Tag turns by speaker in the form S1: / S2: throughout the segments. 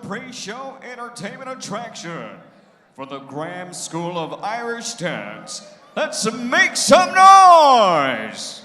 S1: pre-show entertainment attraction for the Graham School of Irish Dance. Let's make some noise!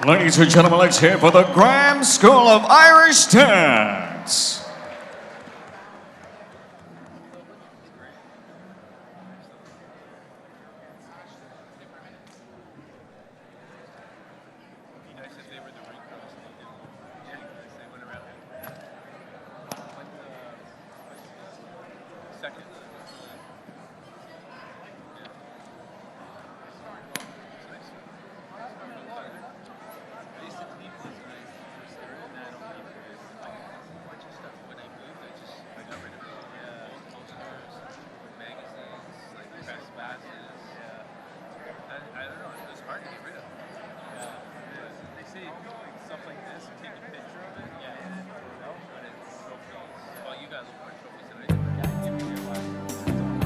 S1: Ladies and gentlemen, let's hear for the Graham School of Irish Dance.
S2: Well, you guys will watch what we said.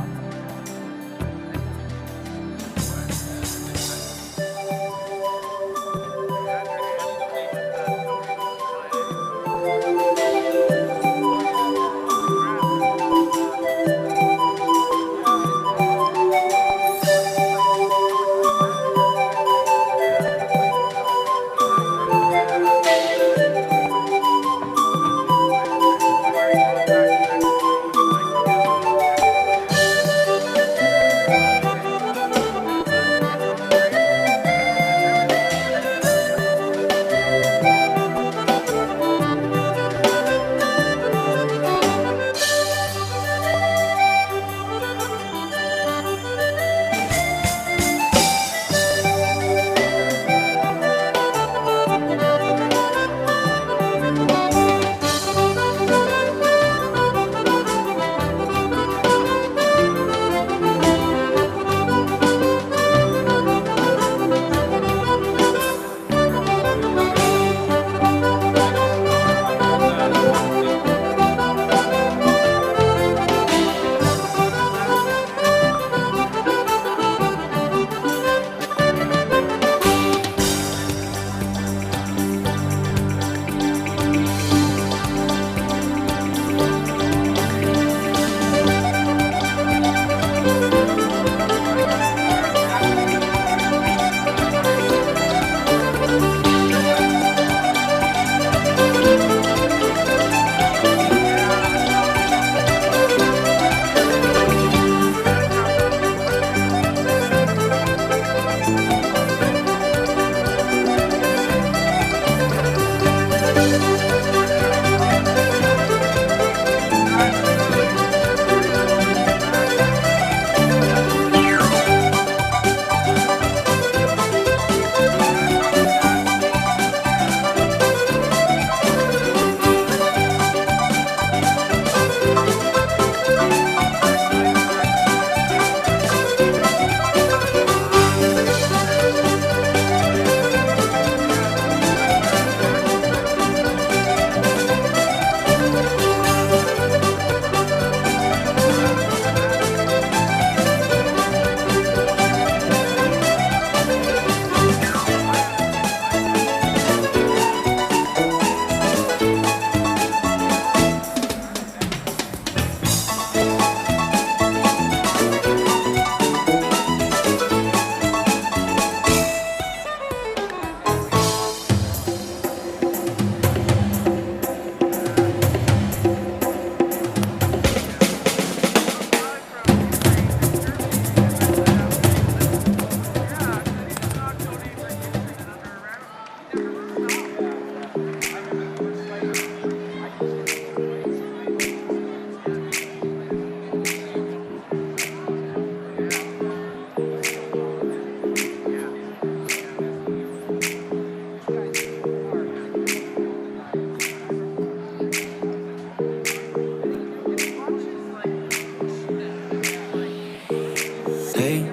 S2: Hey,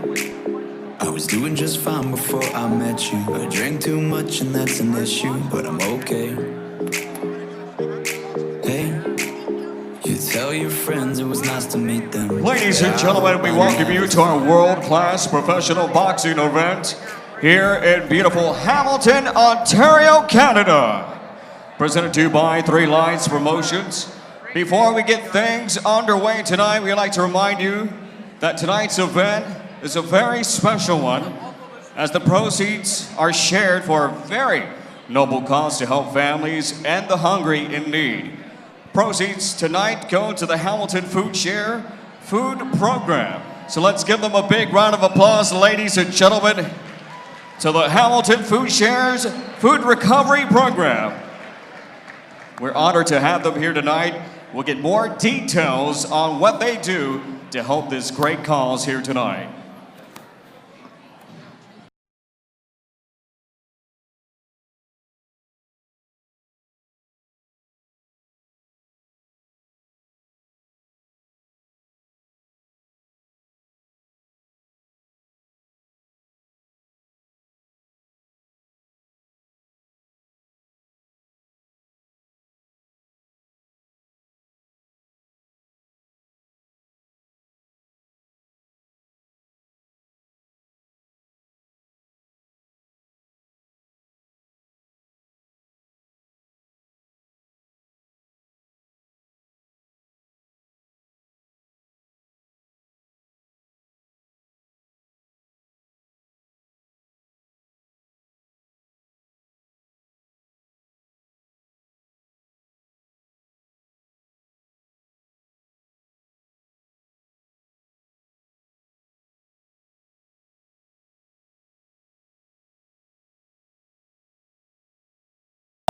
S2: I was doing just fine before I met you. I drank too much and that's an issue, but I'm okay. Hey, you tell your friends it was nice to meet them.
S1: Ladies and gentlemen, we welcome you to our world-class professional boxing event here in beautiful Hamilton, Ontario, Canada. Presented to you by Three Lions Promotions. Before we get things underway tonight, we'd like to remind you that tonight's event is a very special one, as the proceeds are shared for a very noble cause to help families and the hungry in need. Proceeds tonight go to the Hamilton Food Share Food Program. So let's give them a big round of applause, ladies and gentlemen, to the Hamilton Food Shares Food Recovery Program. We're honored to have them here tonight. We'll get more details on what they do to help this great cause here tonight.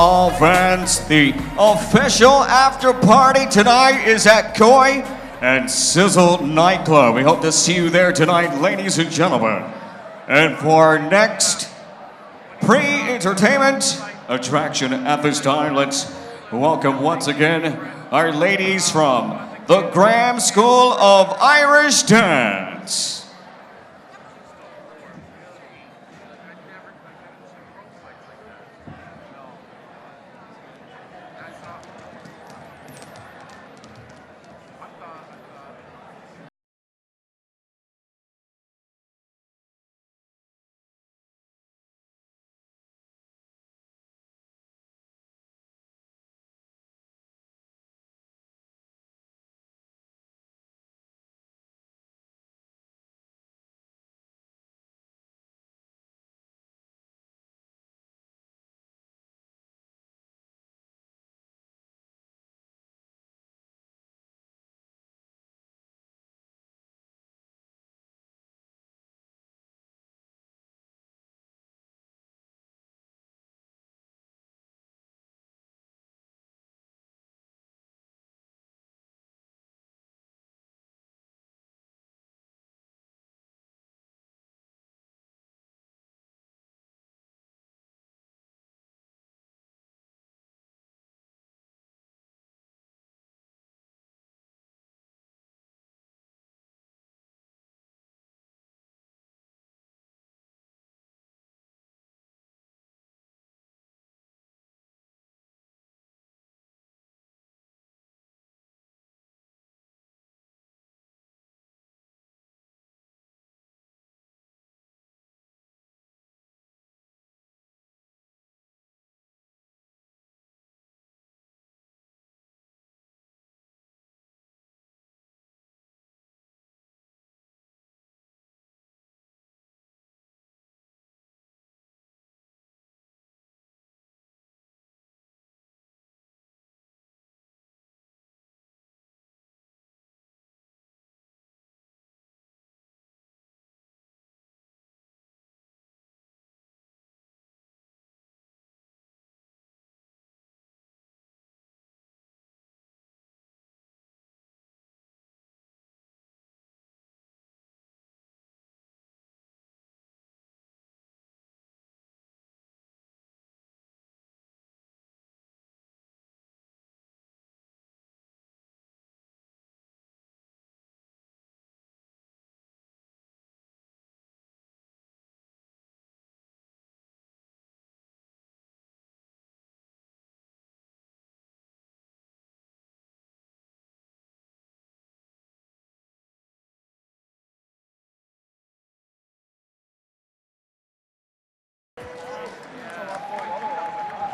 S1: All fans, the official after party tonight is at Koi and Sizzle Nightclub. We hope to see you there tonight, ladies and gentlemen. And for our next pre-entertainment attraction at this time, let's welcome once again our ladies from the Graham School of Irish Dance.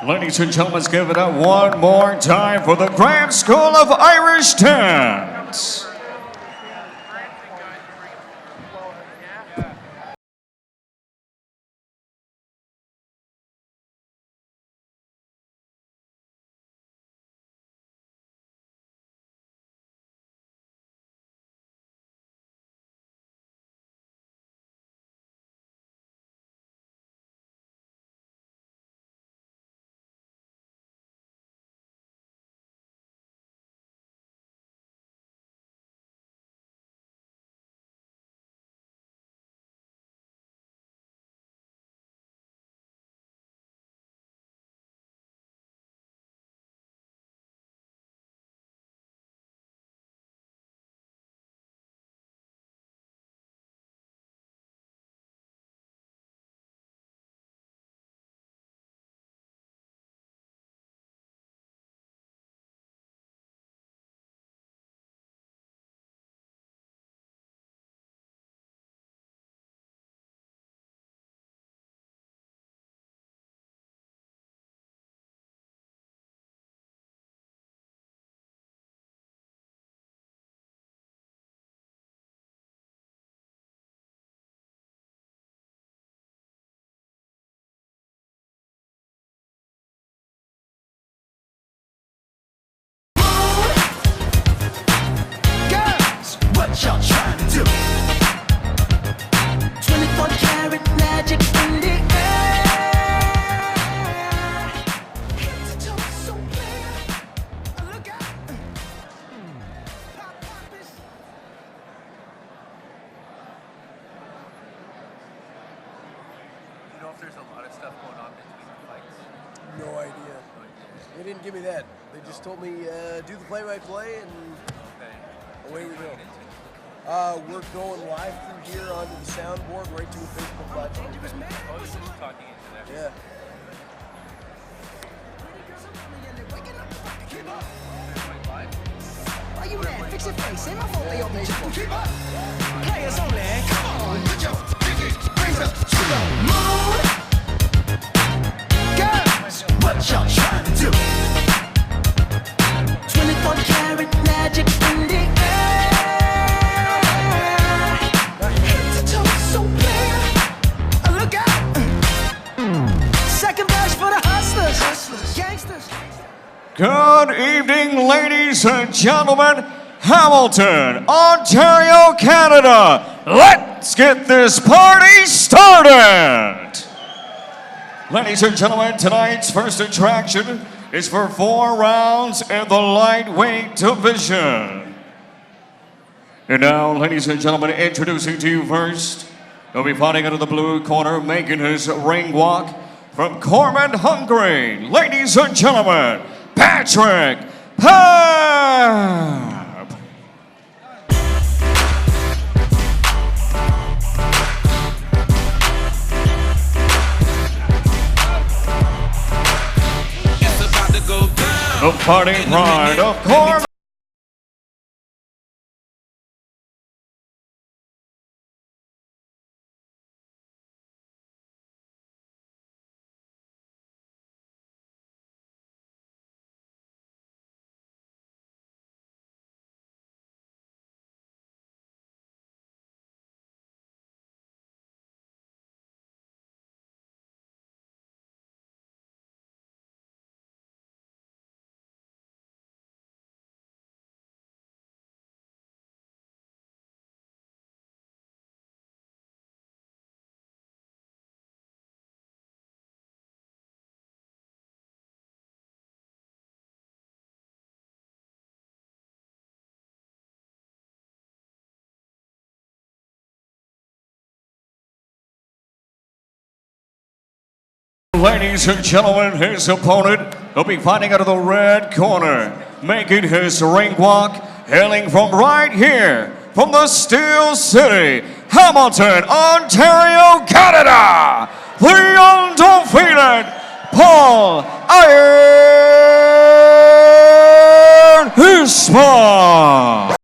S1: Ladies and gentlemen, let's give it up one more time for the Grand School of Irish Dance.
S2: Y'all trying to do 24 karat magic in the air. Head to toe so clear. Look out. Pop this.
S3: You know if there's a lot of stuff going on between the fights?
S4: No idea. They didn't give me that. They just told me do the play-by-play and
S3: Okay.
S4: away we go. We're going live through here onto the soundboard right to the Facebook platform.
S3: Oh, you're just talking into that.
S4: Yeah.
S5: Why you mad? Fix your face. Ain't my fault they all made you keep up. Players only. Come on, put your pinky rings up to the moon. Girls, what y'all trying to do?
S2: 24 karat magic in the air. Head to toe so clear.
S5: Look out. Second verse for the hustlers. Gangsters.
S1: Good evening, ladies and gentlemen. Hamilton, Ontario, Canada. Let's get this party started. Ladies and gentlemen, tonight's first attraction is for 4 rounds in the lightweight division. And now, ladies and gentlemen, introducing to you first, he'll be fighting out of the blue corner, making his ring walk from Corman, Hungary. Ladies and gentlemen, Patrick Pab.
S2: It's about to go down.
S1: The fighting pride of Corman. Ladies and gentlemen, his opponent will be fighting out of the red corner, making his ring walk, hailing from right here, from the Steel City, Hamilton, Ontario, Canada, the undefeated Paul Iron Hispa.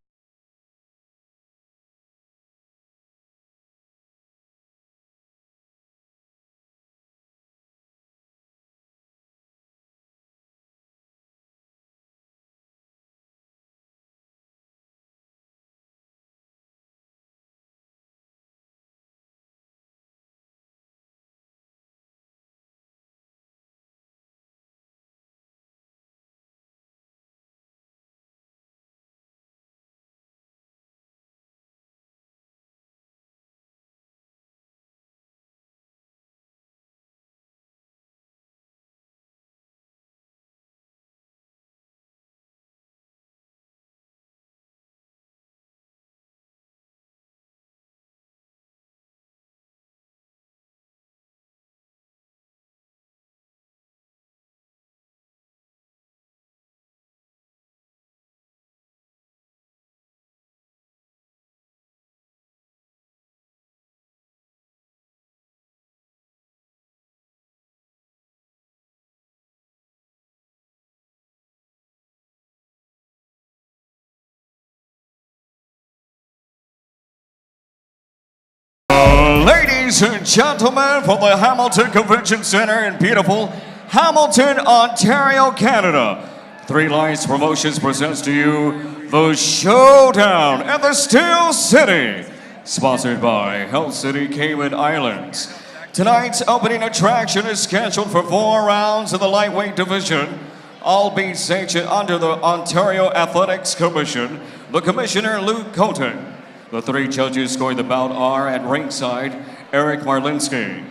S1: Ladies and gentlemen, from the Hamilton Convention Center in beautiful Hamilton, Ontario, Canada, Three Lions Promotions presents to you the Showdown at the Steel City, sponsored by Health City, Cayman Islands. Tonight's opening attraction is scheduled for 4 rounds in the lightweight division, all being sanctioned under the Ontario Athletics Commission, the Commissioner Luke Coton. The 3 judges scoring the bout are at ringside, Eric Marlinski,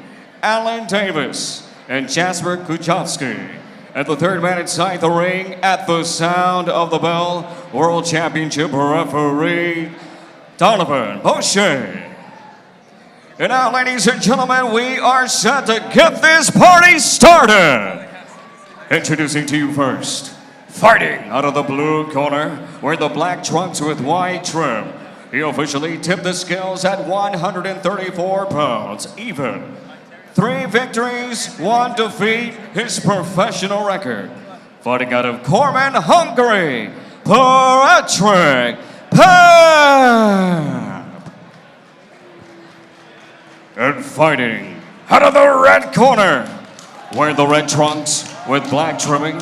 S1: Alan Davis, and Jasper Kuchowski. At the third man inside the ring, at the sound of the bell, World Championship referee, Donovan Boucher. And now, ladies and gentlemen, we are set to get this party started. Introducing to you first, fighting out of the blue corner, wearing the black trunks with white trim. He officially tipped the scales at 134 pounds, even. 3 victories, 1 defeat, his professional record. Fighting out of Corman, Hungary, Patrick Pap. And fighting out of the red corner, wearing the red trunks with black trimming.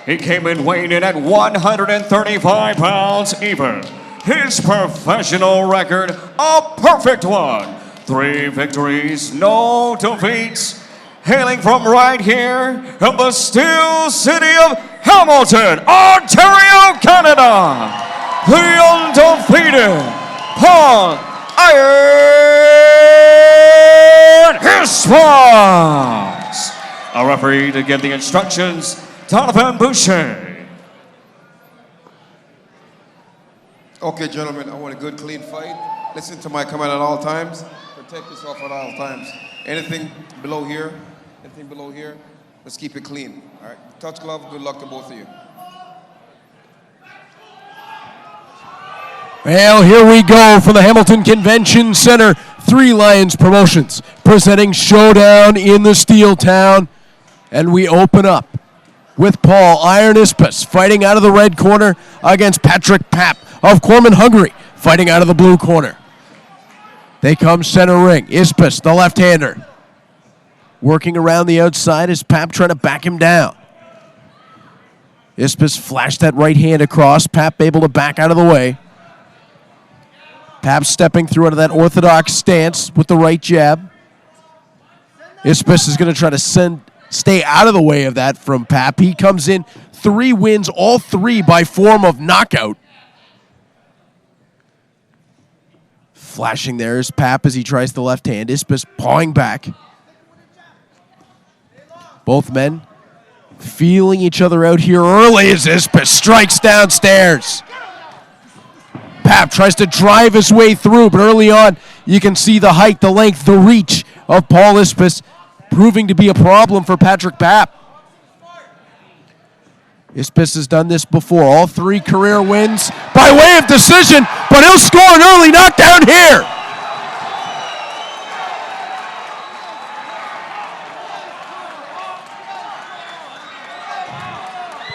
S1: He came in weighing in at 135 pounds, even. His professional record, a perfect one. 3 victories, no defeats. Hailing from right here in the Steel City of Hamilton, Ontario, Canada, the undefeated Paul Iron Hispans. A referee to give the instructions, Donovan Boucher.
S6: Okay, gentlemen, I want a good, clean fight. Listen to my command at all times. Protect yourself at all times. Anything below here, let's keep it clean. All right, touch glove, good luck to both of you.
S4: Well, here we go for the Hamilton Convention Center. Three Lions Promotions presenting Showdown in the Steel Town. And we open up with Paul Iron Hispans fighting out of the red corner against Patrick Pap of Corman, Hungary, fighting out of the blue corner. They come center ring. Hispans, the left-hander, working around the outside as Pap trying to back him down. Hispans flashed that right hand across. Pap able to back out of the way. Pap stepping through out of that orthodox stance with the right jab. Hispans is going to try to stay out of the way of that from Pap. He comes in 3 wins, all 3 by form of knockout. Flashing there is Pap as he tries the left hand. Hispans pawing back. Both men feeling each other out here early as Hispans strikes downstairs. Pap tries to drive his way through, but early on you can see the height, the length, the reach of Paul Hispans proving to be a problem for Patrick Pap. Hispans has done this before. All 3 career wins by way of decision, but he'll score an early knockdown here.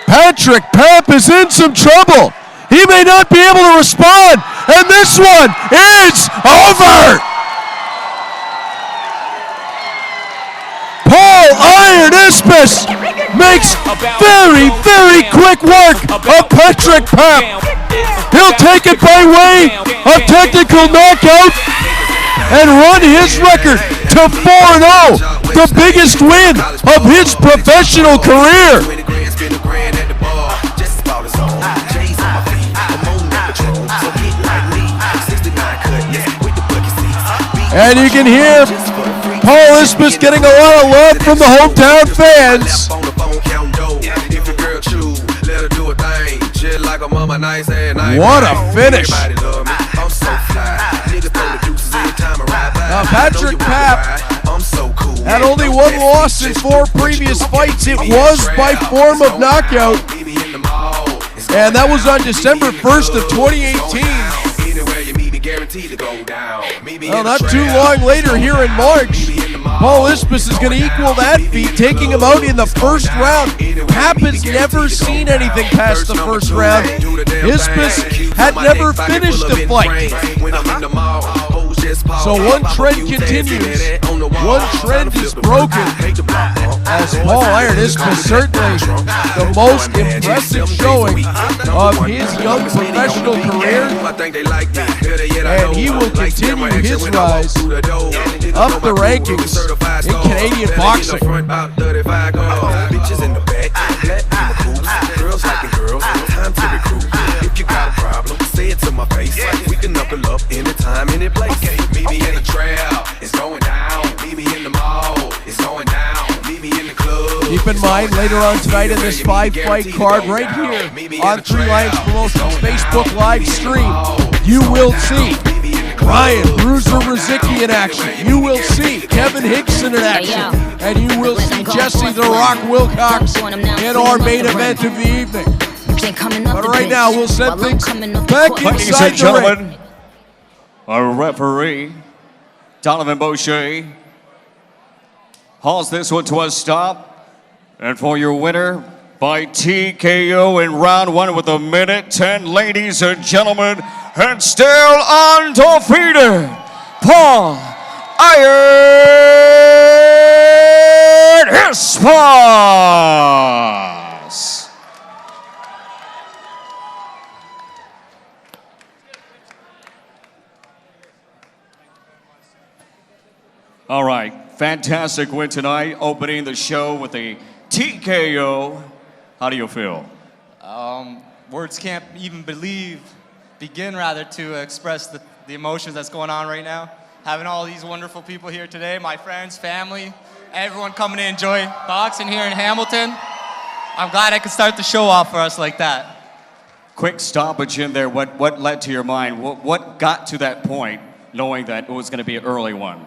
S4: Patrick Pap is in some trouble. He may not be able to respond, and this one is over. Paul Iron Hispans makes very, very quick work of Patrick Pap. He'll take it by way of technical knockout and run his record to 4-0, the biggest win of his professional career. And you can hear Paul Hispans getting a lot of love from the hometown fans. What a finish. Now Patrick Pap had only 1 loss in 4 previous fights. It was by form of knockout. And that was on December 1st of 2018. Well, not too long later here in March, Paul Hispans is going to equal that feat, taking him out in the first round. Pap has never seen anything past the first round. Hispans had never finished a fight. So one trend continues, one trend is broken, as Paul Ironist was certainly the most impressive showing of his young professional career, and he will continue his rise up the rankings in Canadian boxing.
S7: Bitches in the back, girls liking girls, time to recruit. If you got a problem, say it to my face. We can knuckle up anytime, any place. Meet me in the trail, it's going down. Meet me in the mall, it's going down. Meet me in the club.
S4: Keep in mind, later on tonight in this 5-fight card right here on Three Lions Promotions Facebook live stream, you will see Ryan Bruiser Rizicki in action. You will see Kevin Hickson in action. And you will see Jesse The Rock Wilcox in our main event of the evening. But right now, we'll set things back
S1: Ladies
S4: inside
S1: and
S4: the ring.
S1: gentlemen, our referee, Donovan Boucher, hauls this one to a stop. And for your winner by TKO in round 1 with 1:10, ladies and gentlemen, and still undefeated, Paul Iron Hispas. All right, fantastic win tonight, opening the show with a TKO. How do you feel?
S8: Words can't even begin to express the emotions that's going on right now. Having all these wonderful people here today, my friends, family, everyone coming to enjoy boxing here in Hamilton. I'm glad I could start the show off for us like that.
S1: Quick stoppage in there. What led to your mind? What got to that point, knowing that it was going to be an early one?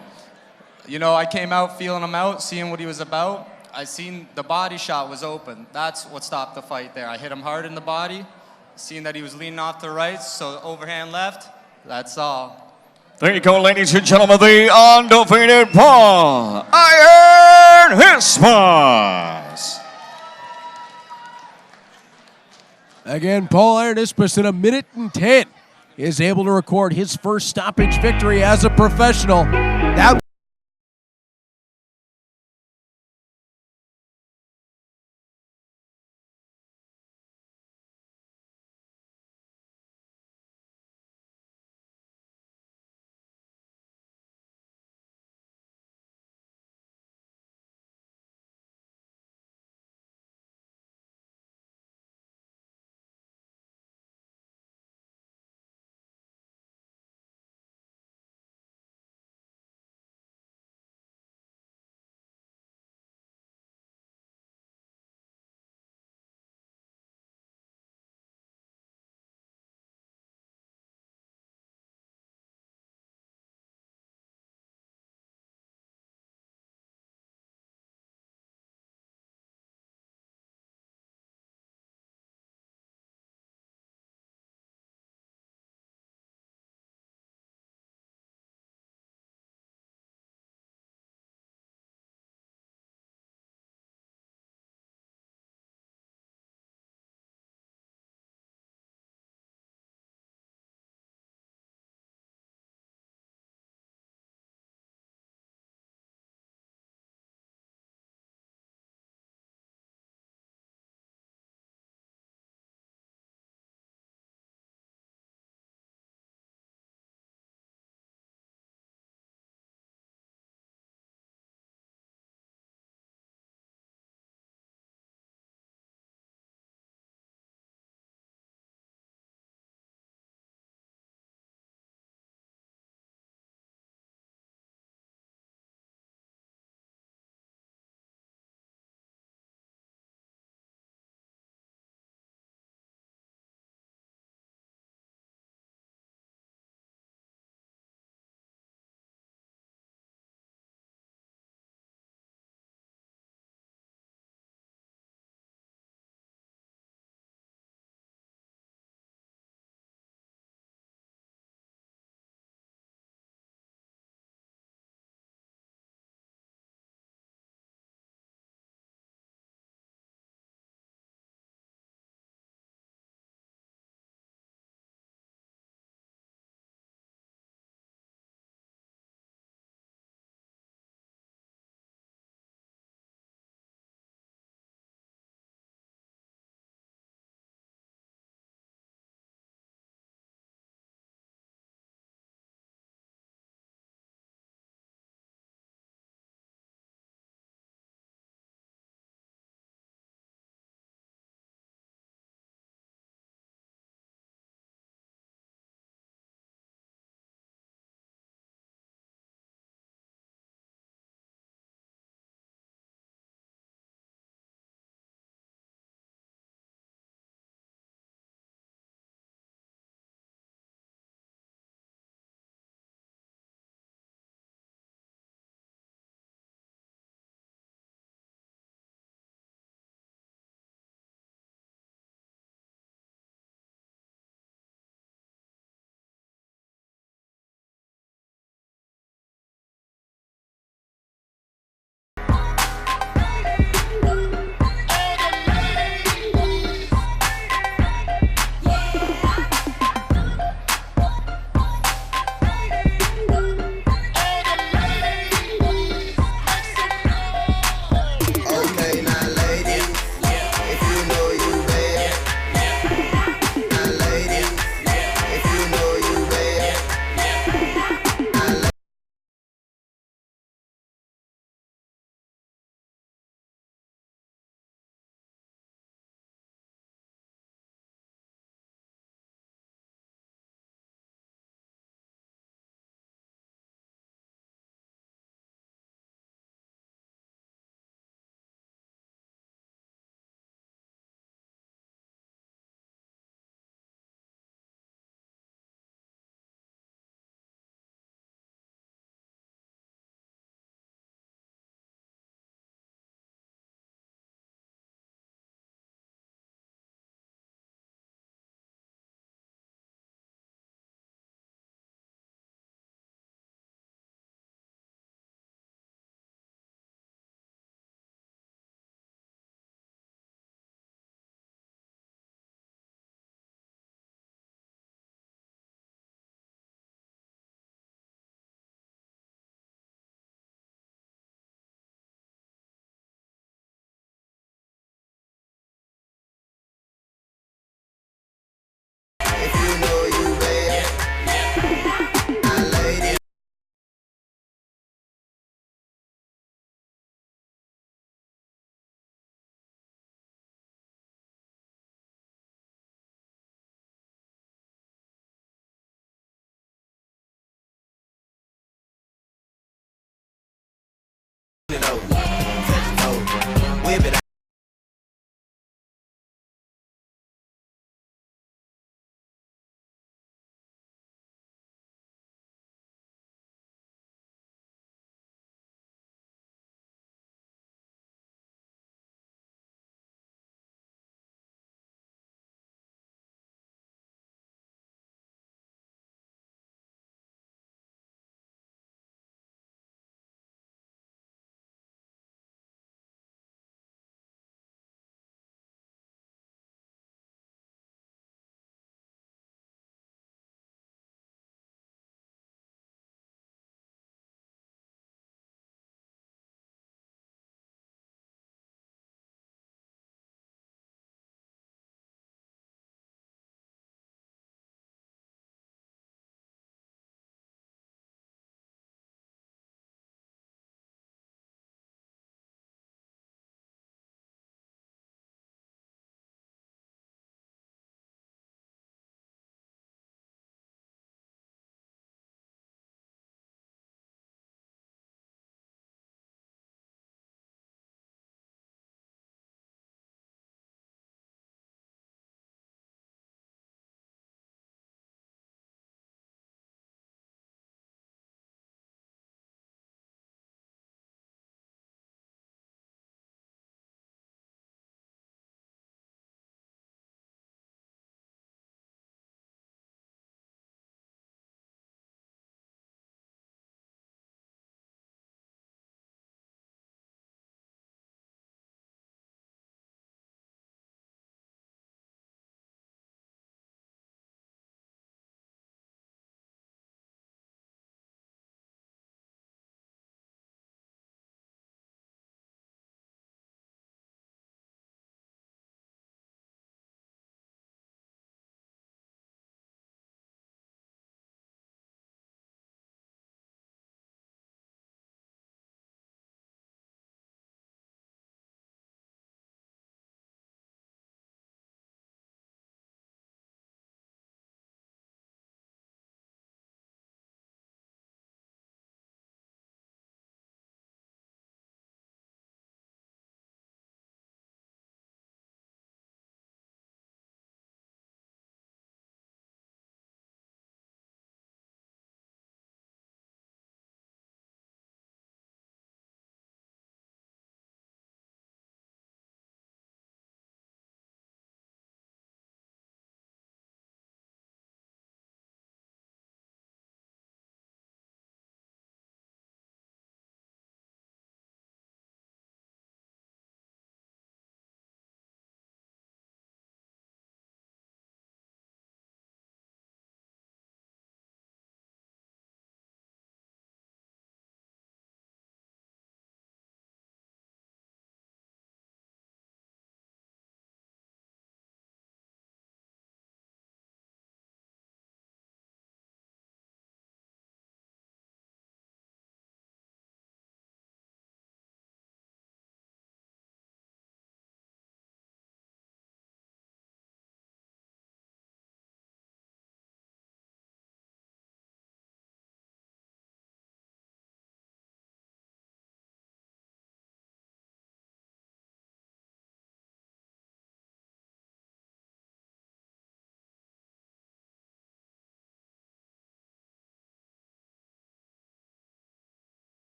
S8: You know, I came out feeling him out, seeing what he was about. I seen the body shot was open. That's what stopped the fight there. I hit him hard in the body, seeing that he was leaning off the right, so overhand left, that's all.
S1: There you go, ladies and gentlemen, the undefeated Paul Iron Hispas.
S4: Again, Paul Iron Hispas in 1:10 is able to record his first stoppage victory as a professional. That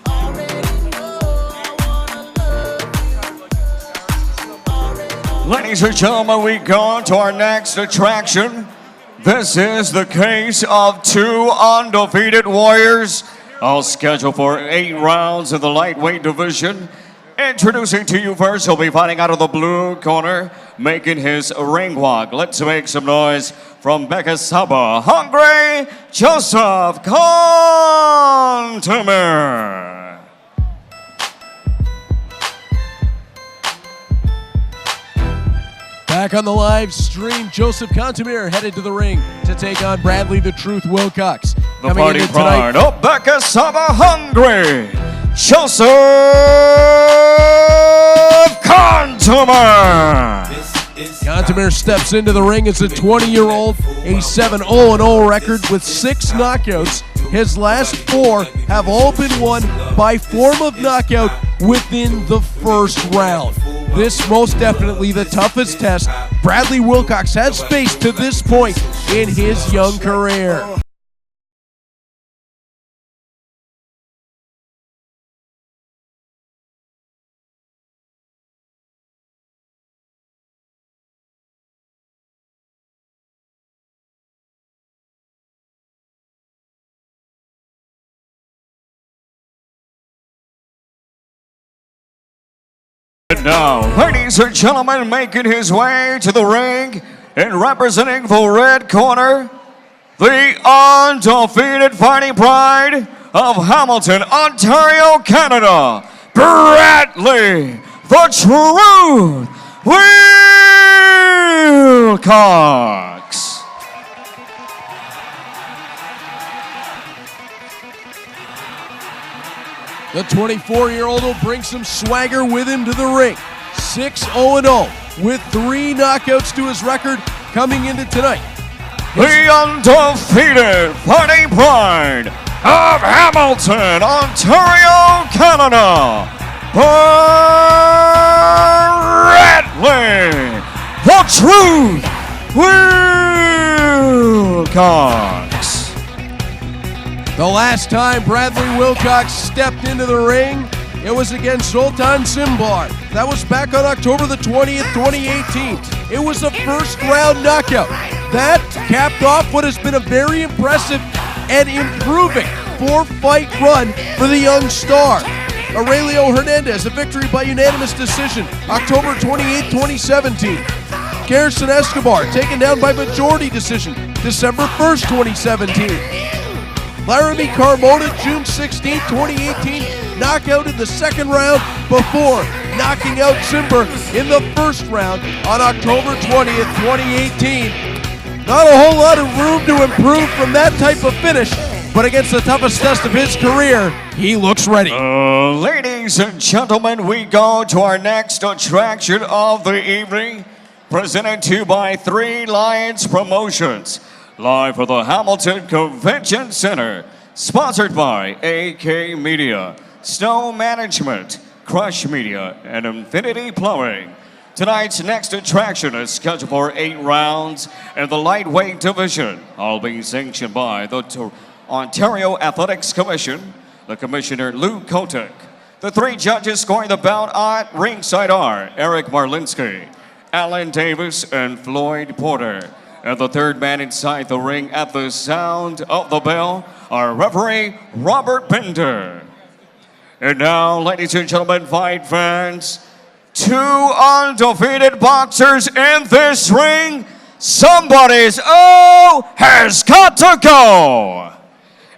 S5: Already know I wanna
S1: Ladies and gentlemen, we go to our next attraction. This is the case of two undefeated warriors, all scheduled for 8 rounds in the lightweight division. Introducing to you first, he'll be fighting out of the blue corner, making his ring walk. Let's make some noise from Bekasaba, Hungary, Joseph Contamir.
S4: Back on the live stream, Joseph Contamir headed to the ring to take on Bradley the Truth Wilcox.
S1: The fighting pride of Bekasaba, Hungary, Joseph Contamir.
S4: Contamir steps into the ring as a 20-year-old, a 7-0-0 record with 6 knockouts. His last 4 have all been won by form of knockout within the first round. This most definitely the toughest test Bradley Wilcox has faced to this point in his young career.
S1: And now, ladies and gentlemen, making his way to the ring and representing the red corner, the undefeated fighting pride of Hamilton, Ontario, Canada, Bradley the Truth Wilcox.
S4: The 24-year-old will bring some swagger with him to the ring. 6-0-0 with 3 knockouts to his record coming into tonight.
S1: The undefeated fighting pride of Hamilton, Ontario, Canada, Bradley the Truth Wilcox.
S4: The last time Bradley Wilcox stepped into the ring, it was against Zoltan Simbar. That was back on October the 20th, 2018. It was a first-round knockout. That capped off what has been a very impressive and improving 4-fight run for the young star. Aurelio Hernandez, a victory by unanimous decision, October 28, 2017. Garrison Escobar, taken down by majority decision, December 1st, 2017. Laramie Carmona, June 16, 2018, knockout in the second round before knocking out Simber in the first round on October 20th, 2018. Not a whole lot of room to improve from that type of finish, but against the toughest test of his career, he looks ready.
S1: Ladies and gentlemen, we go to our next attraction of the evening, presented to you by 3 Lions Promotions. Live for the Hamilton Convention Center, sponsored by AK Media, Snow Management, Crush Media, and Infinity Plumbing. Tonight's next attraction is scheduled for 8 rounds in the lightweight division, all being sanctioned by the Ontario Athletics Commission, the Commissioner Lou Kotick. The 3 judges scoring the bout at ringside are Eric Marlinski, Alan Davis, and Floyd Porter. And the third man inside the ring at the sound of the bell, our referee, Robert Bender. And now, ladies and gentlemen, fight fans, 2 undefeated boxers in this ring. Somebody's has got to go.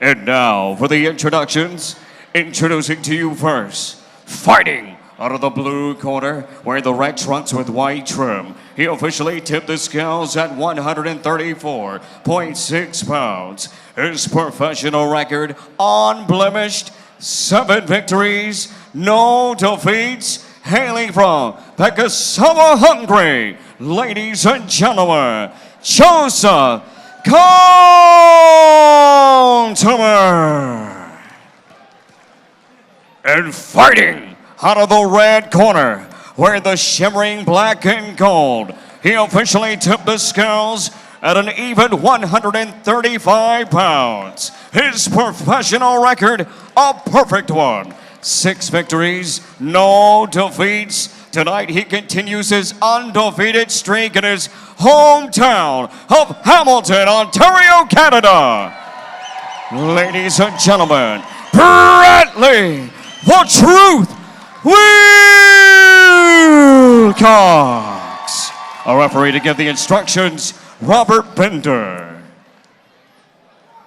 S1: And now, for the introductions, introducing to you first, fighting out of the blue corner, wearing the red trunks with white trim. He officially tipped the scales at 134.6 pounds. His professional record, unblemished, 7 victories, no defeats. Hailing from Bekasaba, Hungary, ladies and gentlemen, Joseph Contamir. And fighting out of the red corner, wearing the shimmering black and gold, he officially tipped the scales at an even 135 pounds. His professional record, a perfect one. 6 victories, no defeats. Tonight, he continues his undefeated streak in his hometown of Hamilton, Ontario, Canada. Ladies and gentlemen, Bradley, the Truth Wilcox. A referee to give the instructions, Robert Bender.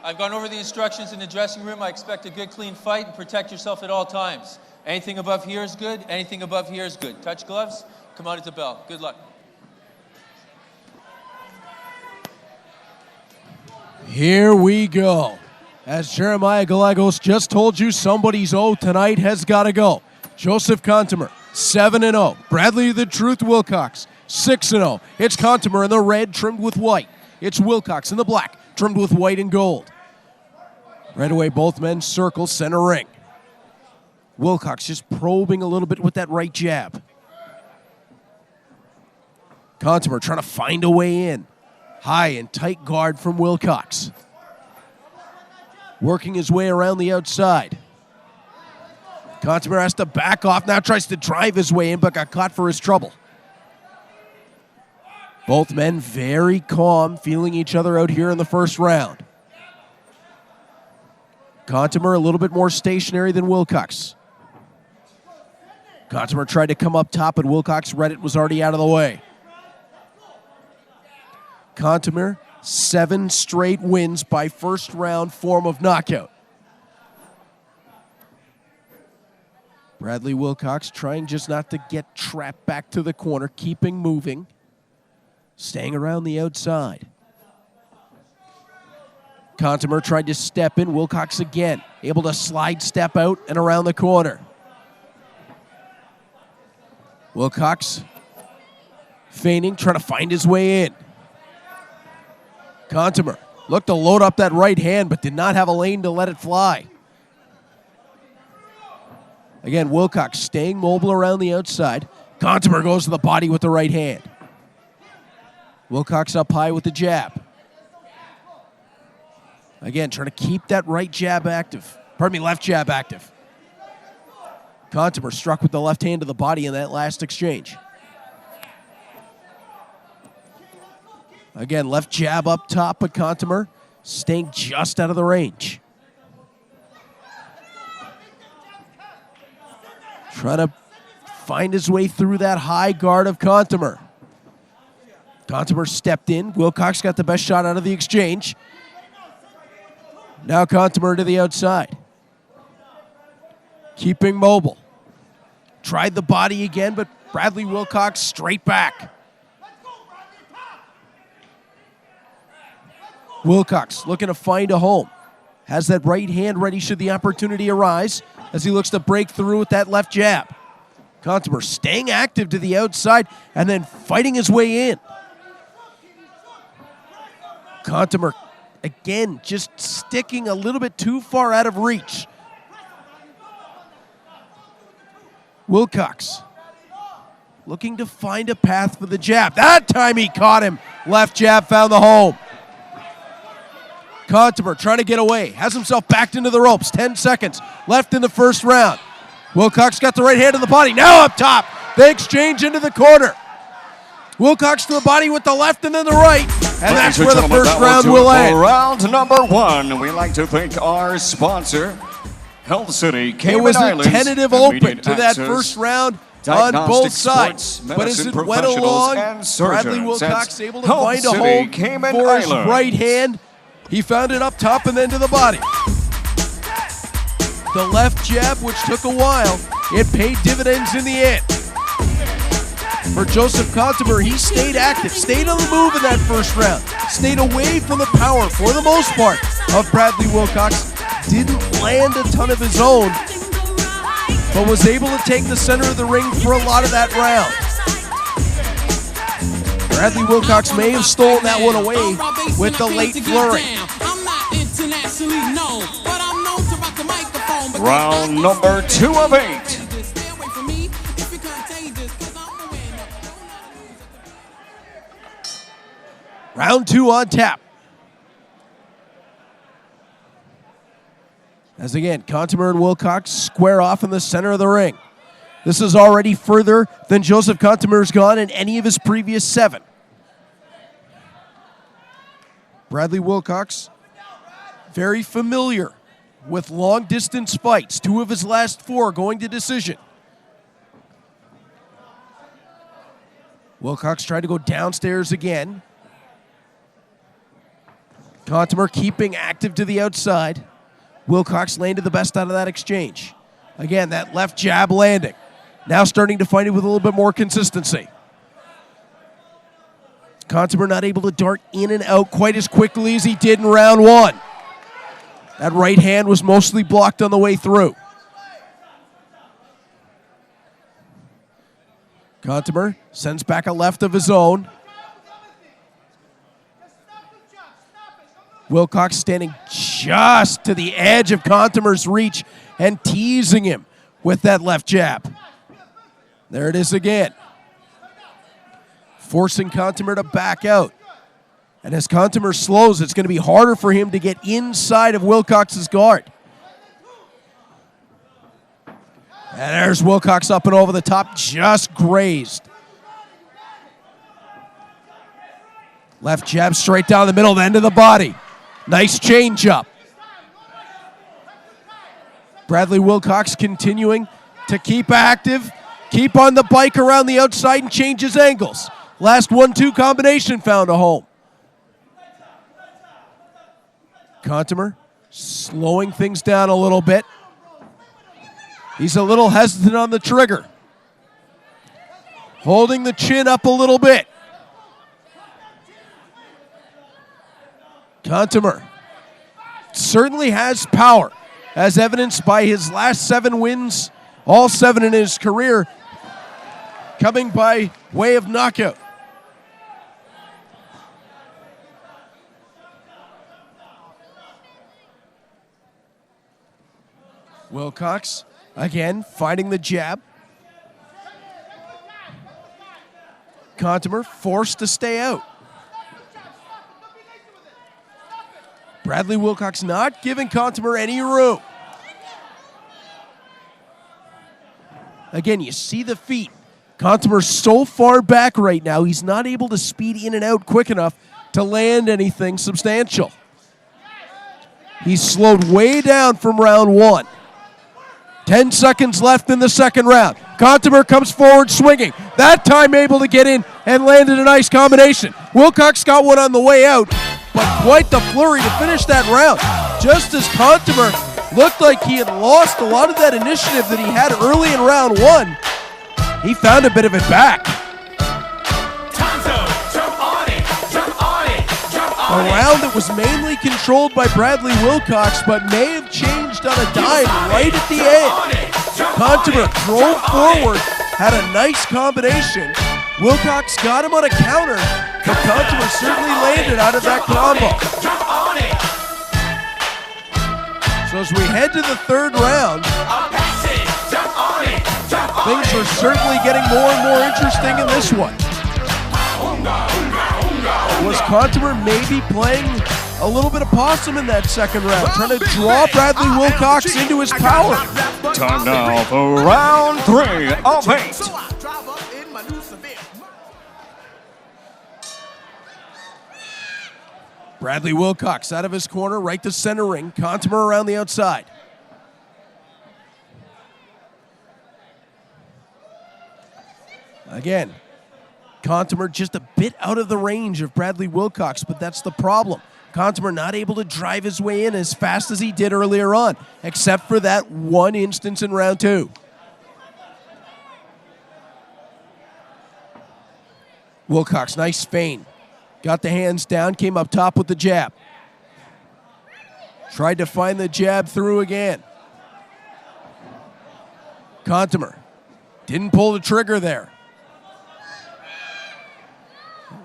S9: I've gone over the instructions in the dressing room. I expect a good, clean fight and protect yourself at all times. Anything above here is good. Anything above here is good. Touch gloves. Come out at the bell. Good luck.
S4: Here we go. As Jeremiah Gallegos just told you, somebody's O tonight has got to go. Joseph Contomer, 7-0. Bradley the Truth Wilcox, 6-0. It's Contomer in the red, trimmed with white. It's Wilcox in the black, trimmed with white and gold. Right away, both men circle center ring. Wilcox just probing a little bit with that right jab. Contomer trying to find a way in. High and tight guard from Wilcox. Working his way around the outside. Contomer has to back off, now tries to drive his way in, but got caught for his trouble. Both men very calm, feeling each other out here in the first round. Contomer a little bit more stationary than Wilcox. Contomer tried to come up top, but Wilcox read it, was already out of the way. Contomer, 7 straight wins by first round form of knockout. Bradley Wilcox trying just not to get trapped back to the corner, keeping moving, staying around the outside. Contomer tried to step in, Wilcox again, able to slide step out and around the corner. Wilcox feigning, trying to find his way in. Contomer looked to load up that right hand, but did not have a lane to let it fly. Again, Wilcox staying mobile around the outside. Contomer goes to the body with the right hand. Wilcox up high with the jab. Again, trying to keep that right jab active. Left jab active. Contomer struck with the left hand to the body in that last exchange. Again, left jab up top, but Contomer staying just out of the range. Trying to find his way through that high guard of Contomer. Contomer stepped in. Wilcox got the best shot out of the exchange. Now Contomer to the outside. Keeping mobile. Tried the body again, but Bradley Wilcox straight back. Wilcox looking to find a home. Has that right hand ready should the opportunity arise as he looks to break through with that left jab. Contomer staying active to the outside and then fighting his way in. Contomer again just sticking a little bit too far out of reach. Wilcox looking to find a path for the jab. That time he caught him. Left jab found the home. Contomer trying to get away. Has himself backed into the ropes. 10 seconds left in the first round. Wilcox got the right hand to the body. Now up top. They exchange into the corner. Wilcox to the body with the left and then the right. And that's where the first round will end.
S1: Round number 1. We like to thank our sponsor, Health City, Cayman
S4: It was a
S1: Islands,
S4: tentative open
S1: immediate
S4: to that
S1: access,
S4: first round on
S1: diagnostic
S4: both sides.
S1: sports,
S4: But as
S1: medicine
S4: it went
S1: professionals,
S4: along,
S1: and
S4: Bradley
S1: surgeons
S4: Wilcox
S1: at
S4: able to
S1: Health
S4: find a
S1: City,
S4: home
S1: Cayman
S4: for his
S1: Islands.
S4: right hand. He found it up top and then to the body. The left jab, which took a while, it paid dividends in the end. For Joseph Contomer, he stayed active, stayed on the move in that first round, stayed away from the power for the most part of Bradley Wilcox. Didn't land a ton of his own, but was able to take the center of the ring for a lot of that round. Bradley Wilcox may have stolen that one away with the late flurry.
S1: Round number 2 of 8.
S4: Round 2 on tap. As again, Contomer and Wilcox square off in the center of the ring. This is already further than Joseph Contemer's gone in any of his previous 7. Bradley Wilcox, very familiar with long-distance fights. 2 of his last 4 going to decision. Wilcox tried to go downstairs again. Contemer keeping active to the outside. Wilcox landed the best out of that exchange. Again, that left jab landing. Now starting to find it with a little bit more consistency. Contemer not able to dart in and out quite as quickly as he did in round 1. That right hand was mostly blocked on the way through. Contemer sends back a left of his own. Wilcox standing just to the edge of Contemer's reach and teasing him with that left jab. There it is again. Forcing Contemer to back out. And as Contemer slows, it's going to be harder for him to get inside of Wilcox's guard. And there's Wilcox up and over the top, just grazed. Left jab straight down the middle, then to the body. Nice change up. Bradley Wilcox continuing to keep active, keep on the bike around the outside and change his angles. Last 1-2 combination found a home. Contemer slowing things down a little bit. He's a little hesitant on the trigger. Holding the chin up a little bit. Contemer certainly has power, as evidenced by his last 7 wins, all 7 in his career, coming by way of knockout. Wilcox, again, finding the jab. Contemer forced to stay out. Bradley Wilcox not giving Contemer any room. Again, you see the feet. Contemer's so far back right now, he's not able to speed in and out quick enough to land anything substantial. He's slowed way down from round 1. 10 seconds left in the second round. Contemer comes forward swinging. That time able to get in and landed a nice combination. Wilcox got one on the way out, but quite the flurry to finish that round. Just as Contemer looked like he had lost a lot of that initiative that he had early in round 1, he found a bit of it back. A round that was mainly controlled by Bradley Wilcox, but may have changed on a dime right at the end. Contemer drove forward, had a nice combination. Wilcox got him on a counter, but Contemer certainly landed out of that combo. So as we head to the third round, things are certainly getting more and more interesting in this one. Was Contemer maybe playing a little bit of possum in that second round, trying to draw Bradley Wilcox into his power?
S1: Time now for round 3 of 8.
S4: Bradley Wilcox out of his corner, right to center ring. Contemer around the outside. Again, Contemer just a bit out of the range of Bradley Wilcox, but that's the problem. Contemer not able to drive his way in as fast as he did earlier on, except for that one instance in round 2. Wilcox, nice feint. Got the hands down, came up top with the jab. Tried to find the jab through again. Contemer didn't pull the trigger there.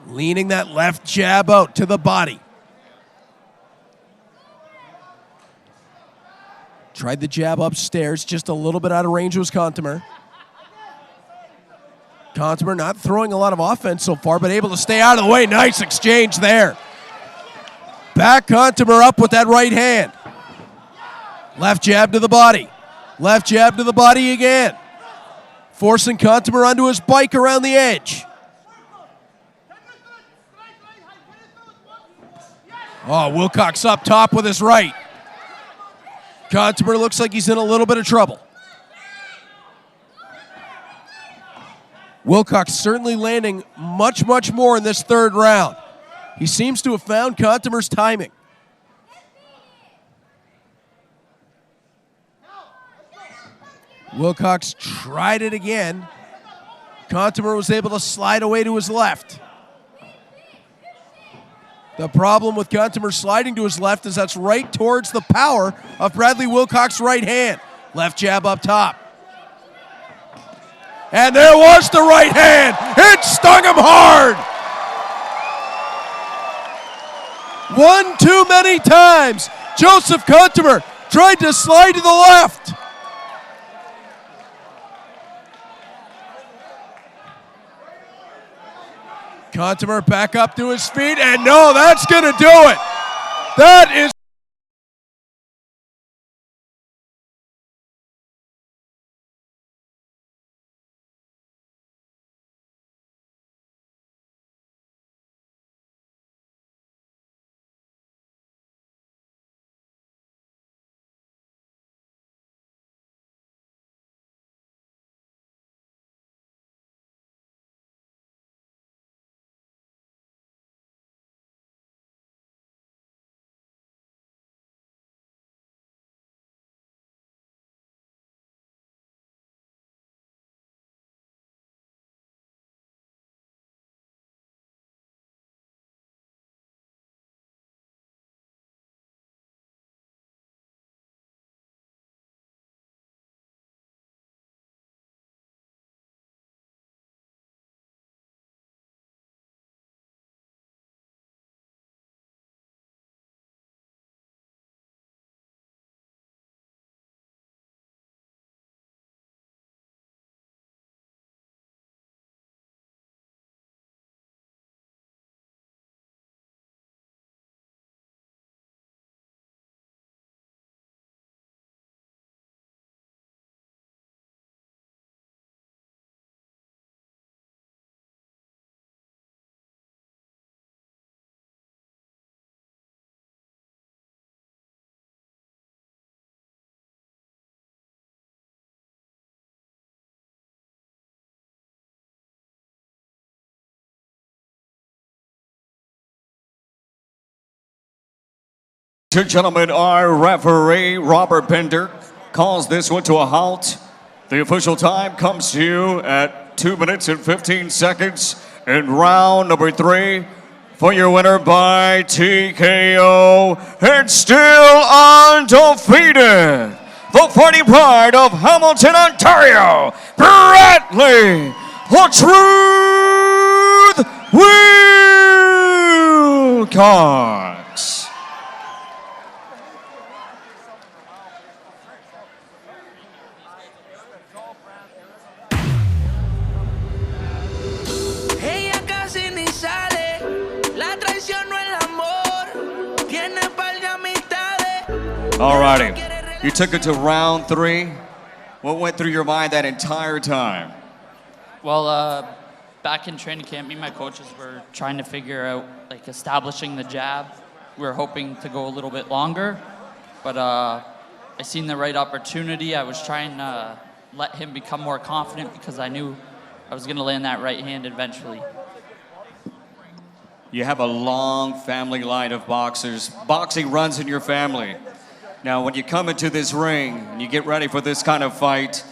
S4: Leaning that left jab out to the body. Tried the jab upstairs, just a little bit out of range was Contemer. Contemer not throwing a lot of offense so far, but able to stay out of the way. Nice exchange there. Back Contemer up with that right hand. Left jab to the body. Left jab to the body again. forcing Contimer onto his bike around the edge. Oh, Wilcox up top with his right. Contimer looks like he's in a little bit of trouble. Wilcox certainly landing much, much more in this third round. He seems to have found Contimer's timing. Wilcox tried it again. Contimer was able to slide away to his left. The problem with Contimer sliding to his left is that's right towards the power of Bradley Wilcox's right hand. Left jab up top. And there was the right hand. It stung him hard. One too many times. Joseph Contimer tried to slide to the left. Contimer back up to his feet, and no, that's going to do it. That is.
S1: Two gentlemen, our referee, Robert Bender, calls this one to a halt. The official time comes to you at 2 minutes and 15 seconds in round number 3 for your winner by TKO and still undefeated, the fighting pride of Hamilton, Ontario, Bradley the Truth Wilcox. Alrighty, you took it to round 3. What went through your mind that entire time?
S10: Well, back in training camp, me and my coaches were trying to figure out, like, establishing the jab. We were hoping to go a little bit longer, but I seen the right opportunity. I was trying to let him become more confident because I knew I was going to land that right hand eventually.
S1: You have a long family line of boxers. Boxing runs in your family. Now, when you come into this ring and you get ready for this kind of fight,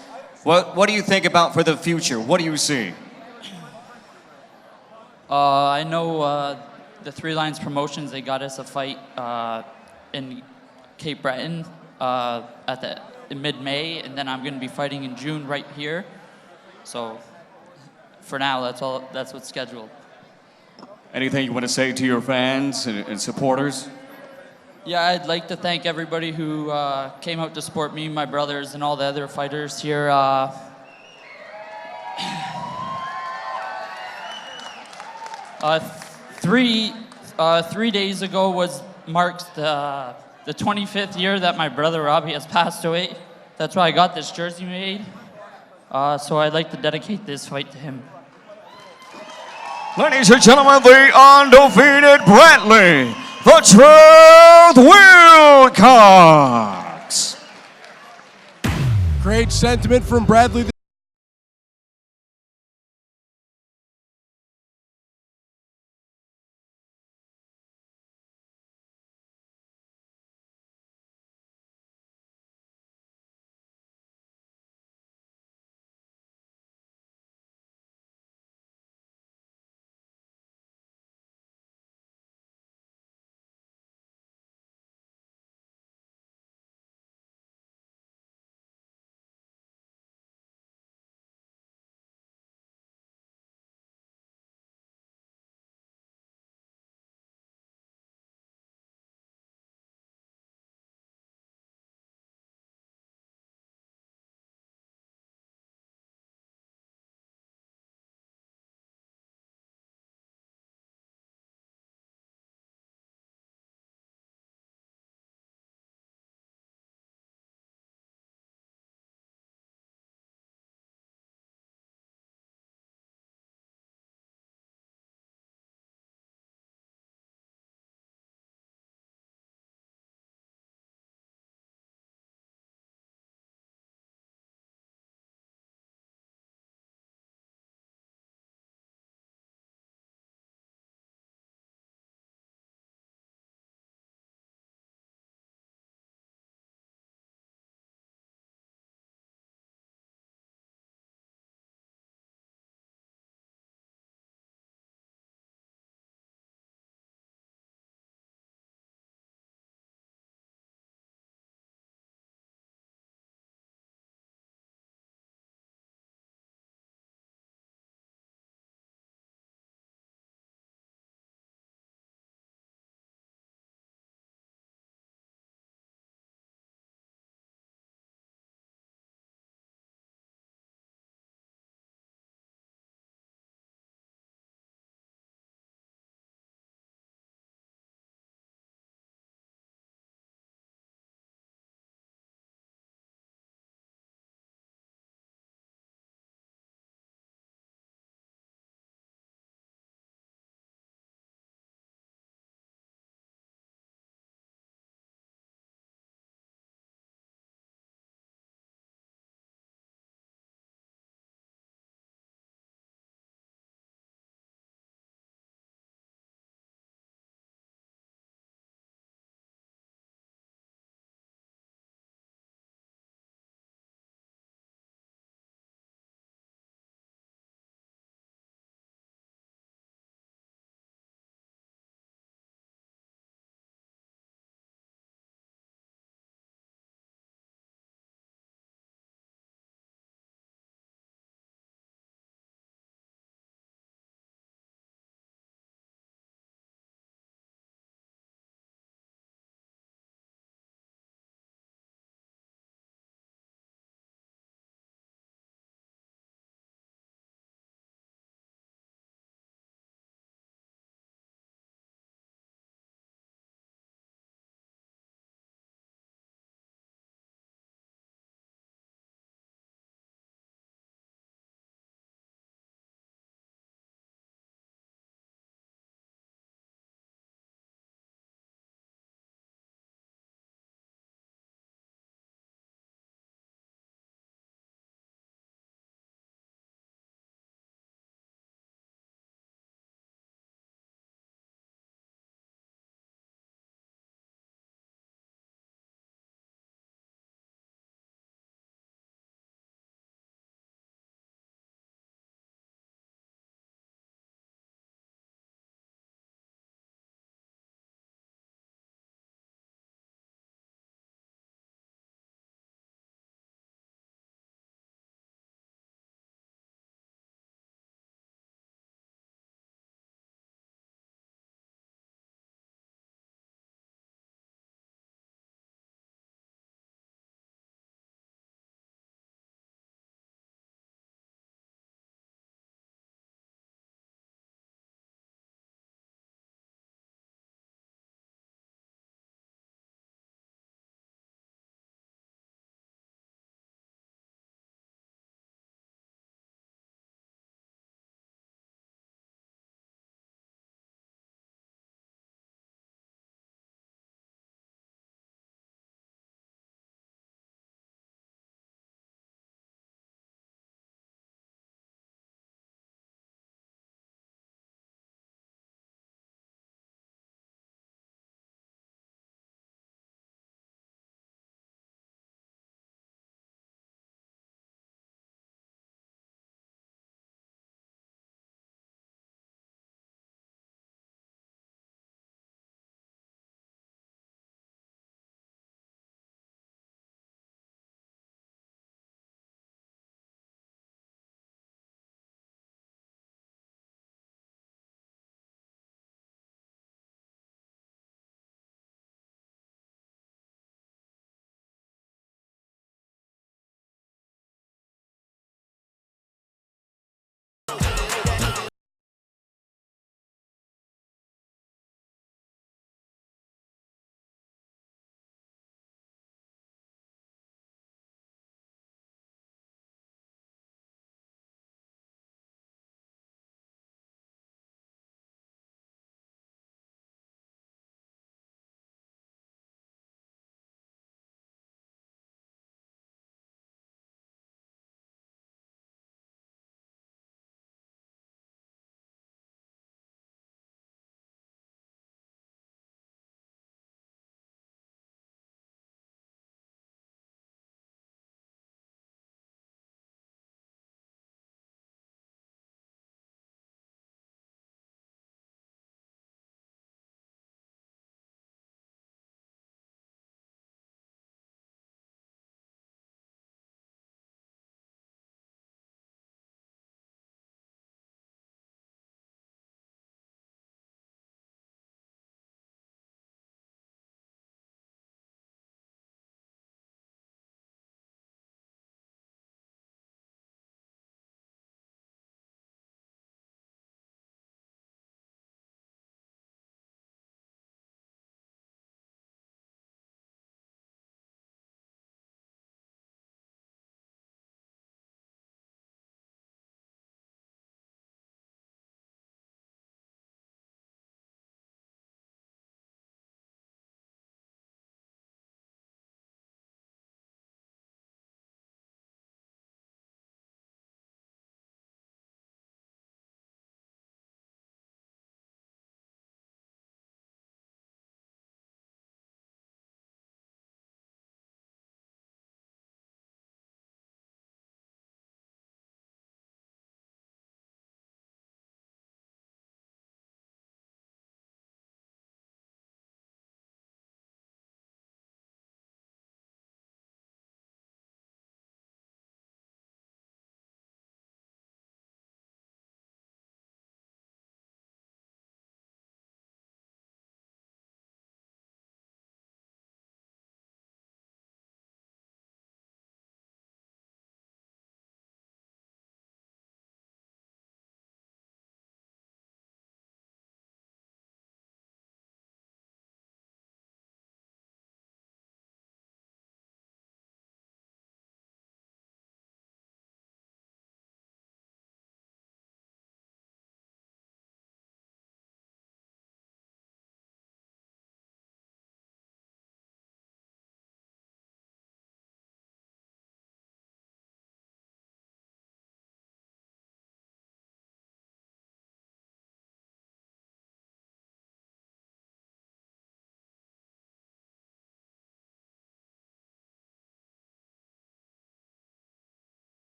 S1: what do you think about for the future? What do you see?
S10: I know the Three Lions Promotions, they got us a fight in Cape Breton in mid-May, and then I'm going to be fighting in June right here. So for now, that's what's scheduled.
S1: Anything you want to say to your fans and supporters?
S10: Yeah, I'd like to thank everybody who came out to support me, my brothers, and all the other fighters here. 3 days ago marks the 25th year that my brother Robbie has passed away. That's why I got this jersey made. So I'd like to dedicate this fight to him.
S1: Ladies and gentlemen, the undefeated Brantley, the Truth Wilcox.
S4: Great sentiment from Bradley.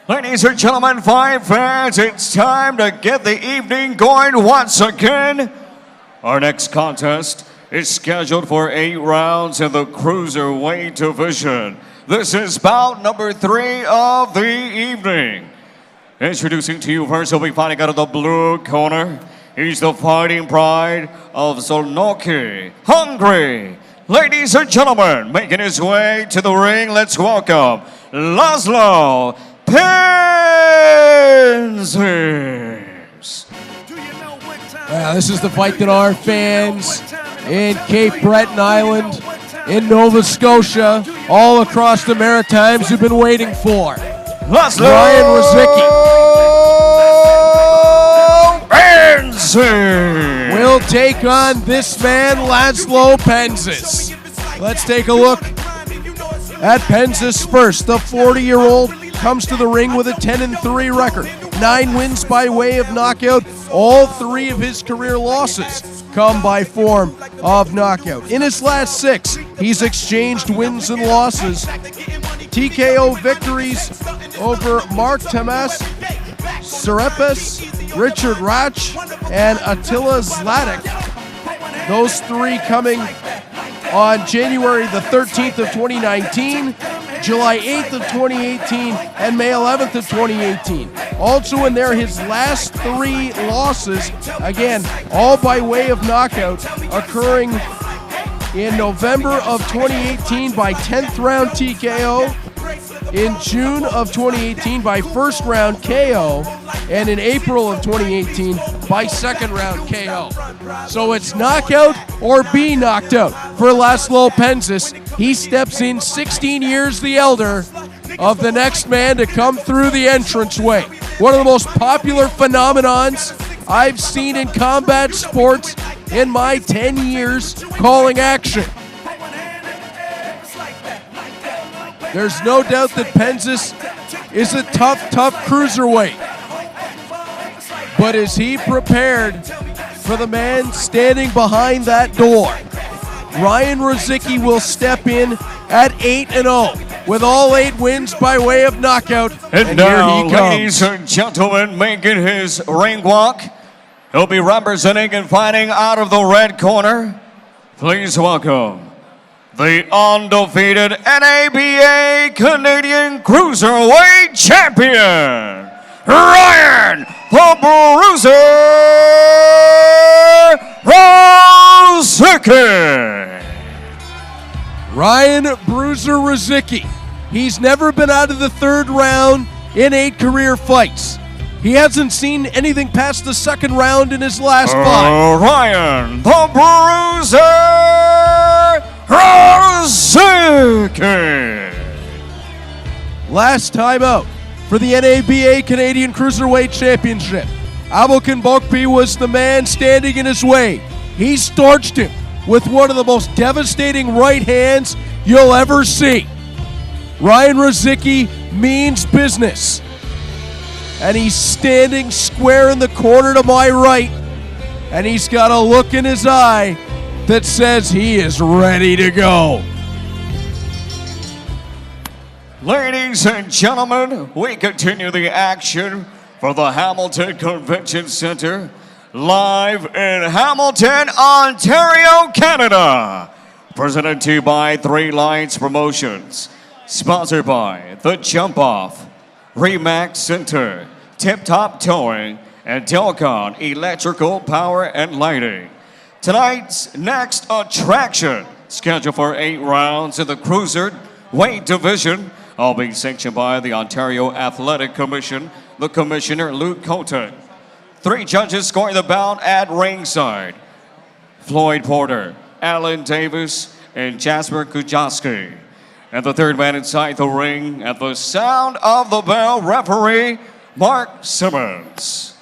S1: Ladies and gentlemen, fight fans, it's time to get the evening going once again. Our next contest is scheduled for 8 rounds in the cruiserweight division. This is bout number 3 of the evening. Introducing to you first, he'll be fighting out of the blue corner. He's the fighting pride of Zolnoki, Hungary. Ladies and gentlemen, making his way to the ring, let's welcome Laszlo Penzis.
S4: Well, this is the fight that our fans in Cape Breton Island, in Nova Scotia, all across the Maritimes have been waiting for.
S1: Laszlo
S4: Ryan
S1: Penzis
S4: will take on this man, Laszlo Penzis. Let's take a look at Penzis first. The 40-year-old comes to the ring with a 10-3 record. 9 wins by way of knockout. All 3 of his career losses come by form of knockout. In his last 6, he's exchanged wins and losses. TKO victories over Mark Tamas, Serepis, Richard Rach, and Attila Zlatic. Those 3 coming on January the 13th of 2019, July 8th of 2018, and May 11th of 2018. Also in there, his last 3 losses, again, all by way of knockout, occurring in November of 2018 by 10th round TKO, in June of 2018 by first round KO, and in April of 2018 by second round KO. So it's knockout or be knocked out for Laszlo Penzis. He steps in 16 years the elder of the next man to come through the entranceway. One of the most popular phenomenons I've seen in combat sports in my 10 years calling action. There's no doubt that Penzis is a tough cruiserweight. But is he prepared for the man standing behind that door? Ryan Rozicki will step in at 8-0 with all 8 wins by way of knockout.
S1: And now, here he comes. Ladies and gentlemen, making his ring walk, he'll be representing and fighting out of the red corner. Please welcome the undefeated NABA Canadian Cruiserweight Champion, Ryan the Bruiser Rozicki.
S4: Ryan Bruiser Rozicki. He's never been out of the 3rd round in 8 career fights. He hasn't seen anything past the 2nd round in his last 5.
S1: Ryan the Bruiser Rozicki.
S4: Last time out for the NABA Canadian Cruiserweight Championship, Abokan Bokpi was the man standing in his way. He starched him with one of the most devastating right hands you'll ever see. Ryan Rozicki means business. And he's standing square in the corner to my right, and he's got a look in his eye that says he is ready to go.
S1: Ladies and gentlemen, we continue the action for the Hamilton Convention Center, live in Hamilton, Ontario, Canada. Presented to you by 3 Lions Promotions. Sponsored by The Jump Off, Remax Center, Tip Top Towing, and Delcon Electrical Power and Lighting. Tonight's next attraction, scheduled for 8 rounds in the cruiserweight division, all being sanctioned by the Ontario Athletic Commission, the Commissioner Luke Colton. 3 judges scoring the bout at ringside: Floyd Porter, Alan Davis, and Jasper Kujaski. And the 3rd man inside the ring, at the sound of the bell, referee Mark Simmons.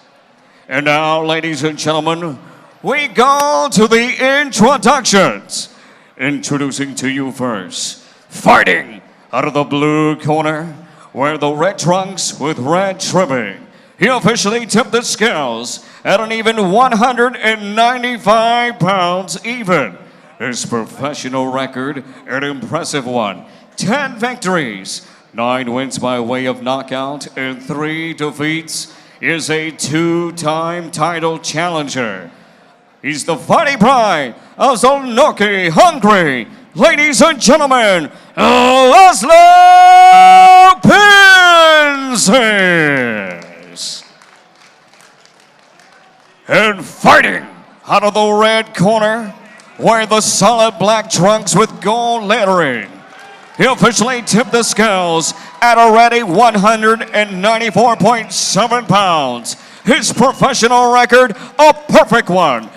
S1: And now, ladies and gentlemen, we go to the introductions. Introducing to you first, fighting out of the blue corner, wear the red trunks with red trimming. He officially tipped the scales at an even 195 pounds even. His professional record, an impressive one. 10 victories, 9 wins by way of knockout, and 3 defeats, is a 2-time title challenger. He's the fighting pride of Zolnoki, Hungary. Ladies and gentlemen, Laszlo Penzis. And fighting out of the red corner, wearing the solid black trunks with gold lettering. He officially tipped the scales at a ready 194.7 pounds. His professional record, a perfect one.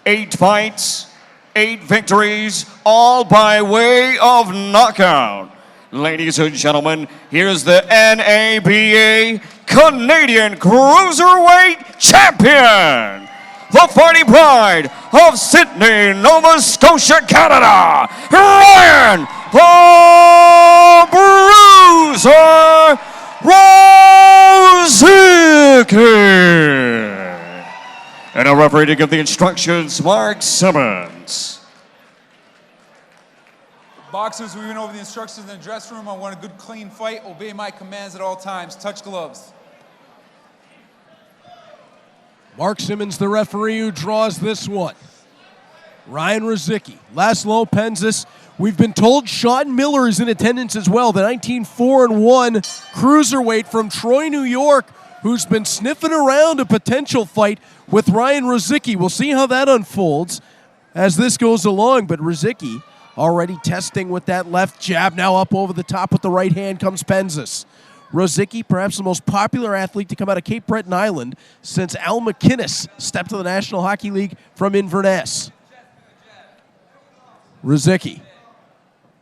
S1: 8 fights, 8 victories, all by way of knockout. Ladies and gentlemen, here's the NABA Canadian Cruiserweight Champion, the fighting pride of Sydney, Nova Scotia, Canada, Ryan the Bruiser Rosicky. And a referee to give the instructions, Mark Simmons.
S11: Boxers, we went over the instructions in the dressing room. I want a good, clean fight. Obey my commands at all times. Touch gloves.
S4: Mark Simmons, the referee who draws this one. Ryan Rosicky, Laszlo Penzis. We've been told Sean Miller is in attendance as well, the 19-4-1 cruiserweight from Troy, New York, who's been sniffing around a potential fight with Ryan Rosicky. We'll see how that unfolds as this goes along, but Rosicky already testing with that left jab. Now up over the top with the right hand comes Penzis. Rosicky, perhaps the most popular athlete to come out of Cape Breton Island since Al McInnes stepped to the National Hockey League from Inverness. Rosicky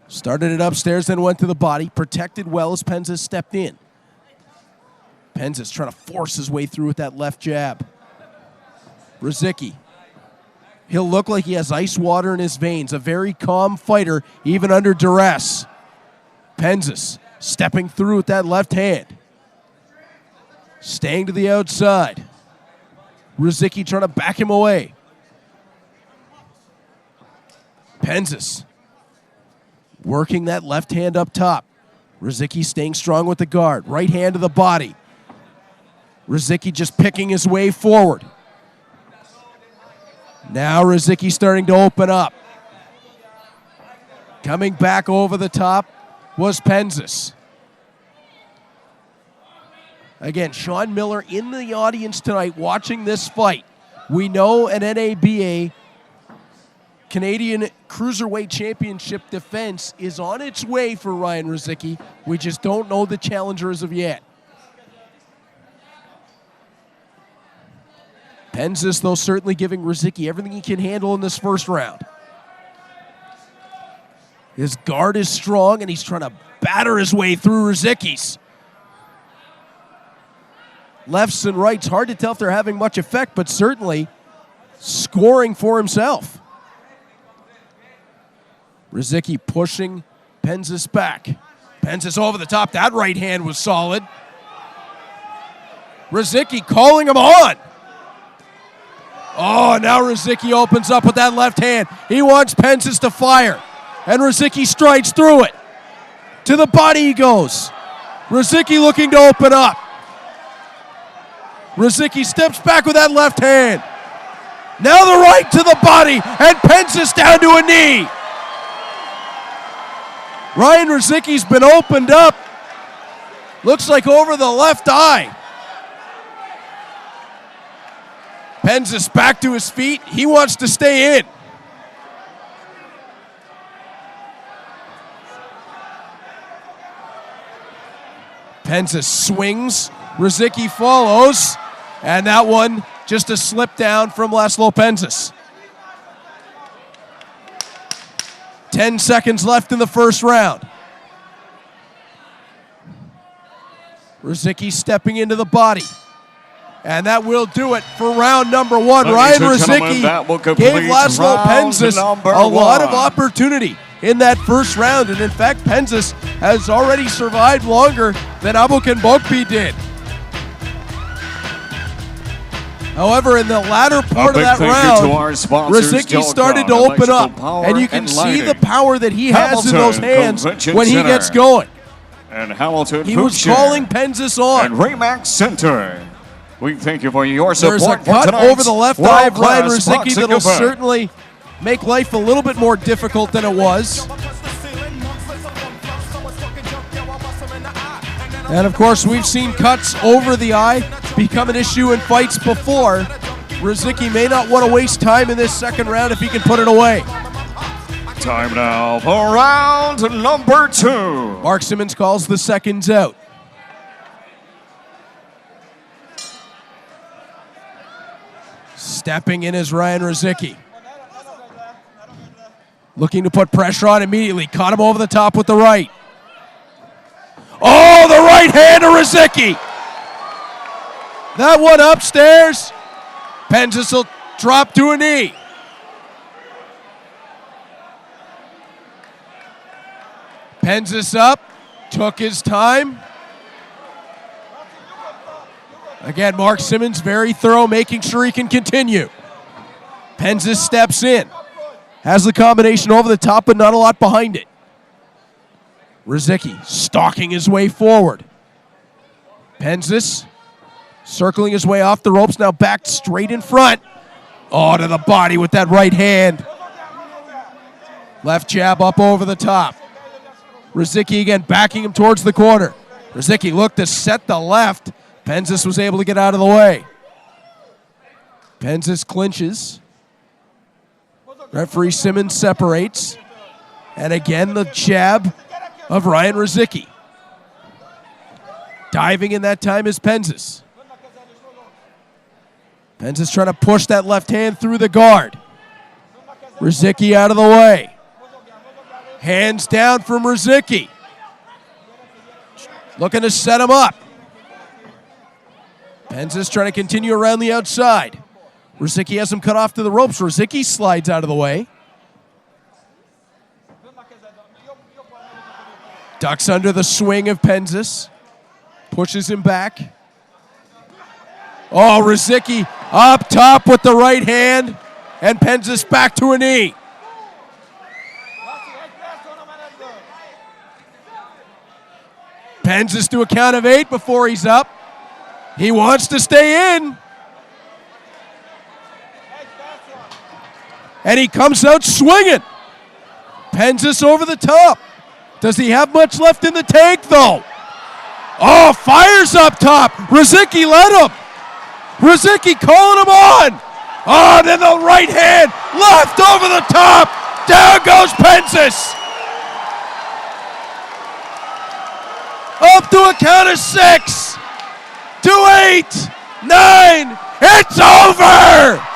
S4: started it upstairs, then went to the body, protected well as Penzis stepped in. Penzis trying to force his way through with that left jab. Rosicky, he'll look like he has ice water in his veins, a very calm fighter, even under duress. Penzis stepping through with that left hand. Staying to the outside. Rosicky trying to back him away. Penzis working that left hand up top. Rosicky staying strong with the guard. Right hand to the body. Rosicky just picking his way forward. Now Rosicky starting to open up. Coming back over the top was Penzis. Again, Sean Miller in the audience tonight watching this fight. We know an NABA Canadian Cruiserweight Championship defense is on its way for Ryan Rosicky. We just don't know the challenger as of yet. Penzis, though, certainly giving Rosicky everything he can handle in this first round. His guard is strong, and he's trying to batter his way through Rosicky's. Lefts and rights, hard to tell if they're having much effect, but certainly scoring for himself. Rosicky pushing Penzis back. Penzis over the top. That right hand was solid. Rosicky calling him on. Oh, now Rosicky opens up with that left hand. He wants Penzis to fire. And Rosicky strides through it. To the body he goes. Rosicky looking to open up. Rosicky steps back with that left hand. Now the right to the body, and Penzis down to a knee. Ryan Rosicky's been opened up. Looks like over the left eye. Penzis back to his feet. He wants to stay in. Penzis swings. Rosicky follows. And that one, just a slip down from Laszlo Penzis. 10 seconds left in the first round. Rosicky stepping into the body. And that will do it for round number one. Ryan Rosicky gave Laszlo Penzis a lot of opportunity in that first round. And in fact, Penzis has already survived longer than Abukan Bokpi did. However, in the latter part of
S1: big
S4: that
S1: thank you to our
S4: round,
S1: sponsors,
S4: Rizicki started to
S1: Showdown,
S4: open up,
S1: Electrical Power
S4: and you can
S1: and
S4: see the
S1: Lighting.
S4: power that he has in those
S1: Hamilton
S4: hands
S1: Convention
S4: when he
S1: Center.
S4: gets going.
S1: And Hamilton
S4: He
S1: Food
S4: was
S1: Share
S4: calling Penzis on.
S1: and Remax Center. We thank you for your
S4: There's
S1: support
S4: a
S1: for
S4: cut
S1: tonight's
S4: over the left eye of Ryan
S1: world-class
S4: Rizicki
S1: boxing
S4: that'll
S1: event.
S4: certainly make life a little bit more difficult than it was. And of course, we've seen cuts over the eye become an issue in fights before. Rizicki may not want to waste time in this second round if he can put it away.
S1: Time now for round number 2.
S4: Mark Simmons calls the seconds out. Stepping in is Ryan Rizicki. Looking to put pressure on immediately. Caught him over the top with the right. Oh, the right hand of Rizicki. That one upstairs. Penzis will drop to a knee. Penzis up. Took his time. Again, Mark Simmons very thorough, making sure he can continue. Penzis steps in. Has the combination over the top, but not a lot behind it. Rizicki stalking his way forward. Penzis circling his way off the ropes, now back straight in front. Oh, to the body with that right hand. Left jab up over the top. Rizicki again backing him towards the corner. Rizicki looked to set the left. Penzis was able to get out of the way. Penzis clinches. Referee Simmons separates. And again, the jab of Ryan Rizicki. Diving in that time is Penzis. Penzis trying to push that left hand through the guard. Rizicki out of the way. Hands down from Rizicki. Looking to set him up. Penzis trying to continue around the outside. Rizicki has him cut off to the ropes. Rizicki slides out of the way. Ducks under the swing of Penzis. Pushes him back. Oh, Rizicki up top with the right hand. And Penzis back to a knee. Penzis to a count of 8 before he's up. He wants to stay in. And he comes out swinging. Penzis over the top. Does he have much left in the tank, though? Oh, fires up top. Rizicki let him. Rizicki calling him on. Oh, then the right hand. Left over the top. Down goes Penzis. Up to a count of 6. To 8. 9. It's over.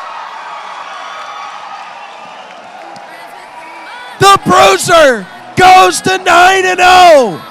S4: The Bruiser goes to 9-0.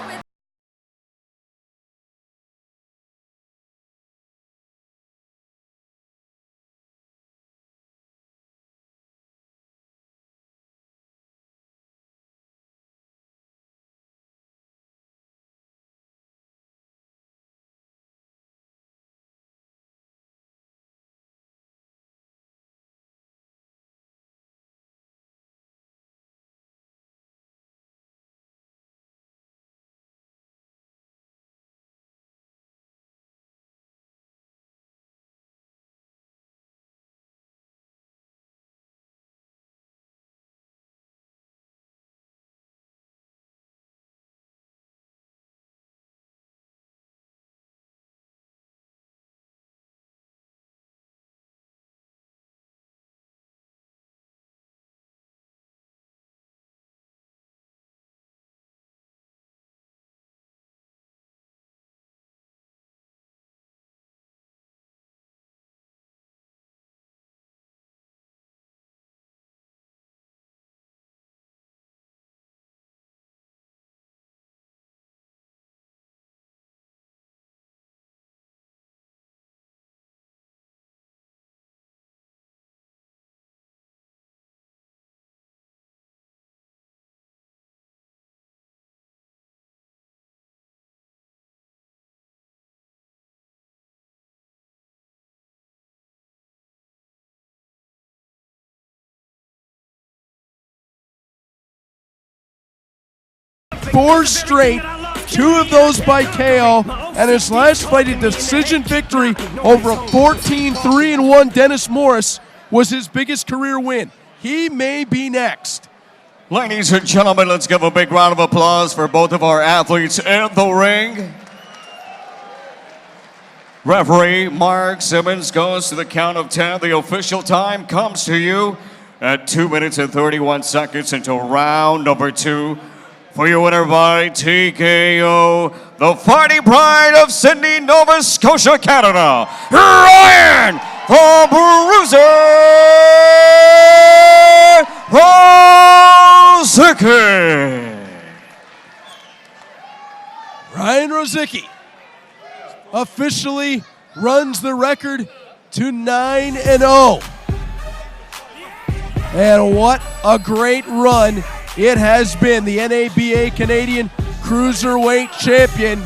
S4: 4 straight, 2 of those by KO, and his last fight, a decision victory over a 14-3-1 Dennis Morris, was his biggest career win. He may be next.
S1: Ladies and gentlemen, let's give a big round of applause for both of our athletes in the ring. Referee Mark Simmons goes to the count of 10. The official time comes to you at 2 minutes and 31 seconds into round number 2. For your winner by TKO, the fighting pride of Sydney, Nova Scotia, Canada, Ryan the Bruiser Rosicki.
S4: Ryan Rosicki officially runs the record to 9-0. And what a great run it has been. The NABA Canadian Cruiserweight Champion.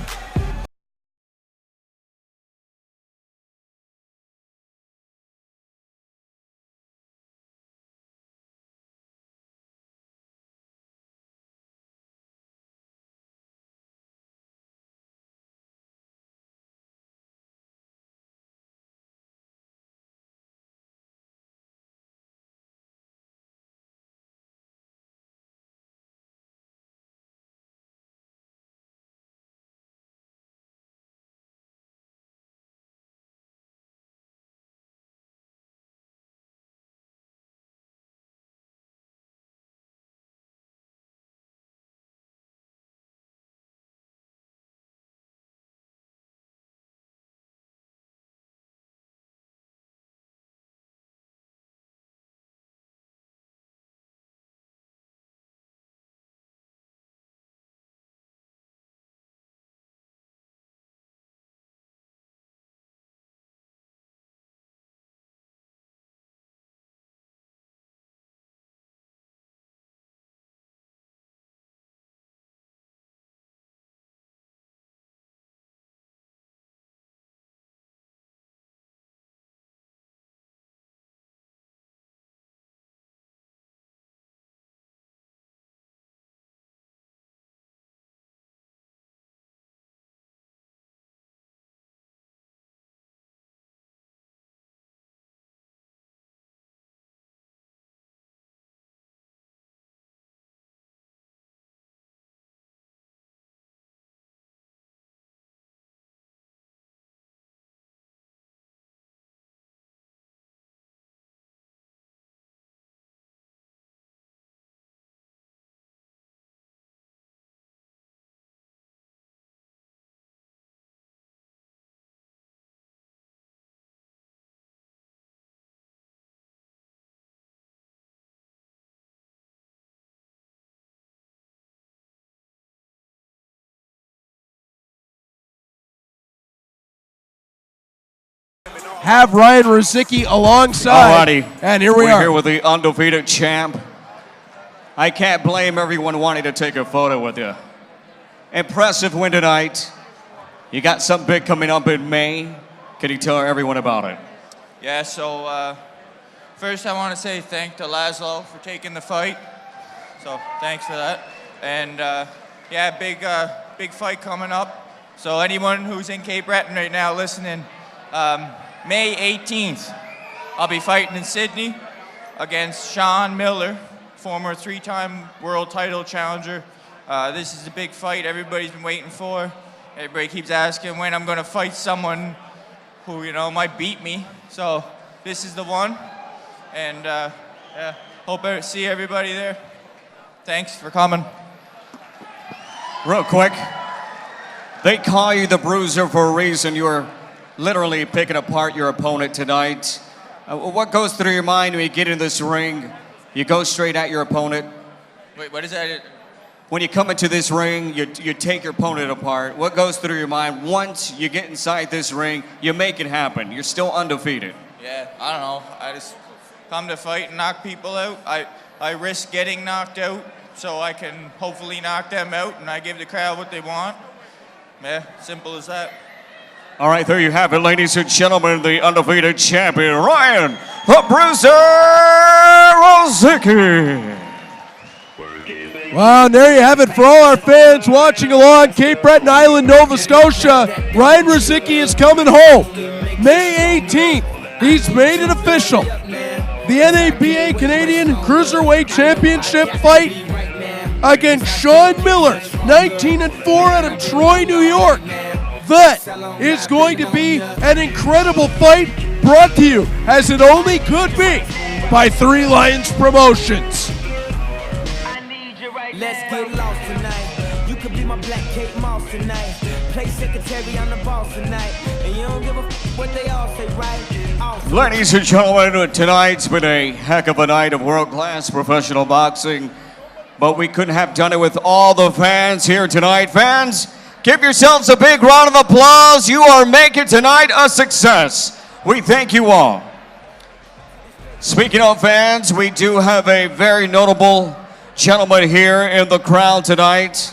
S4: Have Ryan Rosicki alongside.
S1: Alrighty.
S4: And here
S1: We're
S4: are.
S1: here with the undefeated champ. I can't blame everyone wanting to take a photo with you. Impressive win tonight. You got something big coming up in May. Can you tell everyone about it?
S8: Yeah, so first I want to say thanks to Laszlo for taking the fight. So thanks for that. And yeah, big fight coming up. So anyone who's in Cape Breton right now listening, May 18th, I'll be fighting in Sydney against Sean Miller, former 3-time world title challenger. This is a big fight everybody's been waiting for. Everybody keeps asking when I'm going to fight someone who, you know, might beat me. So this is the one. And yeah, hope I see everybody there. Thanks for coming.
S1: Real quick, they call you the Bruiser for a reason. You're literally picking apart your opponent tonight. What goes through your mind when you get in this ring? You go straight at your opponent.
S8: Wait, what is that?
S1: When you come into this ring, you take your opponent apart. What goes through your mind once you get inside this ring? You make it happen. You're still undefeated.
S8: Yeah, I don't know. I just come to fight and knock people out. I risk getting knocked out so I can hopefully knock them out, and I give the crowd what they want. Yeah, simple as that.
S1: All right, there you have it, ladies and gentlemen, the undefeated champion, Ryan the Bruiser Rosicki.
S4: Wow, and there you have it for all our fans watching along Cape Breton Island, Nova Scotia. Ryan Rosicki is coming home May 18th. He's made it official. The NABA Canadian Cruiserweight Championship fight against Sean Miller, 19-4 out of Troy, New York. That is going to be an incredible fight, brought to you, as it only could be, by Three Lions Promotions.
S12: Let's get lost tonight. You could be my black Kate Moss tonight. Play secretary on the boss tonight. And you don't give a what they all say, right?
S1: Ladies and gentlemen, tonight's been a heck of a night of world-class professional boxing, but we couldn't have done it with all the fans here tonight. Fans, give yourselves a big round of applause. You are making tonight a success. We thank you all. Speaking of fans, we do have a very notable gentleman here in the crowd tonight,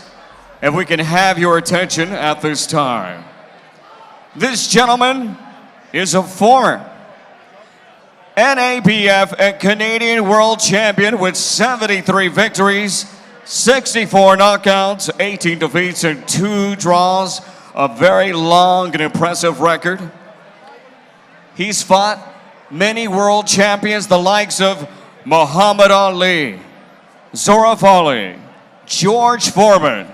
S1: if we can have your attention at this time. This gentleman is a former NABF and Canadian World Champion with 73 victories, 64 knockouts, 18 defeats, and 2 draws. A very long and impressive record. He's fought many world champions, the likes of Muhammad Ali, Zora Fali, George Foreman,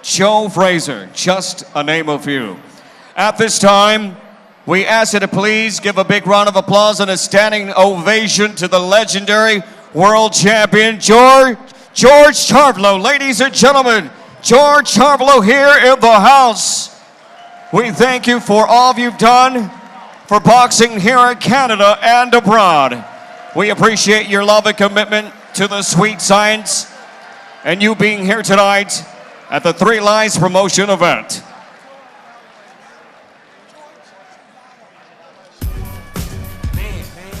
S1: Joe Fraser, just to name a few. At this time, we ask you to please give a big round of applause and a standing ovation to the legendary world champion, George Charvelo. Ladies and gentlemen, George Charvelo here in the house. We thank you for all you've done for boxing here in Canada and abroad. We appreciate your love and commitment to the sweet science and you being here tonight at the Three Lions Promotion event.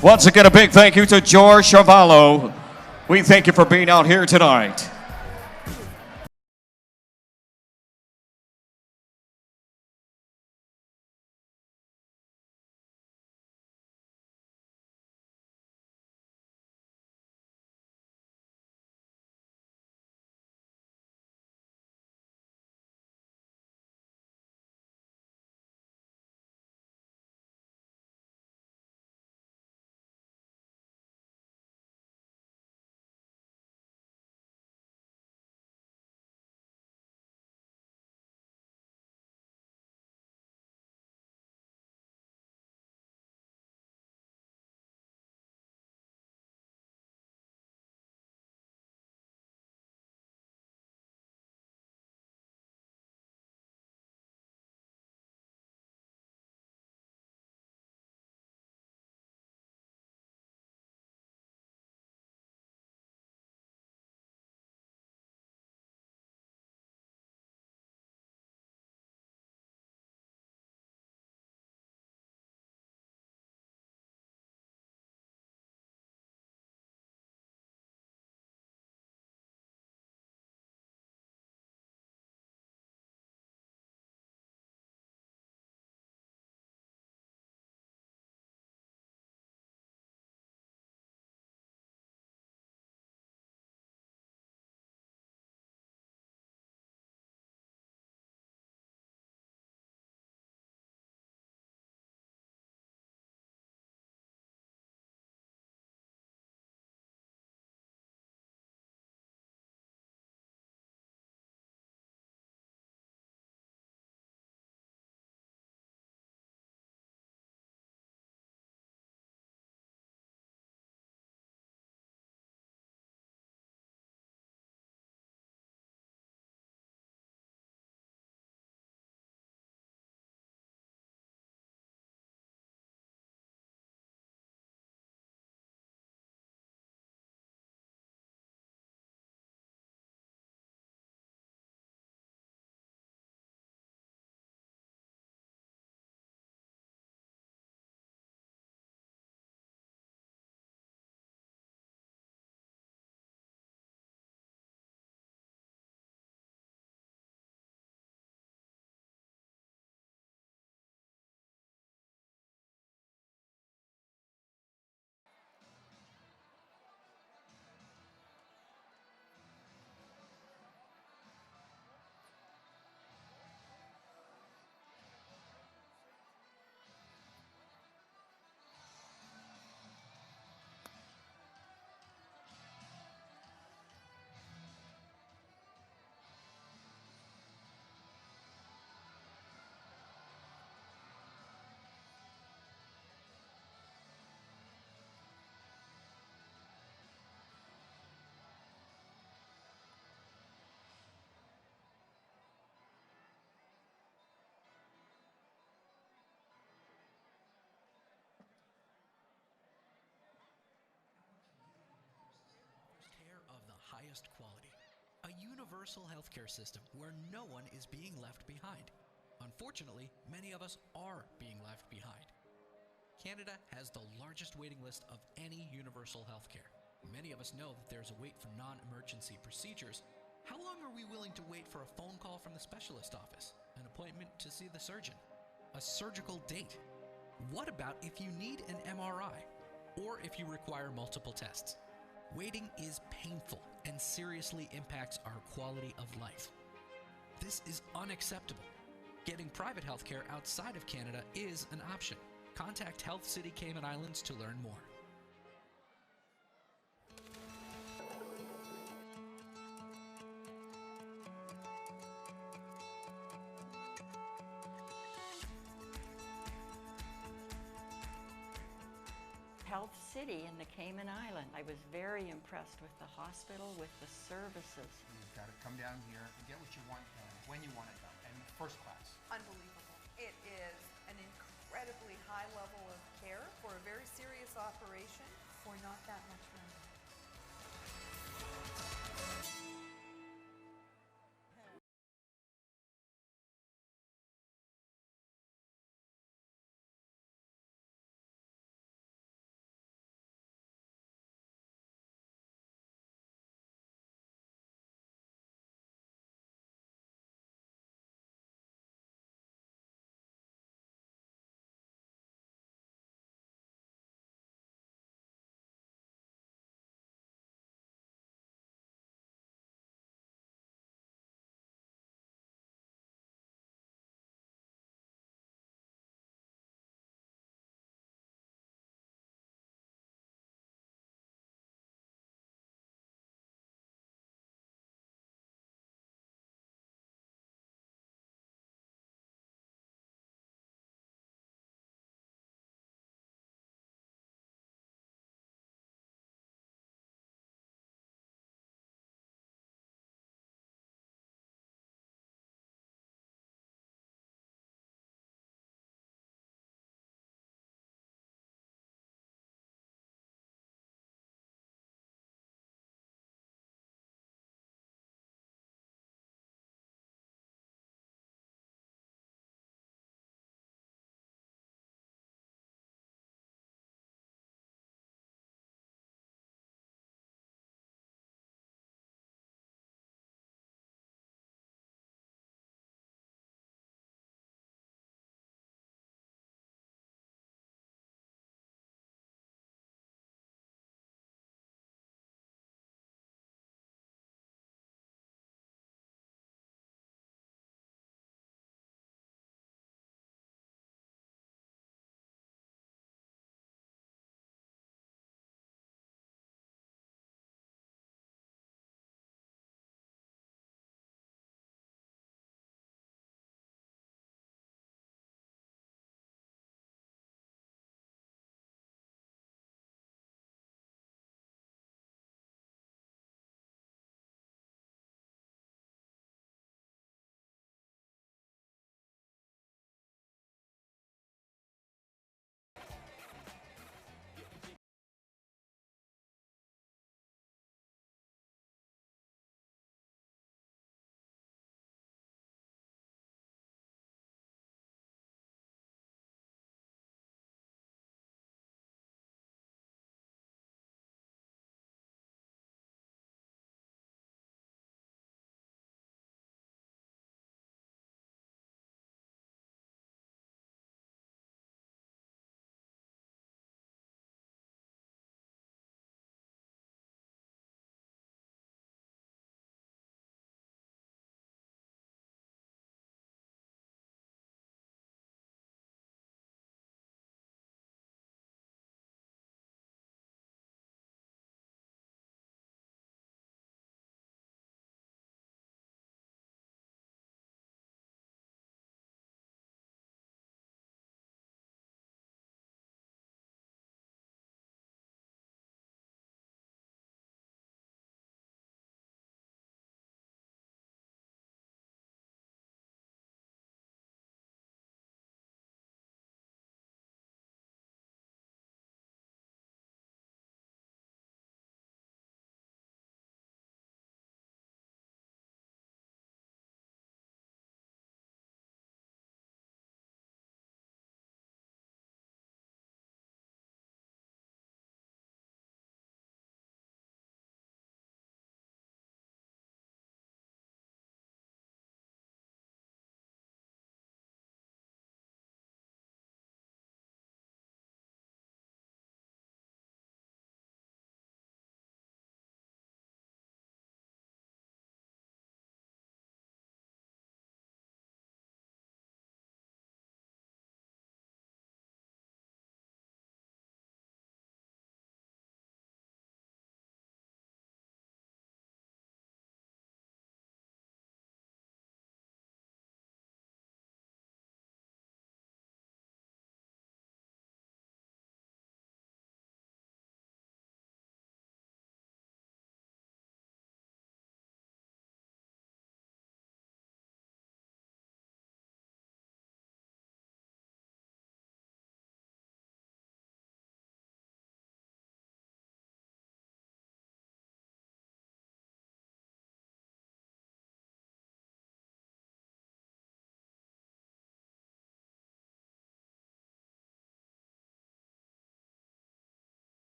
S1: Once again, a big thank you to George Charvelo. We thank you for being out here tonight.
S13: universal healthcare system where no one is being left behind. Unfortunately, many of us are being left behind. Canada has the largest waiting list of any universal healthcare. Many of us know that there's a wait for non-emergency procedures. How long are we willing to wait for a phone call from the specialist office, an appointment to see the surgeon, a surgical date? What about if you need an MRI, or if you require multiple tests? Waiting is painful and seriously impacts our quality of life. This is unacceptable. Getting private healthcare outside of Canada is an option. Contact Health City Cayman Islands to learn more.
S14: Health City in the Cayman Island. I was very impressed with the hospital, with the services.
S15: You've got to come down here and get what you want done, when you want it done, and first class.
S16: Unbelievable. It is an incredibly high level of care for a very serious operation for not that much money.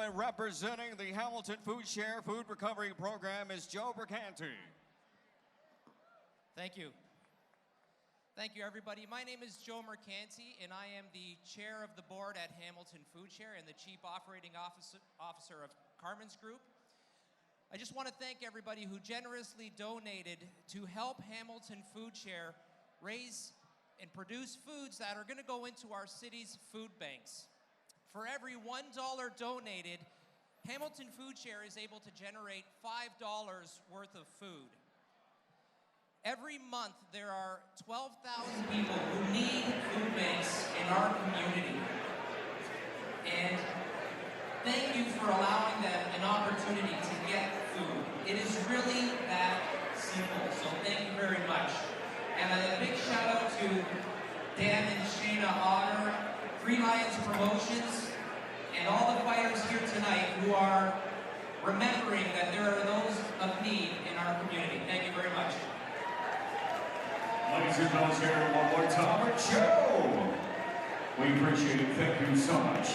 S1: Representing the Hamilton Food Share Food Recovery Program is Joe Bricanti.
S17: Thank you. Thank you, everybody. My name is Joe Mercanti, and I am the chair of the board at Hamilton Food Share and the chief operating officer of Carmen's Group. I just want to thank everybody who generously donated to help Hamilton Food Share raise and produce foods that are going to go into our city's food banks. For every $1 donated, Hamilton Food Share is able to generate $5 worth of food. Every month, there are 12,000 people who need food banks in our community. And thank you for allowing them an opportunity to get food. It is really that simple, so thank you very much. And a big shout out to Dan and Shayna Otter, Three Lions Promotions, and all the fighters here tonight who are remembering that there are those of need in our community. Thank you very much.
S1: Ladies and gentlemen, here one more time with Joe. We appreciate it. Thank you so much.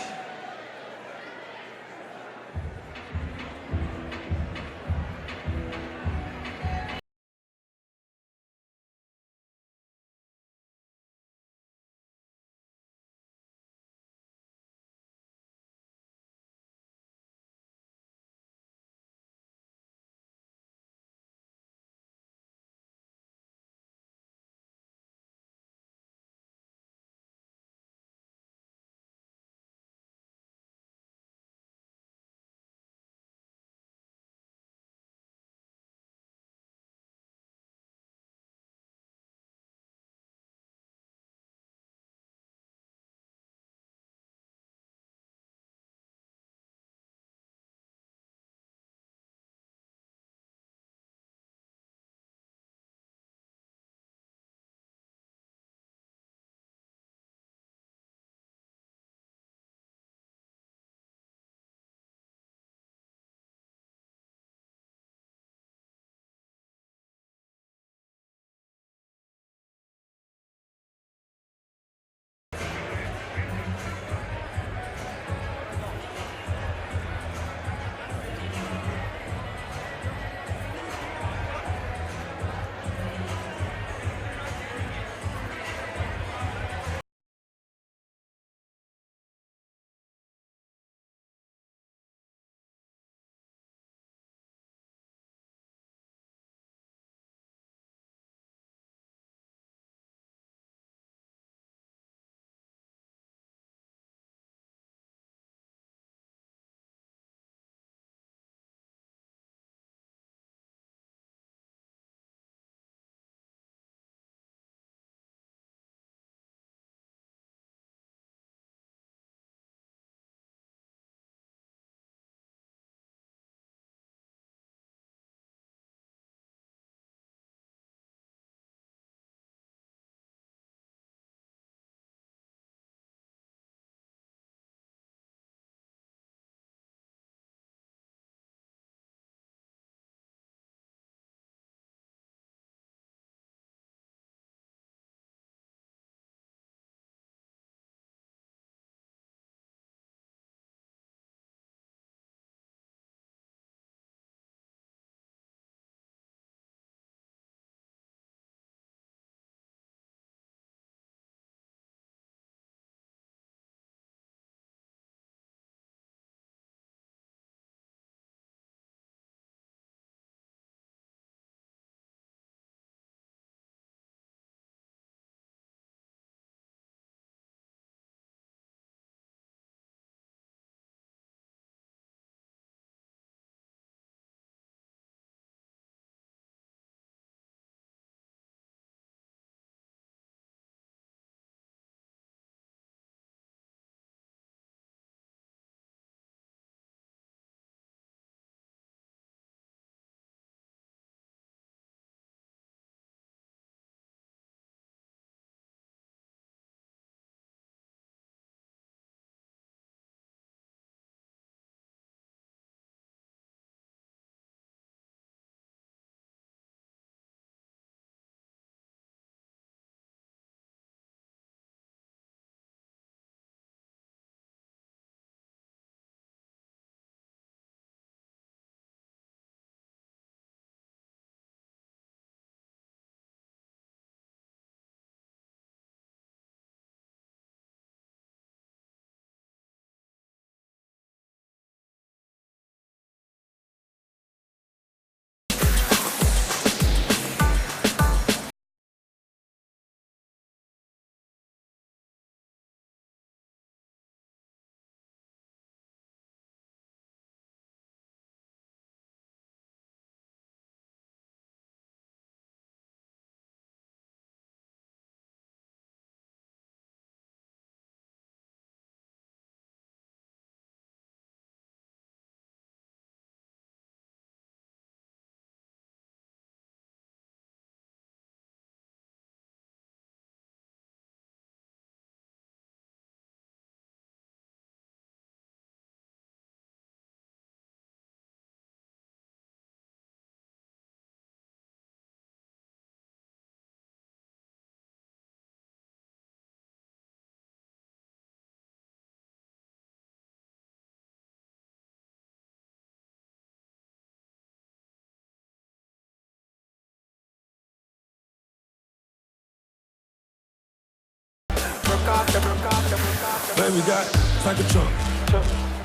S18: Baby got like a trunk.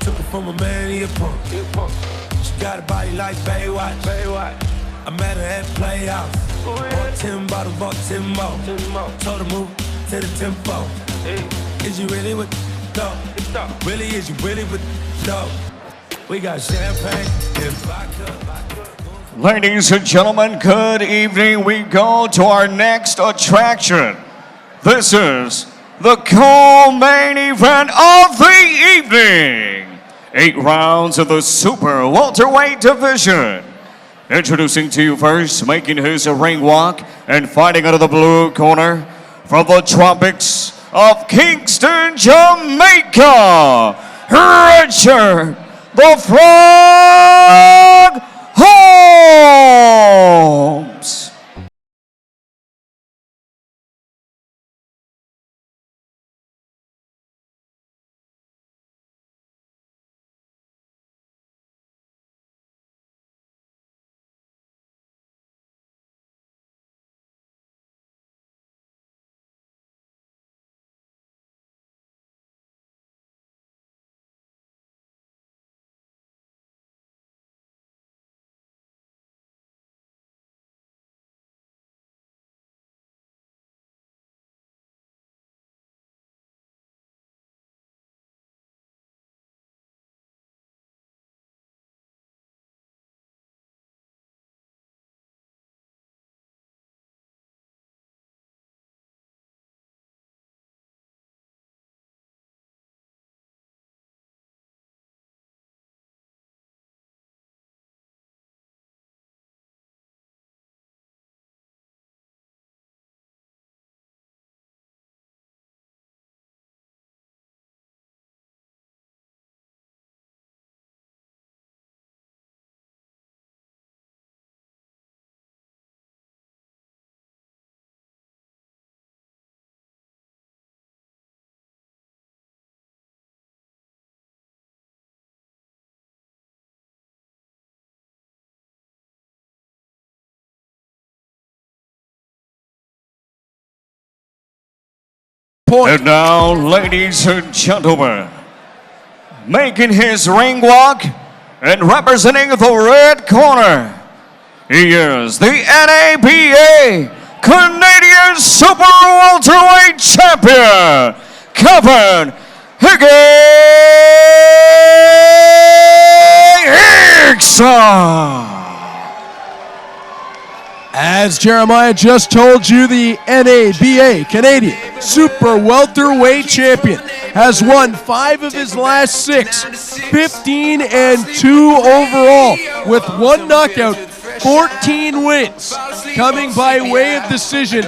S18: Took it from a man, he a punk. She got a body like Baywatch. I met her at Playhouse. Bought 10 bottles, bought 10 more. Told her move to the tempo. Is you really with the dope? Really, is you really with the dope? We got champagne and vodka.
S1: Ladies and gentlemen, good evening. We go to our next attraction. This is the co-main event of the evening. 8 rounds of the super welterweight division. Introducing to you first, making his ring walk and fighting out of the blue corner from the tropics of Kingston, Jamaica, Richard the Frog Holmes. And now, ladies and gentlemen, making his ring walk and representing the red corner, he is the NABA Canadian Super Welterweight Champion, Kevin Hickson.
S4: As Jeremiah just told you, the NABA Canadian Super Welterweight Champion has won 5 of his last 6, 15-2 overall, with 1 knockout, 14 wins, coming by way of decision.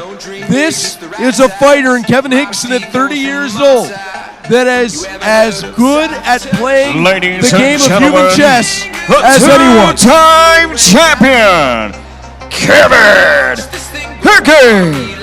S4: This is a fighter in Kevin Hickson at 30 years old that is as good at playing the game of human chess as anyone.
S1: Two-time champion, Kevin Hickson.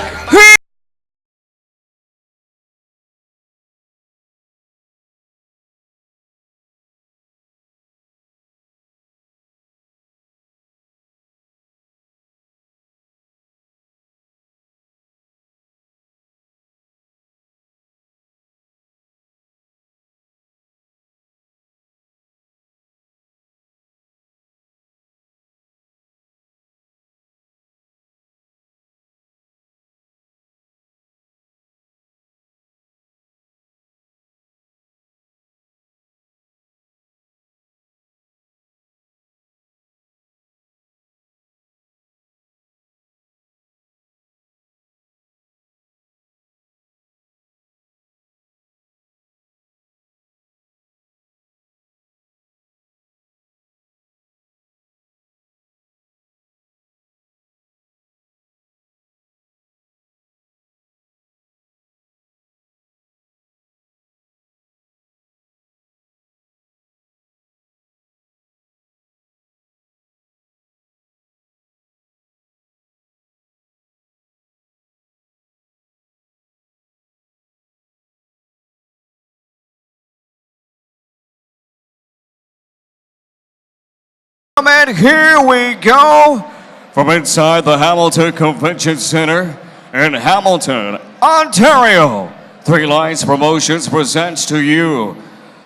S1: And here we go from inside the Hamilton Convention Center in Hamilton, Ontario. Three Lions Promotions presents to you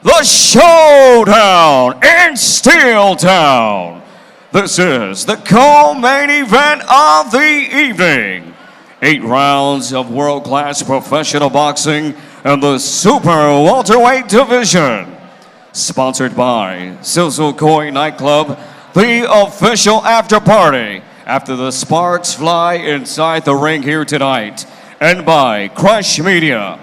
S1: the Showdown in Steel Town. This is the co-main event of the evening. 8 rounds of world-class professional boxing in the super welterweight division. Sponsored by Sizzle Koi Nightclub, the official after party after the sparks fly inside the ring here tonight, and by Crush Media.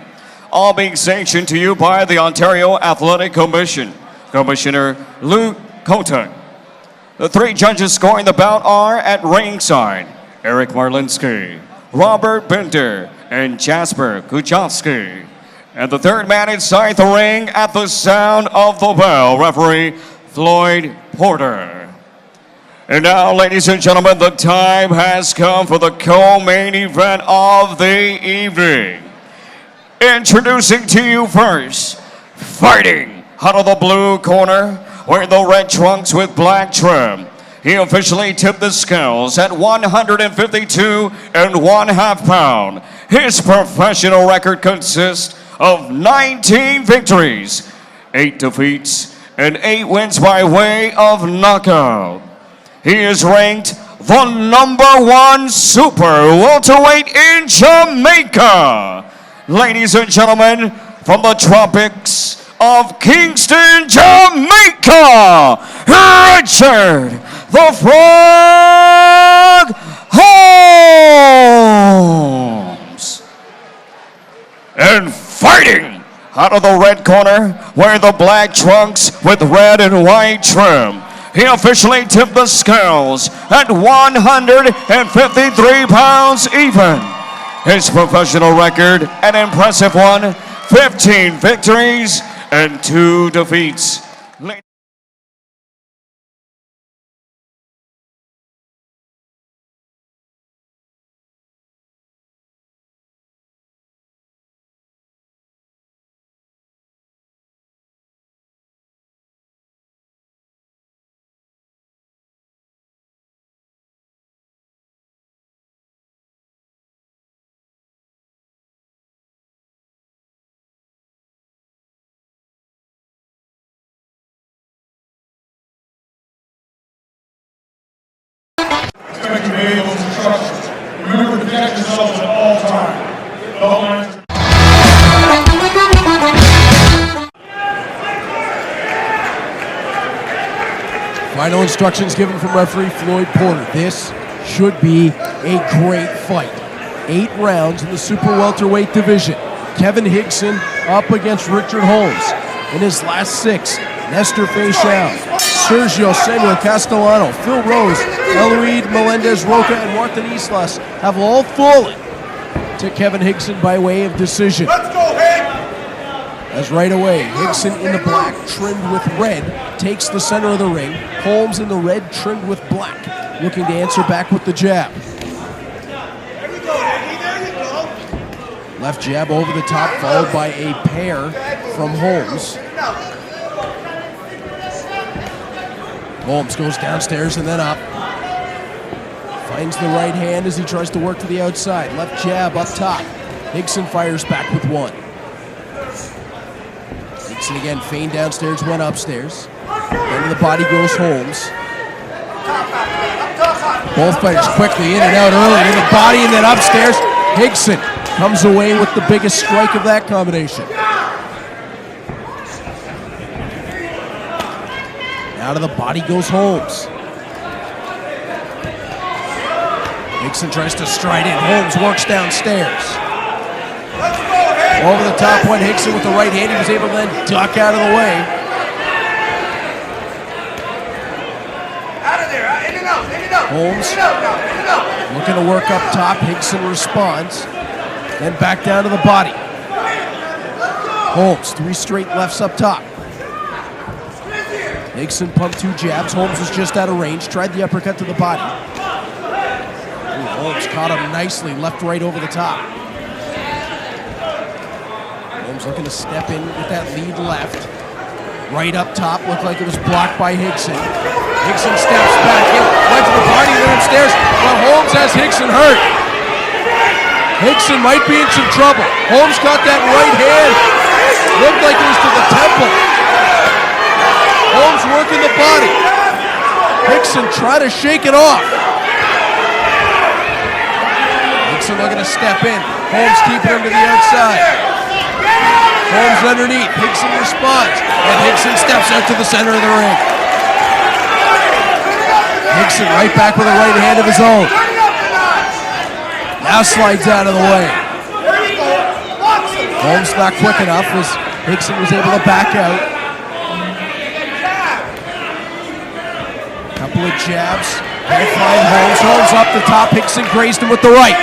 S1: All being sanctioned to you by the Ontario Athletic Commission, Commissioner Lou Kotek. The 3 judges scoring the bout are at ringside: Eric Marlinsky, Robert Binder, and Jasper Kuchowski. And the third man inside the ring at the sound of the bell, referee Floyd Porter. And now, ladies and gentlemen, the time has come for the co-main event of the evening. Introducing to you first, fighting out of the blue corner, wearing the red trunks with black trim. He officially tipped the scales at 152 1/2 pounds. His professional record consists of 19 victories, 8 defeats, and 8 wins by way of knockout. He is ranked the #1 super welterweight in Jamaica. Ladies and gentlemen, from the tropics of Kingston, Jamaica, Richard the Frog Holmes. And fighting out of the red corner, wearing the black trunks with red and white trim. He officially tipped the scales at 153 pounds even. His professional record, an impressive one, 15 victories and 2 defeats.
S18: Remember to protect yourselves at all times.
S4: Final instructions given from referee Floyd Porter. This should be a great fight. 8 rounds in the super welterweight division. Kevin Higson up against Richard Holmes. In his last 6, Nestor Feixal, Sergio Samuel Castellano, Phil Rose, Eloide Melendez-Roca, and Martin Islas have all fallen to Kevin Higson by way of decision.
S18: Let's go, Hig!
S4: As right away, Higson in the black, trimmed with red, takes the center of the ring. Holmes in the red, trimmed with black, looking to answer back with the jab.
S18: There you go, Higgy, there you go.
S4: Left jab over the top, followed by a pair from Holmes. Holmes goes downstairs and then up. Finds the right hand as he tries to work to the outside. Left jab up top. Higson fires back with 1. Higson again feigned downstairs, went upstairs. Then to the body goes Holmes. Both fighters quickly in and out early. To the body and then upstairs. Higson comes away with the biggest strike of that combination. Out of the body goes Holmes. Higson tries to stride in. Holmes works downstairs. Over the top went Higson with the right hand. He was able to then duck out of the way.
S18: Out of there, in and out, in and out.
S4: Holmes
S18: in and out, in and out.
S4: looking to work up top. Higson responds. Then back down to the body. Holmes, 3 straight lefts up top. Higson pumped 2 jabs. Holmes was just out of range. Tried the uppercut to the body. Ooh, Holmes caught him nicely. Left, right over the top. Holmes looking to step in with that lead left. Right up top. Looked like it was blocked by Higson. Higson steps back in. Went to the body, then upstairs. But Holmes has Higson hurt. Hickson might be in some trouble. Holmes got that right hand. Looked like it was to the temple. Holmes working the body. Hickson trying to shake it off. Hickson looking to step in. Holmes keeping him to the outside. Holmes underneath. Hickson responds. And Hickson steps out to the center of the ring. Hickson right back with a right hand of his own. Now slides out of the way. Holmes not quick enough as Hickson was able to back out. Couple of jabs. High flying Holmes. Holmes up the top. Hickson grazed him with the right.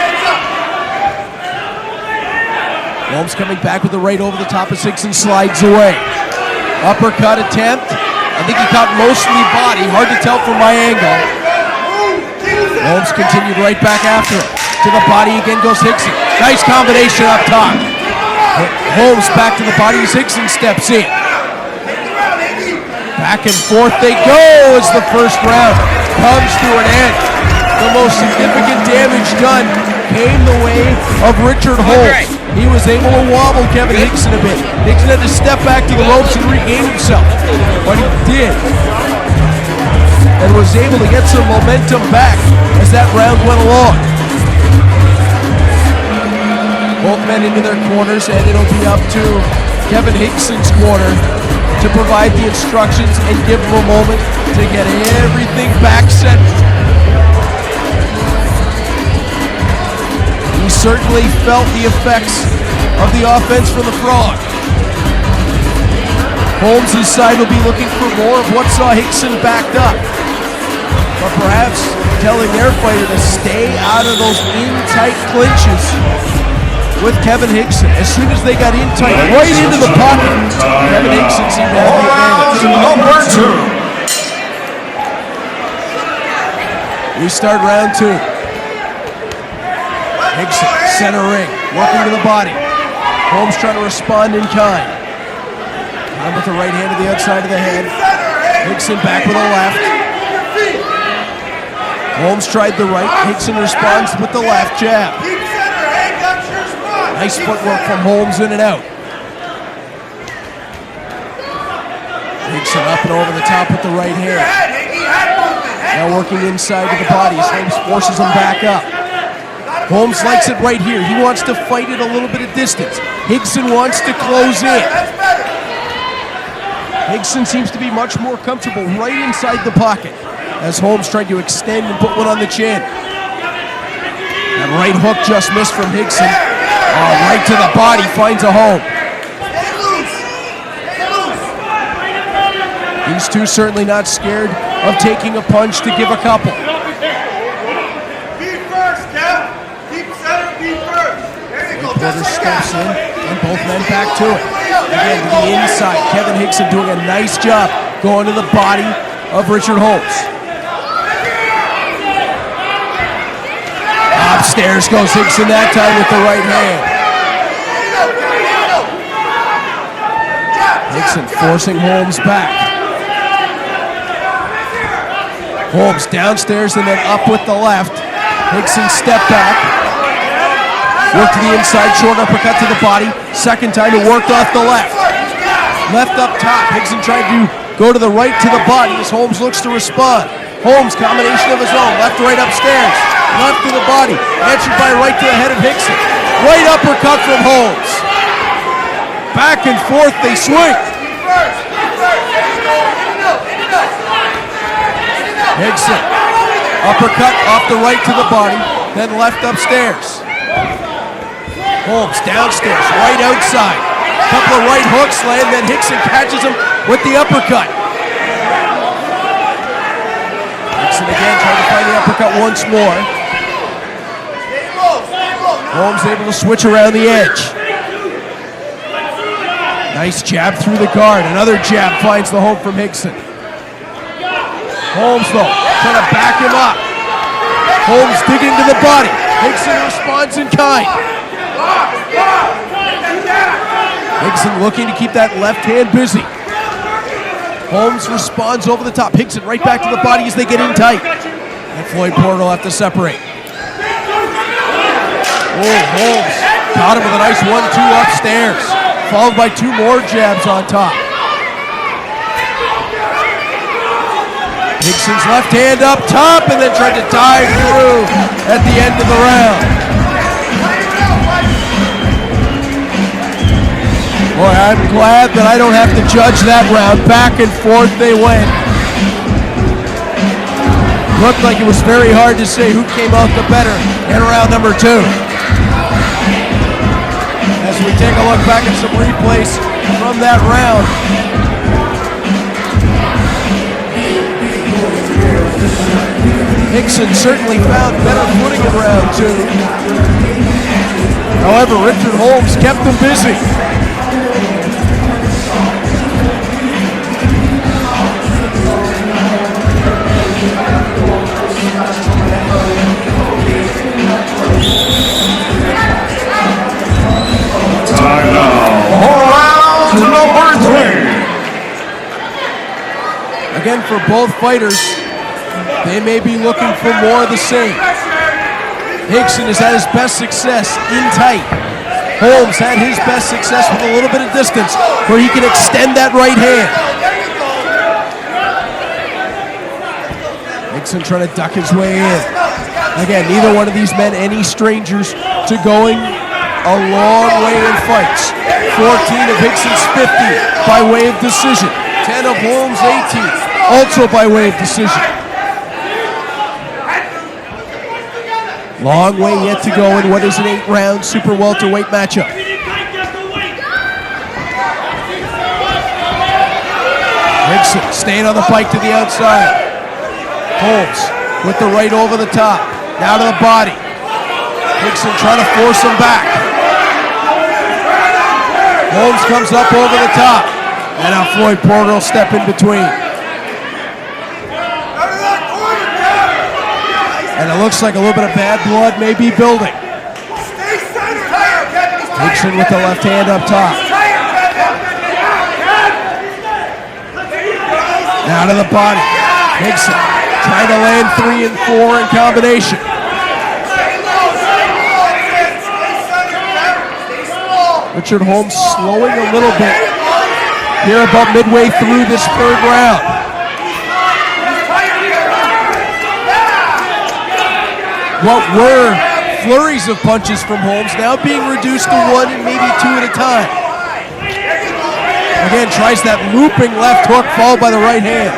S4: Holmes coming back with the right over the top as Hickson slides away. Uppercut attempt. I think he caught mostly body. Hard to tell from my angle. Holmes continued right back after it. To the body again goes Hickson. Nice combination up top. Holmes back to the body as Hickson steps in. Back and forth they go as the first round comes to an end. The most significant damage done came the way of Richard Holmes. He was able to wobble Kevin Hickson a bit. Hickson had to step back to the ropes and regain himself. But he did. And was able to get some momentum back as that round went along. Both men into their corners, and it'll be up to Kevin Hickson's corner to provide the instructions and give him a moment to get everything back set. He certainly felt the effects of the offense from the Frog. Holmes' side will be looking for more of what saw Hickson backed up, but perhaps telling their fighter to stay out of those in-tight clinches with Kevin Hickson. As soon as they got in tight, right into the pocket, Kevin Hickson seemed to have the advantage.
S1: Number 2.
S4: We start round 2. Hickson, center ring, working to the body. Holmes trying to respond in kind. With the right hand to the outside of the head. Hickson back with a left. Holmes tried the right. Hickson responds with the left jab. Nice footwork from Holmes in and out. Hickson up and over the top with the right hand. Now working inside to the body as Holmes forces him back up. Holmes likes it right here. He wants to fight at a little bit of distance. Hickson wants to close in. Hickson seems to be much more comfortable right inside the pocket as Holmes tried to extend and put one on the chin. That right hook just missed from Hickson. Right to the body, finds a home. These two certainly not scared of taking a punch to give a couple. Porter steps in, and both men back to it. Again, to the inside. Kevin Hickson doing a nice job going to the body of Richard Holmes. Upstairs goes Hickson that time with the right hand. Hickson forcing Holmes back. Holmes downstairs and then up with the left. Hickson step back. Work to the inside, short uppercut to the body. Second time it worked off the left. Left up top. Hickson tried to go to the right to the body as Holmes looks to respond. Holmes, combination of his own. Left, right, upstairs. Left to the body. Answered by right to the head of Hickson. Right uppercut from Holmes. Back and forth they swing. Hickson. Uppercut off the right to the body. Then left upstairs. Holmes downstairs, right outside. Couple of right hooks land, then Hickson catches him with the uppercut. Hickson again trying to find the uppercut once more. Holmes able to switch around the edge. Nice jab through the guard. Another jab finds the home from Hickson. Holmes though, trying to back him up. Holmes digging to the body. Hickson responds in kind. Hickson looking to keep that left hand busy. Holmes responds over the top. Hickson right back to the body as they get in tight. And Floyd Porter will have to separate. Oh, Holmes caught him with a nice 1-2 upstairs, followed by 2 more jabs on top. Higson's left hand up top and then tried to dive through at the end of the round. Boy, I'm glad that I don't have to judge that round. Back and forth they went. Looked like it was very hard to say who came out the better in round number 2. As we take a look back at some replays from that round. Higson certainly found better footing in round 2. However, Richard Holmes kept him busy.
S1: Time now for round number 3.
S4: Again, for both fighters, they may be looking for more of the same. Higson has had his best success in tight. Holmes had his best success with a little bit of distance where he can extend that right hand. Higson trying to duck his way in. Again, neither one of these men any strangers to going a long way in fights. 14 of Higson's 50 by way of decision. 10 of Holmes' 18, also by way of decision. Long way yet to go in what is an 8-round super welterweight matchup. Higson staying on the pike to the outside. Holmes with the right over the top. Now to the body. Higson trying to force him back. Holmes comes up over the top. And now Floyd Porter will step in between. And it looks like a little bit of bad blood may be building. Higson with the left hand up top. Now to the body. Higson trying to land 3 and 4 in combination. Richard Holmes slowing a little bit here about midway through this 3rd round. What were flurries of punches from Holmes now being reduced to 1 and maybe 2 at a time. Again, tries that looping left hook followed by the right hand.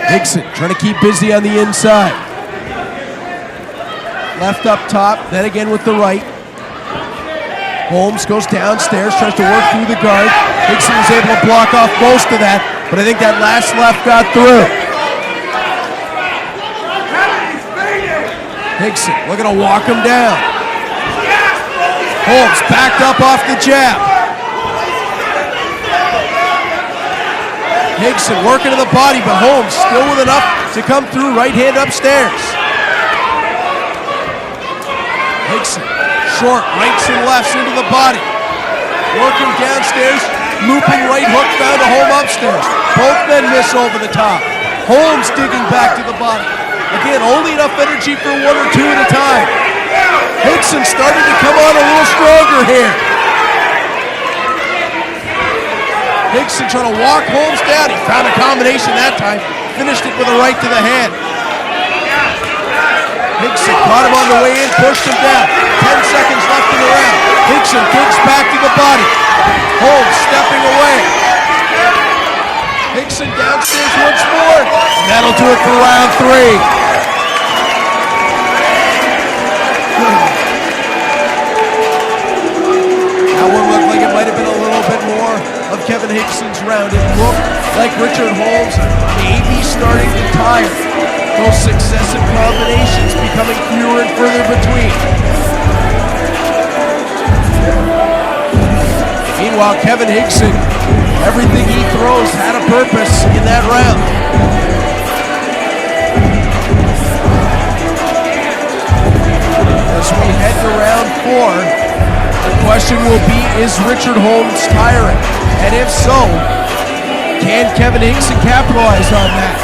S4: Higson trying to keep busy on the inside. Left up top, then again with the right. Holmes goes downstairs, tries to work through the guard. Higson was able to block off most of that, but I think that last left got through. Higson looking to walk him down. Holmes backed up off the jab. Higson working to the body, but Holmes still with enough to come through. Right hand upstairs. Higson, short, rights and lefts into the body. Working downstairs, looping right hook down to Holmes upstairs. Both men miss over the top. Holmes digging back to the body. Again, only enough energy for 1 or 2 at a time. Higson starting to come on a little stronger here. Higson trying to walk Holmes down. He found a combination that time. Finished it with a right to the head. Higson caught him on the way in, pushed him down. 10 seconds left in the round. Higson digs back to the body. Holmes stepping away. Higson downstairs once more. And that'll do it for round 3. That one looked like it might have been a little bit more of Kevin Higson's round. It looked like Richard Holmes maybe starting to tire. Those successive combinations becoming fewer and further between. Meanwhile, Kevin Higson, everything he throws had a purpose in that round. As we head to round 4, the question will be, is Richard Holmes tiring? And if so, can Kevin Higson capitalize on that?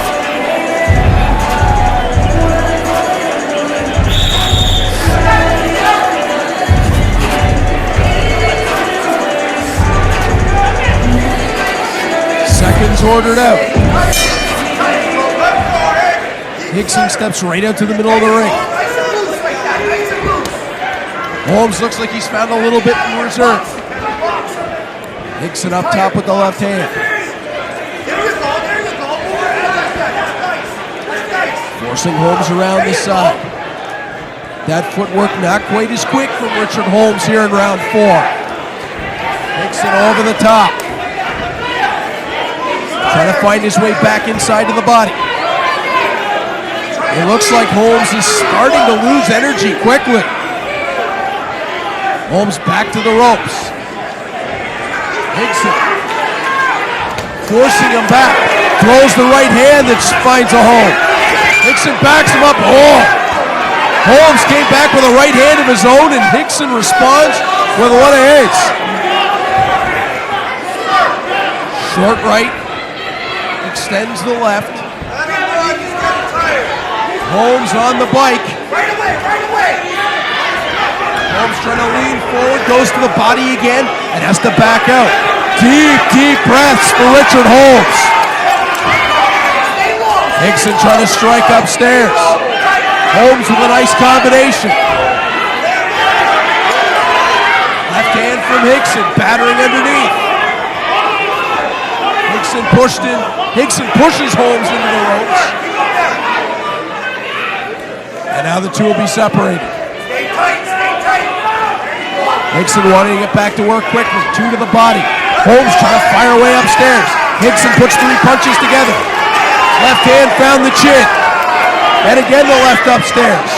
S4: Weapons ordered out. Hickson steps right out to the middle of the ring. Holmes looks like he's found a little bit in reserve. Hickson up top with the left hand. Forcing Holmes around the side. That footwork not quite as quick from Richard Holmes here in round 4. Hickson over the top. Trying to find his way back inside of the body. It looks like Holmes is starting to lose energy quickly. Holmes back to the ropes. Hickson forcing him back. Throws the right hand that finds a home. Hickson backs him up. Oh! Holmes came back with a right hand of his own, and Hickson responds with one of his. Short right. Extends the left. Holmes on the bike. Holmes trying to lean forward, goes to the body again, and has to back out. Deep, deep breaths for Richard Holmes. Hickson trying to strike upstairs. Holmes with a nice combination. Left hand from Hickson, battering underneath. Hickson pushed in. Hickson pushes Holmes into the ropes. And now the two will be separated. Hickson wanting to get back to work quickly. 2 to the body. Holmes trying to fire away upstairs. Hickson puts 3 punches together. Left hand found the chin. And again the left upstairs.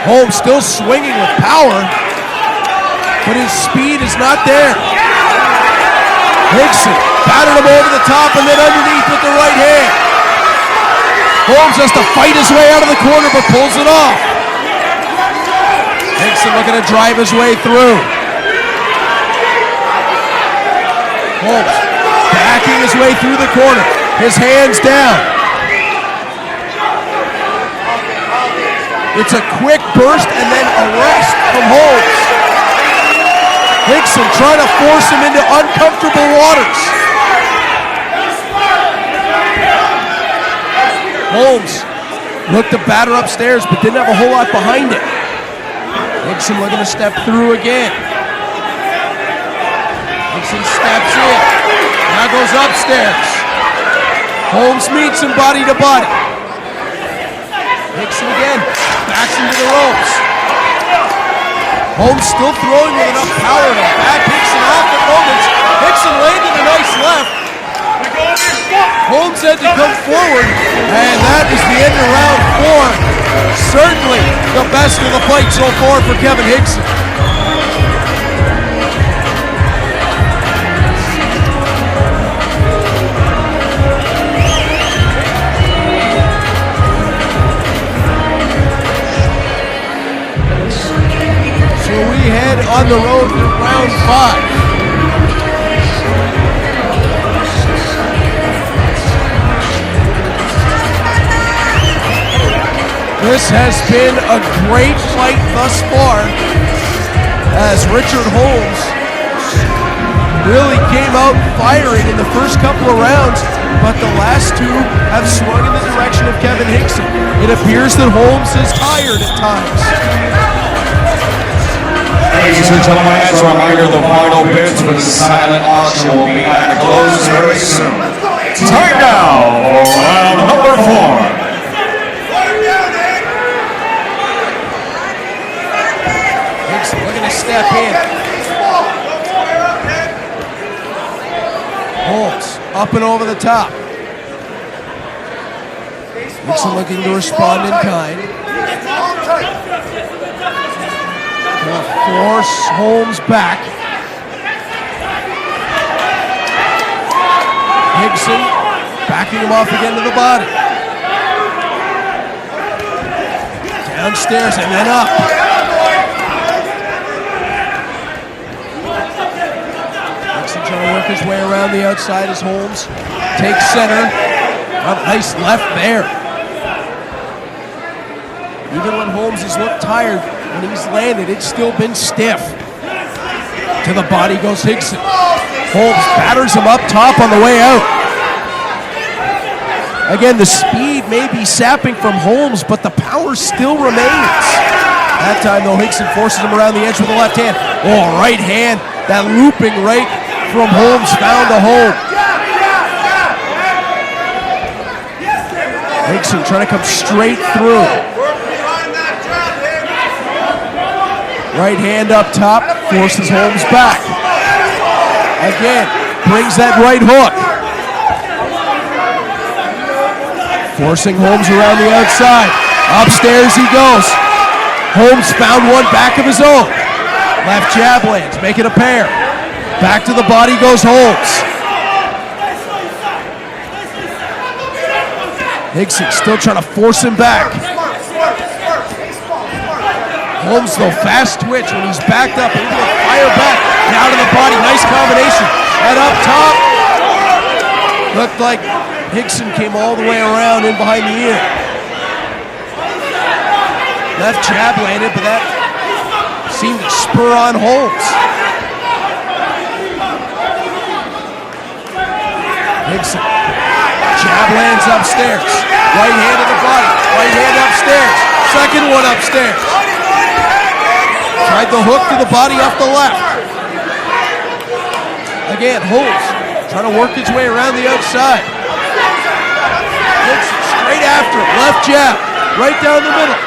S4: Holmes still swinging with power, but his speed is not there. Hickson battered him over the top and then underneath with the right hand. Holmes has to fight his way out of the corner but pulls it off. Hickson looking to drive his way through. Holmes backing his way through the corner. His hands down. It's a quick burst and then a rest from Holmes. Hickson trying to force him into uncomfortable waters. Holmes looked to batter upstairs but didn't have a whole lot behind it. Hickson looking to step through again. Hickson steps in. Now goes upstairs. Holmes meets him body to body. Hickson again. Backs into the ropes. Holmes still throwing with enough power to back Hickson off at moments. Hickson landed a nice left. Holmes had to come forward, and that is the end of round 4. Certainly the best of the fight so far for Kevin Hickson. So we head on the road to round 5. This has been a great fight thus far, as Richard Holmes really came out firing in the first couple of rounds, but the last 2 have swung in the direction of Kevin Hickson. It appears that Holmes is tired at times.
S1: Ladies and gentlemen, as a reminder, the final bids for the silent auction will be at a close very soon. Time now for round number 4.
S4: Step in. Holmes up and over the top. Hickson looking to respond in kind. Gonna force Holmes back. Hickson backing him off again to the body. Downstairs and then up. Trying to work his way around the outside as Holmes takes center. A nice left there. Even when Holmes has looked tired, when he's landed, it's still been stiff. To the body goes Hickson. Holmes batters him up top on the way out. Again, the speed may be sapping from Holmes, but the power still remains. That time, though, Hickson forces him around the edge with the left hand. Oh, right hand. That looping right from Holmes found a home. Hickson trying to come straight through. Right hand up top, forces Holmes back. Again, brings that right hook. Forcing Holmes around the outside. Upstairs he goes. Holmes found one back of his own. Left jab lands, make it a pair. Back to the body goes Holmes. Hickson still trying to force him back. Holmes, though, fast twitch when he's backed up, able to fire back. Now to the body, nice combination. And up top, looked like Hickson came all the way around in behind the ear. Left jab landed, but that seemed to spur on Holmes. Hickson, jab lands upstairs. Right hand to the body, right hand upstairs. Second one upstairs. Tried the hook to the body off the left. Again, Holmes trying to work his way around the outside. Hickson straight after him, left jab, right down the middle.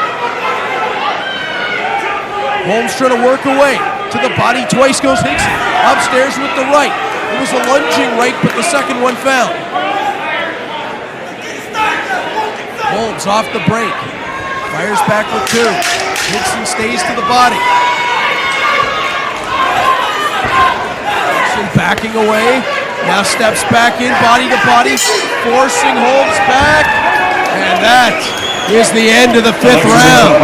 S4: Holmes trying to work away. To the body twice goes Hickson. Upstairs with the right. It was a lunging right, but the second one found. Holmes off the break. Fires back with two. Hickson stays to the body. Hickson backing away. Now steps back in, body to body. Forcing Holmes back. And that is the end of the fifth round.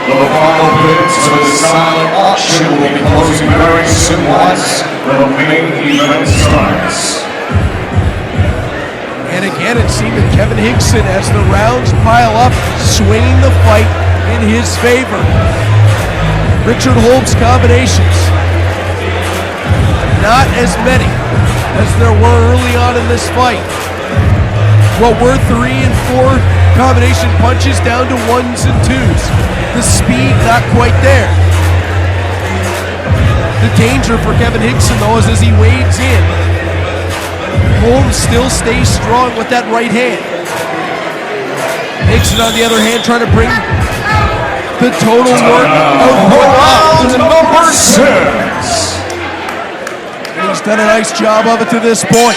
S1: The final bids for the silent auction will be closing very soon once the main event starts.
S4: And again, it seemed that Kevin Hickson, as the rounds pile up, swinging the fight in his favor. Richard Holmes combinations. Not as many as there were early on in this fight. What were 3 and 4 combination punches down to 1s and 2s. The speed not quite there. The danger for Kevin Hickson, though, is as he wades in, Holmes still stays strong with that right hand. Hickson, on the other hand, trying to bring the total work output up to number 6. And he's done a nice job of it to this point.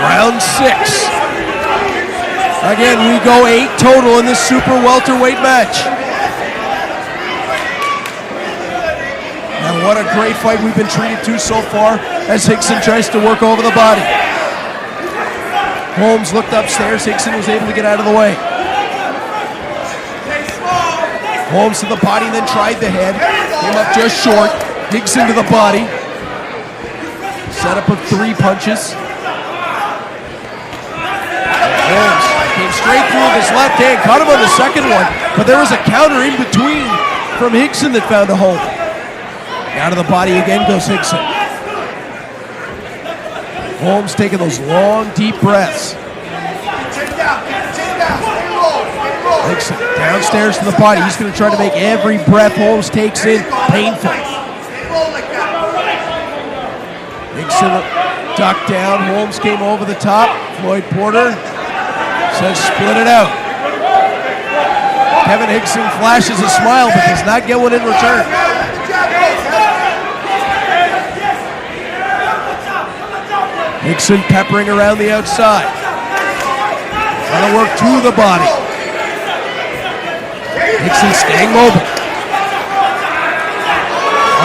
S4: Round 6. Again, we go 8 total in this super welterweight match. And what a great fight we've been treated to so far as Hickson tries to work over the body. Holmes looked upstairs. Hickson was able to get out of the way. Holmes to the body, then tried the head. Came up just short. Hickson to the body. Setup of 3 punches. Holmes came straight through with his left hand, caught him on the second one, but there was a counter in between from Hickson that found a home. Out of the body again goes Hickson. Holmes taking those long, deep breaths. Hickson downstairs to the body. He's going to try to make every breath Holmes takes in painful. Hickson ducked down. Holmes came over the top. Floyd Porter says split it out. Kevin Hickson flashes a smile but does not get one in return. Hickson peppering around the outside. Trying to work to the body. Hickson staying mobile.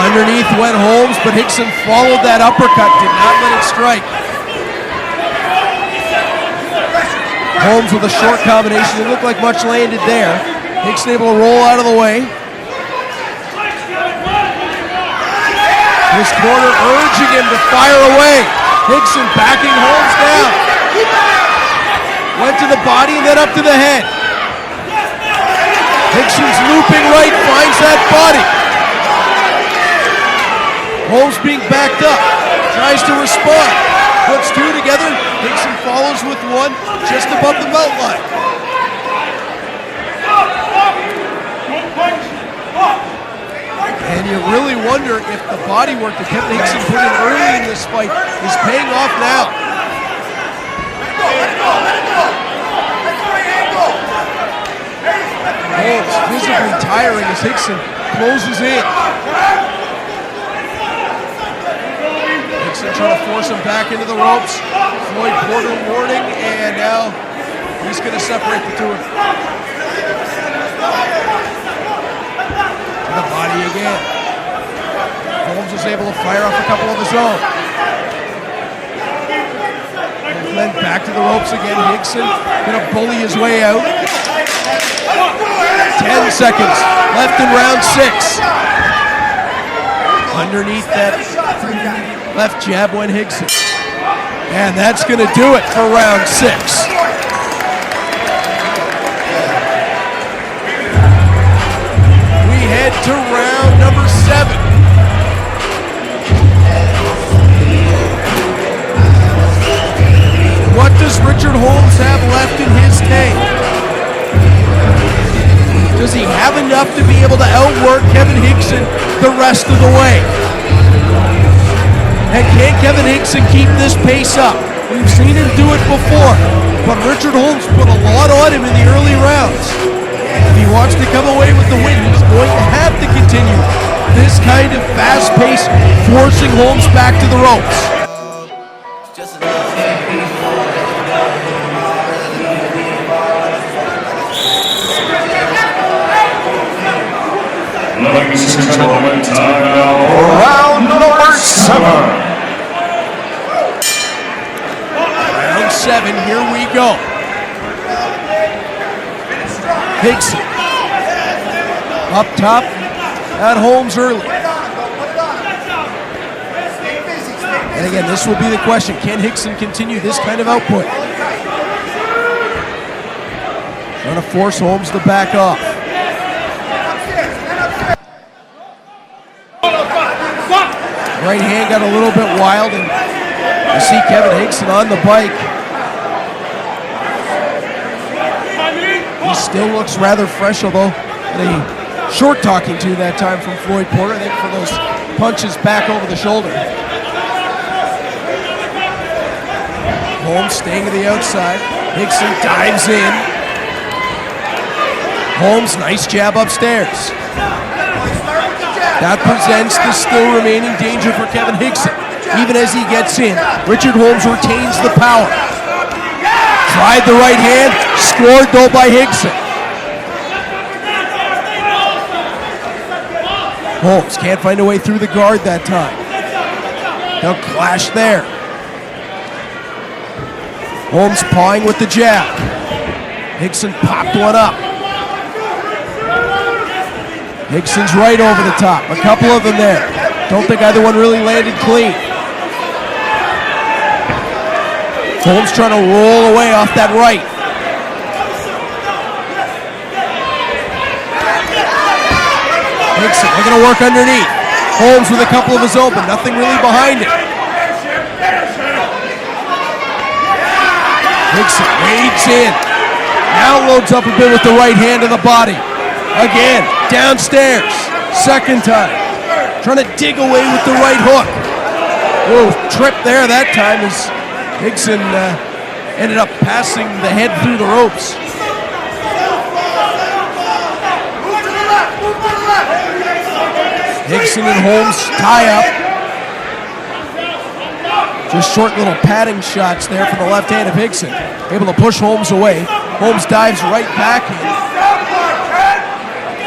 S4: Underneath went Holmes, but Hickson followed that uppercut, did not let it strike. Holmes with a short combination. It looked like much landed there. Hickson able to roll out of the way. His corner urging him to fire away. Hickson backing Holmes down. Went to the body and then up to the head. Hickson's looping right, finds that body. Holmes being backed up, tries to respond. Puts two together, Hickson follows with one just above the belt line. And you really wonder if the body work that Kevin Hickson put in early in this fight is paying off now. Holmes visibly tiring as Hickson closes in. Hickson trying to force him back into the ropes. Floyd Porter warning, and now he's going to separate the two of them. To the body again. Holmes was able to fire off a couple of his own. And then back to the ropes again. Hickson going to bully his way out. 10 seconds left in round 6. Underneath that left jab went Hickson. And that's going to do it for round 6. We head to round number 7. What does Richard Holmes have left in his tank? Does he have enough to be able to outwork Kevin Hickson the rest of the way? And can Kevin Hickson keep this pace up? We've seen him do it before, but Richard Holmes put a lot on him in the early rounds. If he wants to come away with the win, he's going to have to continue this kind of fast pace, forcing Holmes back to the ropes.
S1: Ladies and gentlemen, time now for round number 7.
S4: Round 7, here we go. Hickson up top at Holmes early. And again, this will be the question. Can Hickson continue this kind of output? Trying to force Holmes to back off. Right hand got a little bit wild, and you see Kevin Hickson on the bike. He still looks rather fresh, although a short talking to that time from Floyd Porter, I think, for those punches back over the shoulder. Holmes staying to the outside. Hickson dives in. Holmes, nice jab upstairs. That presents the still remaining danger for Kevin Hickson. Even as he gets in, Richard Holmes retains the power. Tried the right hand, scored though by Hickson. Holmes can't find a way through the guard that time. They'll clash there. Holmes pawing with the jab. Hickson popped one up. Hickson's right over the top. A couple of them there. Don't think either one really landed clean. Holmes trying to roll away off that right. Hickson looking to work underneath. Holmes with a couple of his own, but nothing really behind it. Hickson wades in. Now loads up a bit with the right hand to the body. Again, downstairs, second time. Trying to dig away with the right hook. Whoa, trip there that time as Hickson ended up passing the head through the ropes. Hickson and Holmes tie up. Just short little padding shots there from the left hand of Hickson. Able to push Holmes away. Holmes dives right back in.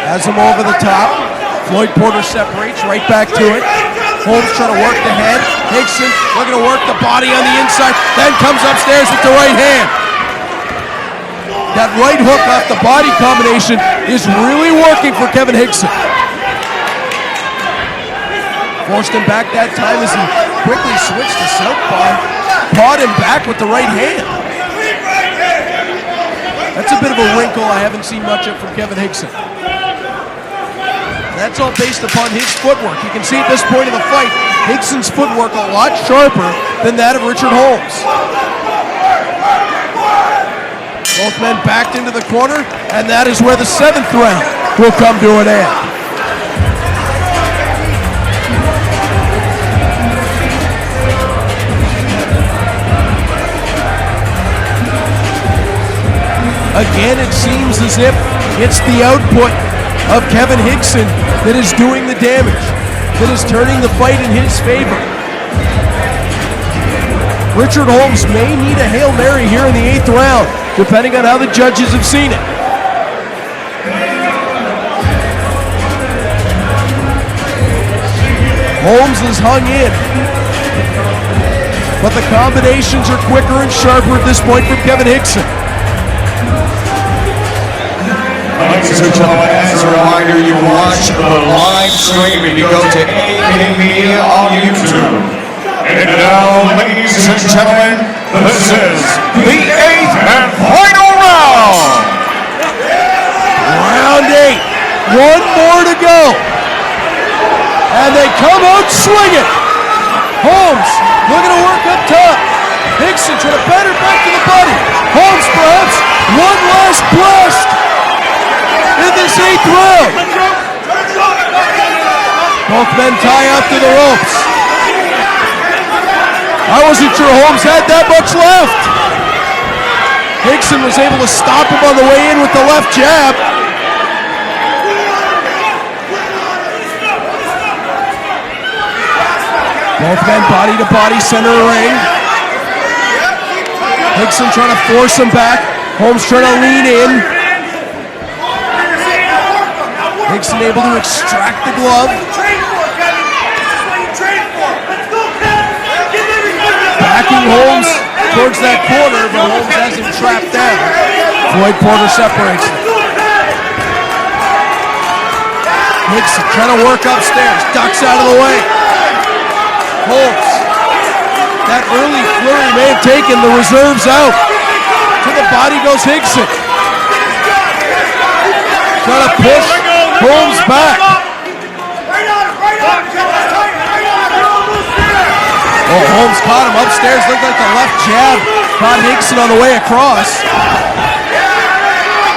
S4: Has him over the top. Floyd Porter separates right back to it. Holmes trying to work the head. Hickson looking to work the body on the inside. Then comes upstairs with the right hand. That right hook off the body combination is really working for Kevin Hickson. Forced him back that time as he quickly switched to southpaw. Pawed him back with the right hand. That's a bit of a wrinkle I haven't seen much of from Kevin Hickson. That's all based upon his footwork. You can see at this point of the fight, Higson's footwork a lot sharper than that of Richard Holmes. Both men backed into the corner, and that is where the 7th round will come to an end. Again, it seems as if it's the output of Kevin Higson that is doing the damage, that is turning the fight in his favor. Richard Holmes may need a Hail Mary here in the 8th round, depending on how the judges have seen it. Holmes is hung in, but the combinations are quicker and sharper at this point from Kevin Higson.
S1: Ladies and gentlemen, as a reminder, you watch the live stream if you go to AK Media on YouTube. And now, ladies and gentlemen, this is the 8th and final round.
S4: Round 8. One more to go. And they come out swinging. Holmes looking to work up top. Higson trying to batter back to the body. Holmes perhaps one last blast in this 8th round. Both men tie up to the ropes. I wasn't sure Holmes had that much left. Higson was able to stop him on the way in with the left jab. Both men body to body, center of the ring. Higson trying to force him back. Holmes trying to lean in. Higson able to extract the glove. Backing Holmes towards that corner, but Holmes has him trapped down. Floyd Porter separates him. Higson trying to work upstairs, ducks out of the way. Holmes, that early flurry may have taken the reserves out. To the body goes Higson. Trying to push Holmes back. Oh, Holmes caught him upstairs. Looked like the left jab caught Higson on the way across.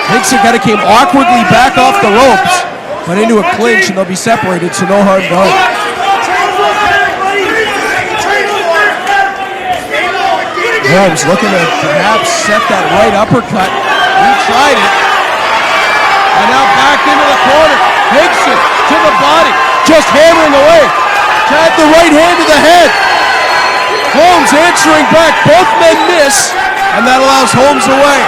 S4: Higson kind of came awkwardly back off the ropes, but into a clinch, and they'll be separated, so no harm done. Holmes looking to perhaps set that right uppercut. He tried it. And now back into the corner. Higson to the body, just hammering away. Tried the right hand to the head. Holmes answering back. Both men miss, and that allows Holmes away.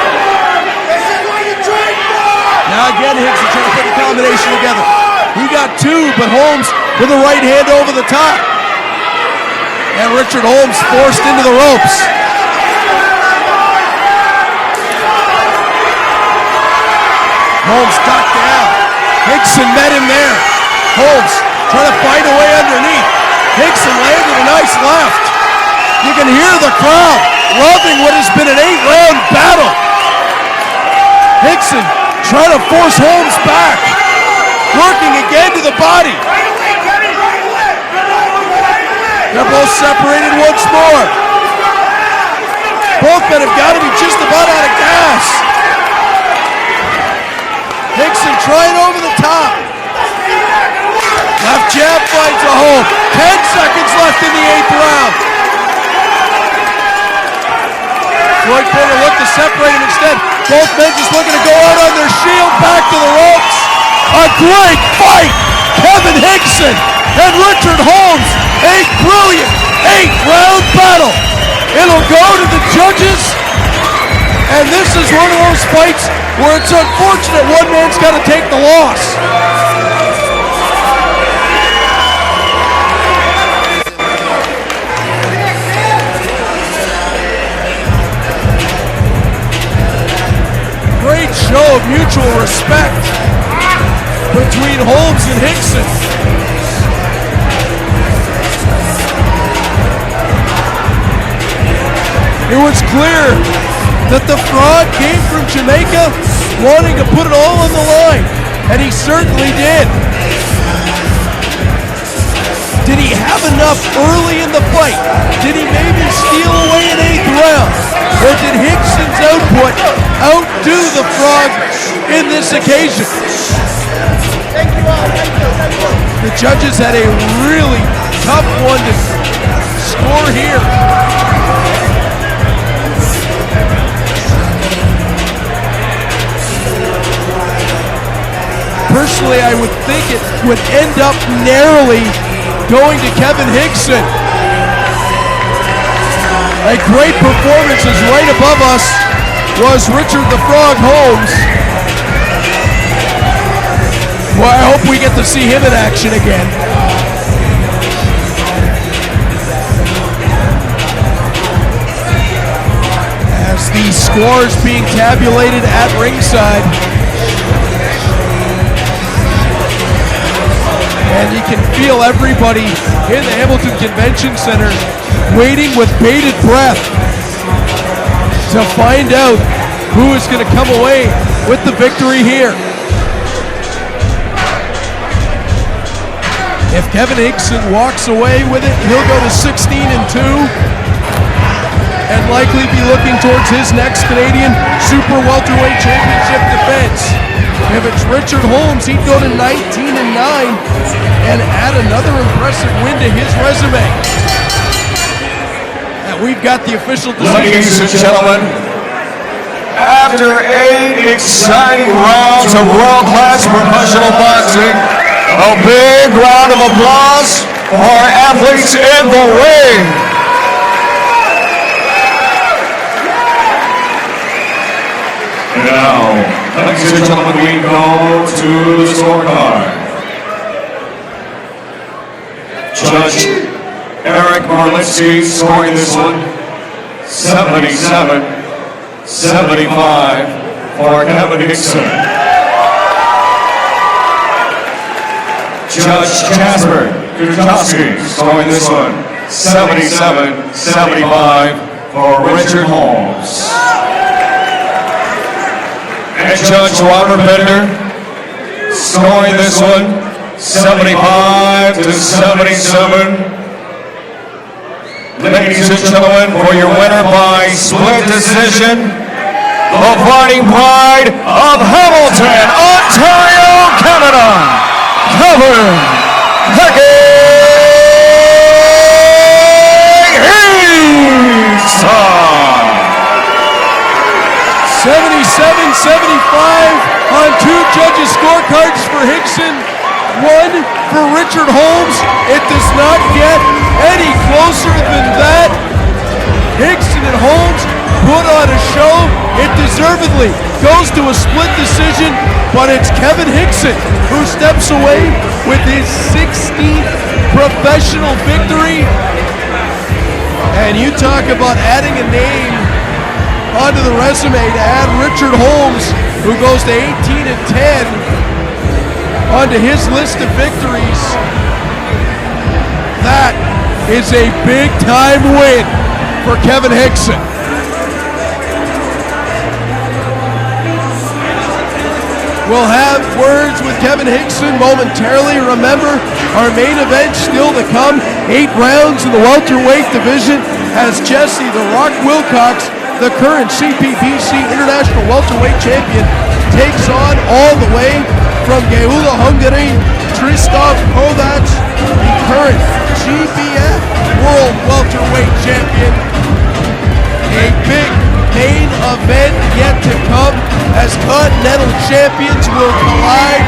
S4: Now again, Higson trying to put the combination together. He got 2, but Holmes with the right hand over the top. And Richard Holmes forced into the ropes. Holmes ducked down. Higson met him there. Holmes trying to fight away underneath. Higson landed a nice left. You can hear the crowd loving what has been an 8-round battle. Higson trying to force Holmes back. Working again to the body. They're both separated once more. Both men have got to be just about out of gas. Higson trying over the top. Left jab finds a hole. 10 seconds left in the 8th round. Floyd Porter looked to separate him instead. Both men just looking to go out on their shield, back to the ropes. A great fight. Kevin Higson and Richard Holmes. A brilliant 8-round battle. It'll go to the judges. And this is one of those fights where it's unfortunate one man's got to take the loss. Great show of mutual respect between Holmes and Higson. It was clear that the fraud came from Jamaica wanting to put it all on the line, and he certainly did. have enough early in the fight? Did he maybe steal away an 8th round? Or did Hickson's output outdo the Frog in this occasion? The judges had a really tough one to score here. Personally, I would think it would end up narrowly going to Kevin Hickson. A great performance is right above us was Richard the Frog Holmes. Well, I hope we get to see him in action again. As the scores being tabulated at ringside. And you can feel everybody in the Hamilton Convention Center waiting with bated breath to find out who is going to come away with the victory here. If Kevin Hickson walks away with it, he'll go to 16-2 and likely be looking towards his next Canadian Super Welterweight Championship defense. If it's Richard Holmes, he'd go to 19-9 and add another impressive win to his resume. And we've got the official decision.
S1: Ladies and gentlemen, after 8 exciting rounds of world-class professional boxing, a big round of applause for our athletes in the ring. Now, ladies and gentlemen, we go to the scorecard. Judge Eric Marlitsky scoring this one 77-75 for Kevin Hickson. Judge Jasper Kutowski scoring this one 77-75 for Richard Holmes. And Judge Robert Bender scoring this one 75-77. Ladies and gentlemen, for your winner by split decision, the Fighting Pride of Hamilton, Ontario, Canada, Kevin Hickson.
S4: 77-75 on 2 judges' scorecards for Hickson, 1 for Richard Holmes. It does not get any closer than that. Hickson and Holmes put on a show. It deservedly goes to a split decision, but it's Kevin Hickson who steps away with his 16th professional victory. And you talk about adding a name onto the resume to add Richard Holmes, who goes to 18-10 onto his list of victories. That is a big time win for Kevin Hickson. We'll have words with Kevin Hickson momentarily. Remember, our main event still to come. 8 rounds in the welterweight division as Jesse the Rock Wilcox, the current CPBC International Welterweight Champion, takes on all the way from Geula, Hungary, Krzysztof Kovacs, the current GBF World Welterweight Champion. A big main event yet to come as Continental Champions will collide.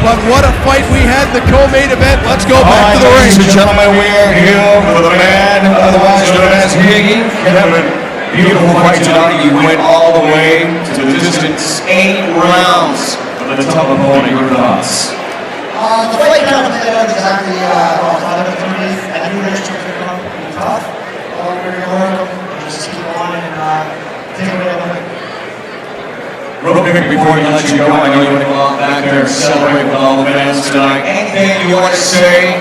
S4: But what a fight we had in the co-main event. Let's go back to the ring.
S1: Ladies and gentlemen, we are here for the man, otherwise known as Higgy, Kevin. Beautiful fight tonight. You went all the way to the distance, 8 rounds of the tough opponent. Your thoughts?
S19: The fight kind of played out exactly how I thought it was going to be. I knew Rich was going to come and be tough. We're going to work him and just keep on and take away the win.
S1: Real quick before we let you go, I know you want to go out back there and celebrate with all the fans tonight. Anything you want to say?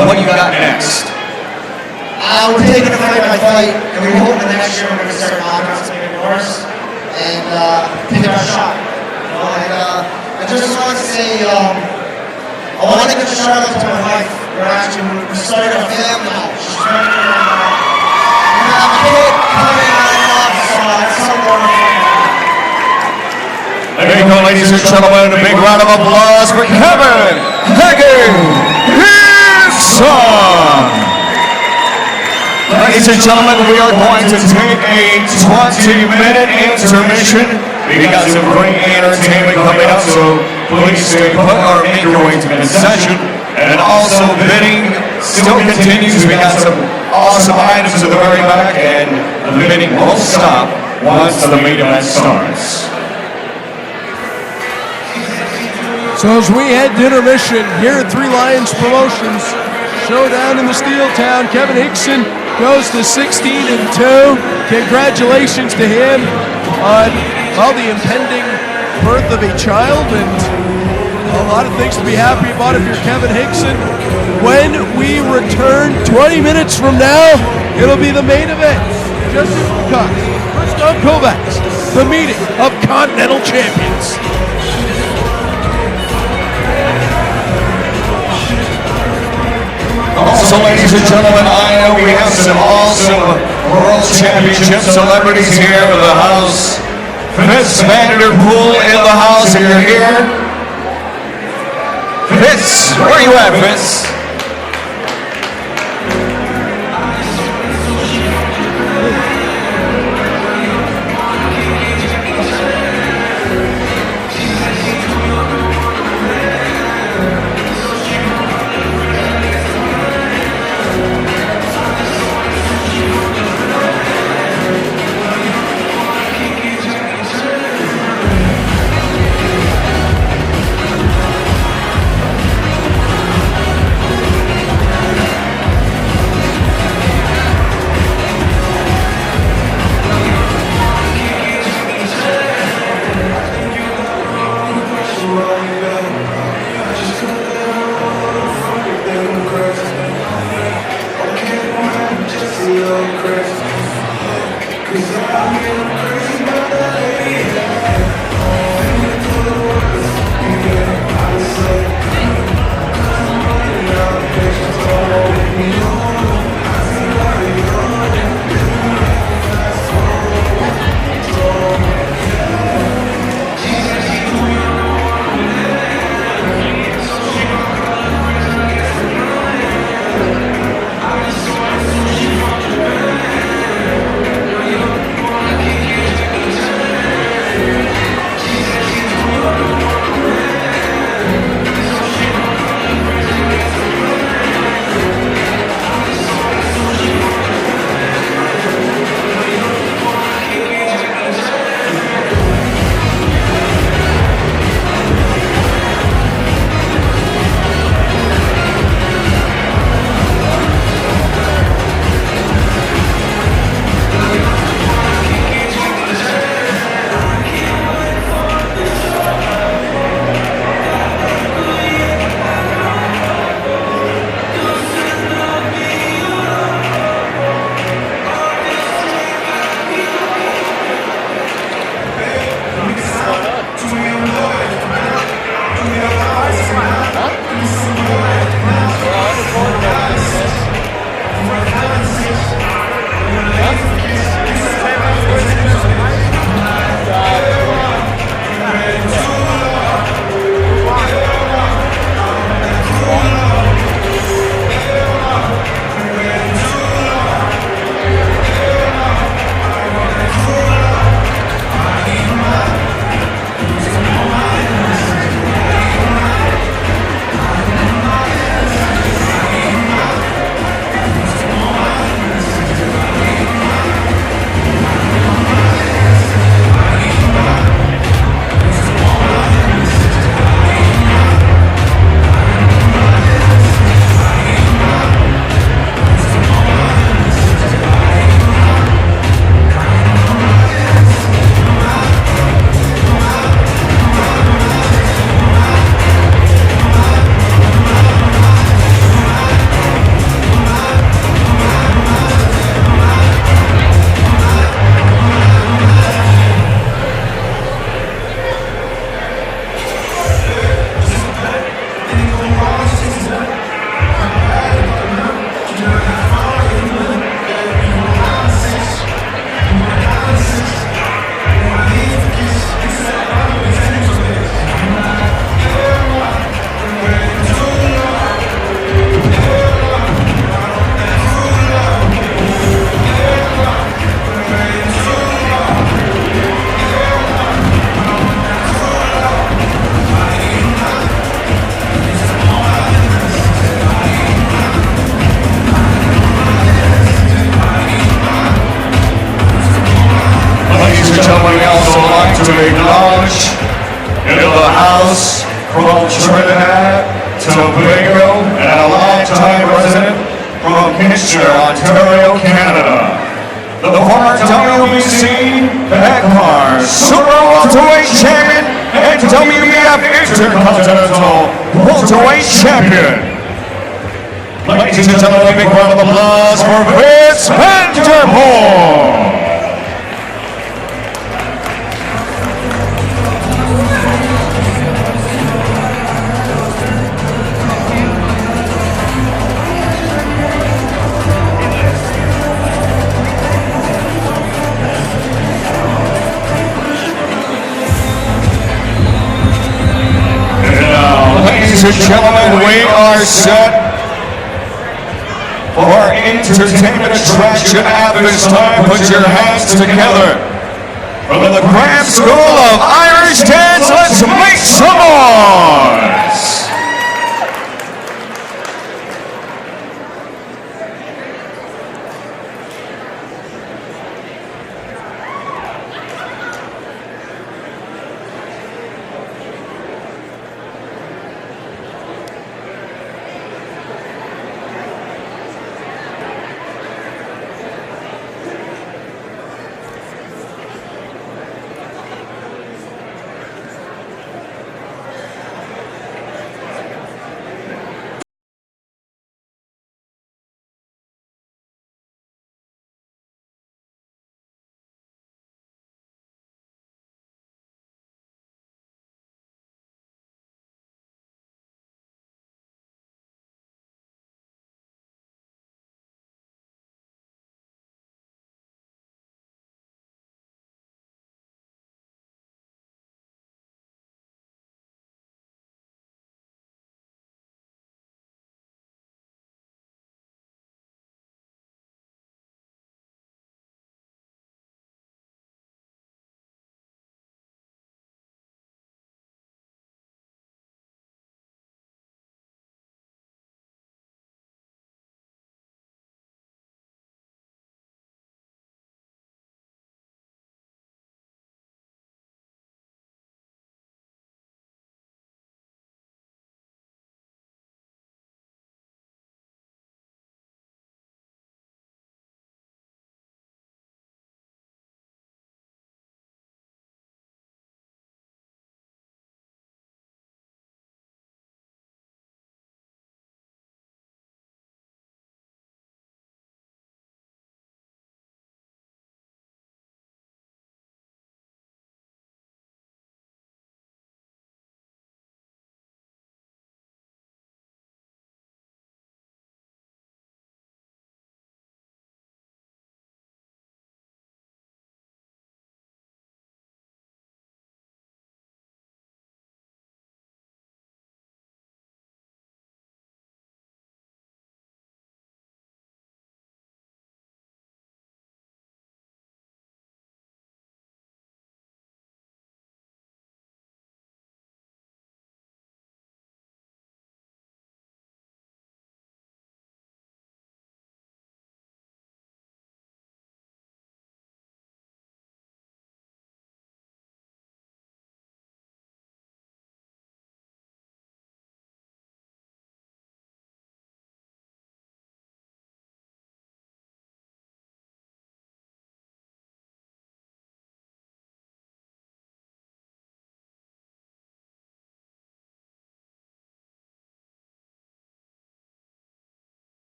S1: What you got next?
S19: We're taking it fight by fight, and we hope the next year we're going to start knockouts maybe worse and take our shot. You know, and I just want to say, I want to give a shout out to my wife. We started a family now. She's pregnant and we have a kid coming on, so that's something we're
S1: There you go, ladies and gentlemen. A big round of applause for Kevin Higginson. Ladies and gentlemen, we are going to take a 20-minute intermission. We got some great entertainment coming up, so please stay put or make your way to the session. And also, bidding still continues. We got some awesome items at the very back, and the bidding won't stop once the main event starts.
S4: So as we head to intermission here at Three Lions Promotions, Showdown in the Steel Town, Kevin Higginson goes to 16-2. Congratulations to him on the impending birth of a child, and a lot of things to be happy about if you're Kevin Higginson. When we return 20 minutes from now, it'll be the main event. Just because first on Kovacs, the meeting of Continental Champions.
S1: Also, ladies and gentlemen, I know we have some awesome World Championship celebrities here in the house. Fitz Vanderpool in the house, if you're here. Fitz, where are you at, Fitz? to acknowledge in the house from Trinidad, Tobago, and a longtime resident from Kitchener, Ontario, Canada. The former WBC Heckmar Super Welterweight Champion and WBF Intercontinental Welterweight Champion. Ladies and gentlemen, a big round of applause for Vince Vanderpool. Ladies and gentlemen, we are set for entertainment attraction at this time. Put your hands together for the Grand School of Irish Dance. Let's make some noise!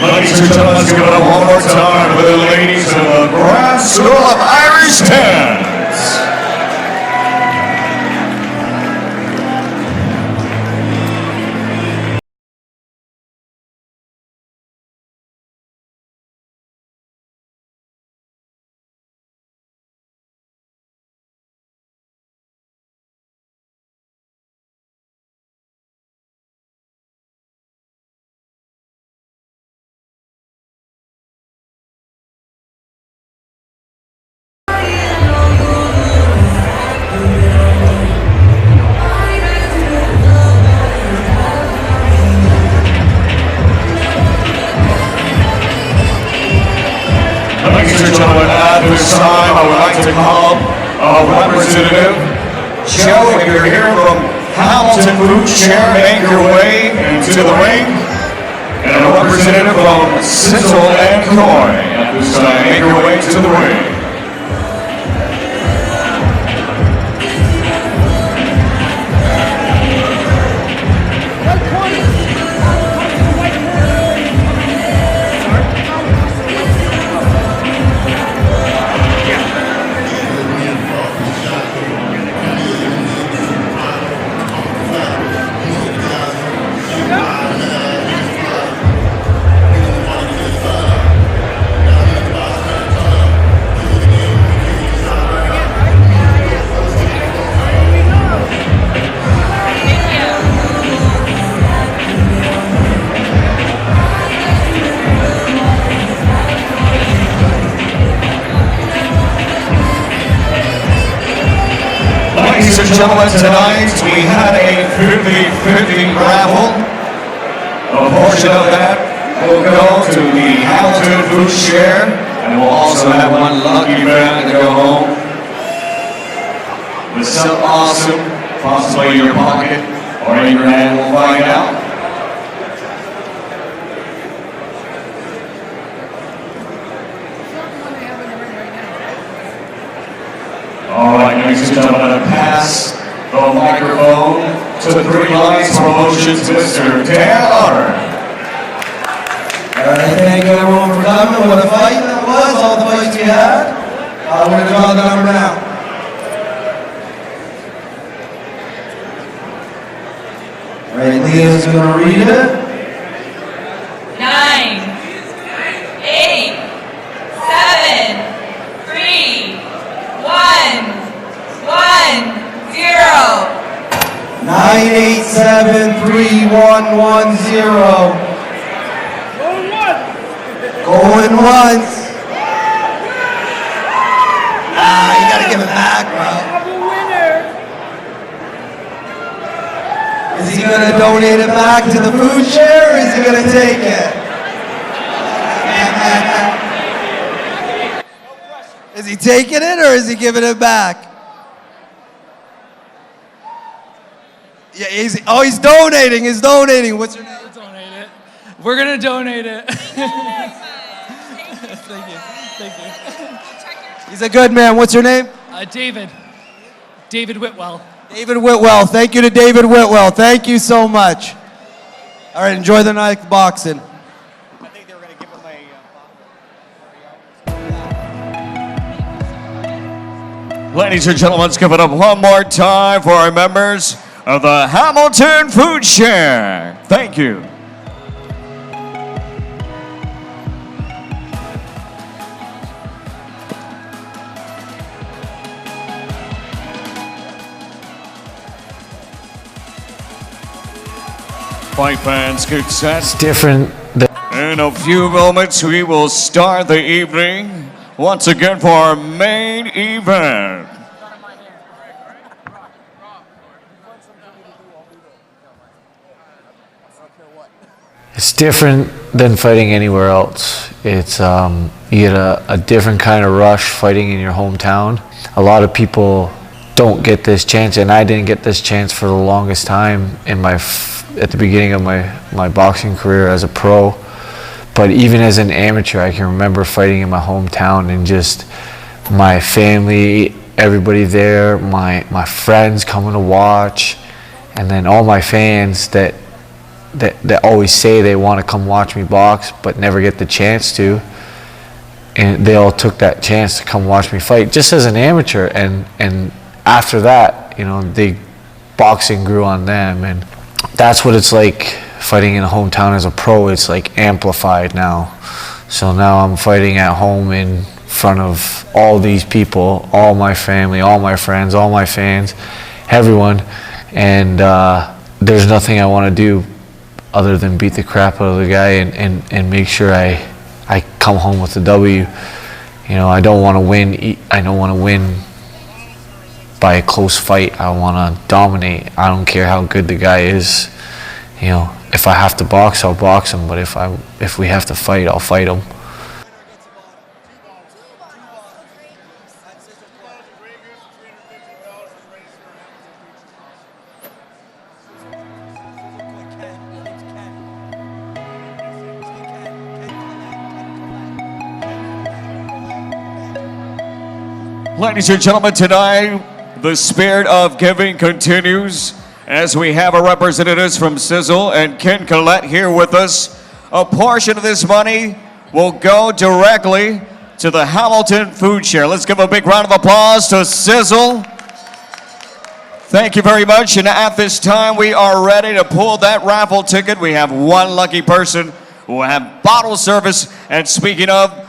S1: Ladies and gentlemen, let's give it up one more time for the ladies of the Grand School of Irish Dance. Ladies and gentlemen, at this time, I would like to call a representative. Joe, if you're here from Hamilton Food Chair, make your way into the ring. And a representative from Sizzle and Coy, at this time, make your way to the ring. Ladies and gentlemen, tonight we had a 50-50 raffle. A portion of that will go to the Hamilton Food Share, and we'll also have one lucky fan to go home with some awesome, possibly in your pocket or in your hand, we'll find out. All right, ladies and gentlemen, pass the microphone to the Three Lions Promotions, Mr. Dan Otter.
S19: All right, thank you everyone for coming. What a fight that was, all the fights we had. We're going to draw the number now. All right, Leah's going to read it.
S20: 9, 8, 7, 3, 1, 0.
S19: 9873110. Going once. You gotta give it back, bro. Is he gonna donate it back to the food share, or is he gonna take it? Is he taking it, or is he giving it back? Yeah, he's donating. He's donating. What's your name?
S21: We're gonna donate it. Thank you.
S19: He's a good man. What's your name?
S21: David Whitwell.
S19: David Whitwell. Thank you to David Whitwell. Thank you so much. All right, enjoy the night boxing.
S1: Ladies and gentlemen, let's give it up one more time for our members of the Hamilton Food Share. Thank you. Fight fans, get set.
S22: It's different.
S1: In a few moments, we will start the evening once again for our main event.
S22: It's different than fighting anywhere else. It's you get a different kind of rush fighting in your hometown. A lot of people don't get this chance, and I didn't get this chance for the longest time in at the beginning of my boxing career as a pro. But even as an amateur, I can remember fighting in my hometown and just my family, everybody there, my friends coming to watch, and then all my fans that that always say they want to come watch me box but never get the chance to, and they all took that chance to come watch me fight just as an amateur, and after that, you know, boxing grew on them, and that's what it's like fighting in a hometown as a pro. It's like amplified now. So now I'm fighting at home in front of all these people, all my family, all my friends, all my fans, everyone, and there's nothing I want to do other than beat the crap out of the guy and make sure I come home with a W. You know, I don't want to win. I don't want to win by a close fight. I want to dominate. I don't care how good the guy is. You know, if I have to box, I'll box him. But if we have to fight, I'll fight him.
S1: Ladies and gentlemen, tonight the spirit of giving continues as we have our representatives from Sizzle and Ken Collette here with us. A portion of this money will go directly to the Hamilton Food Share. Let's give a big round of applause to Sizzle. Thank you very much. And at this time, we are ready to pull that raffle ticket. We have one lucky person who will have bottle service. And speaking of,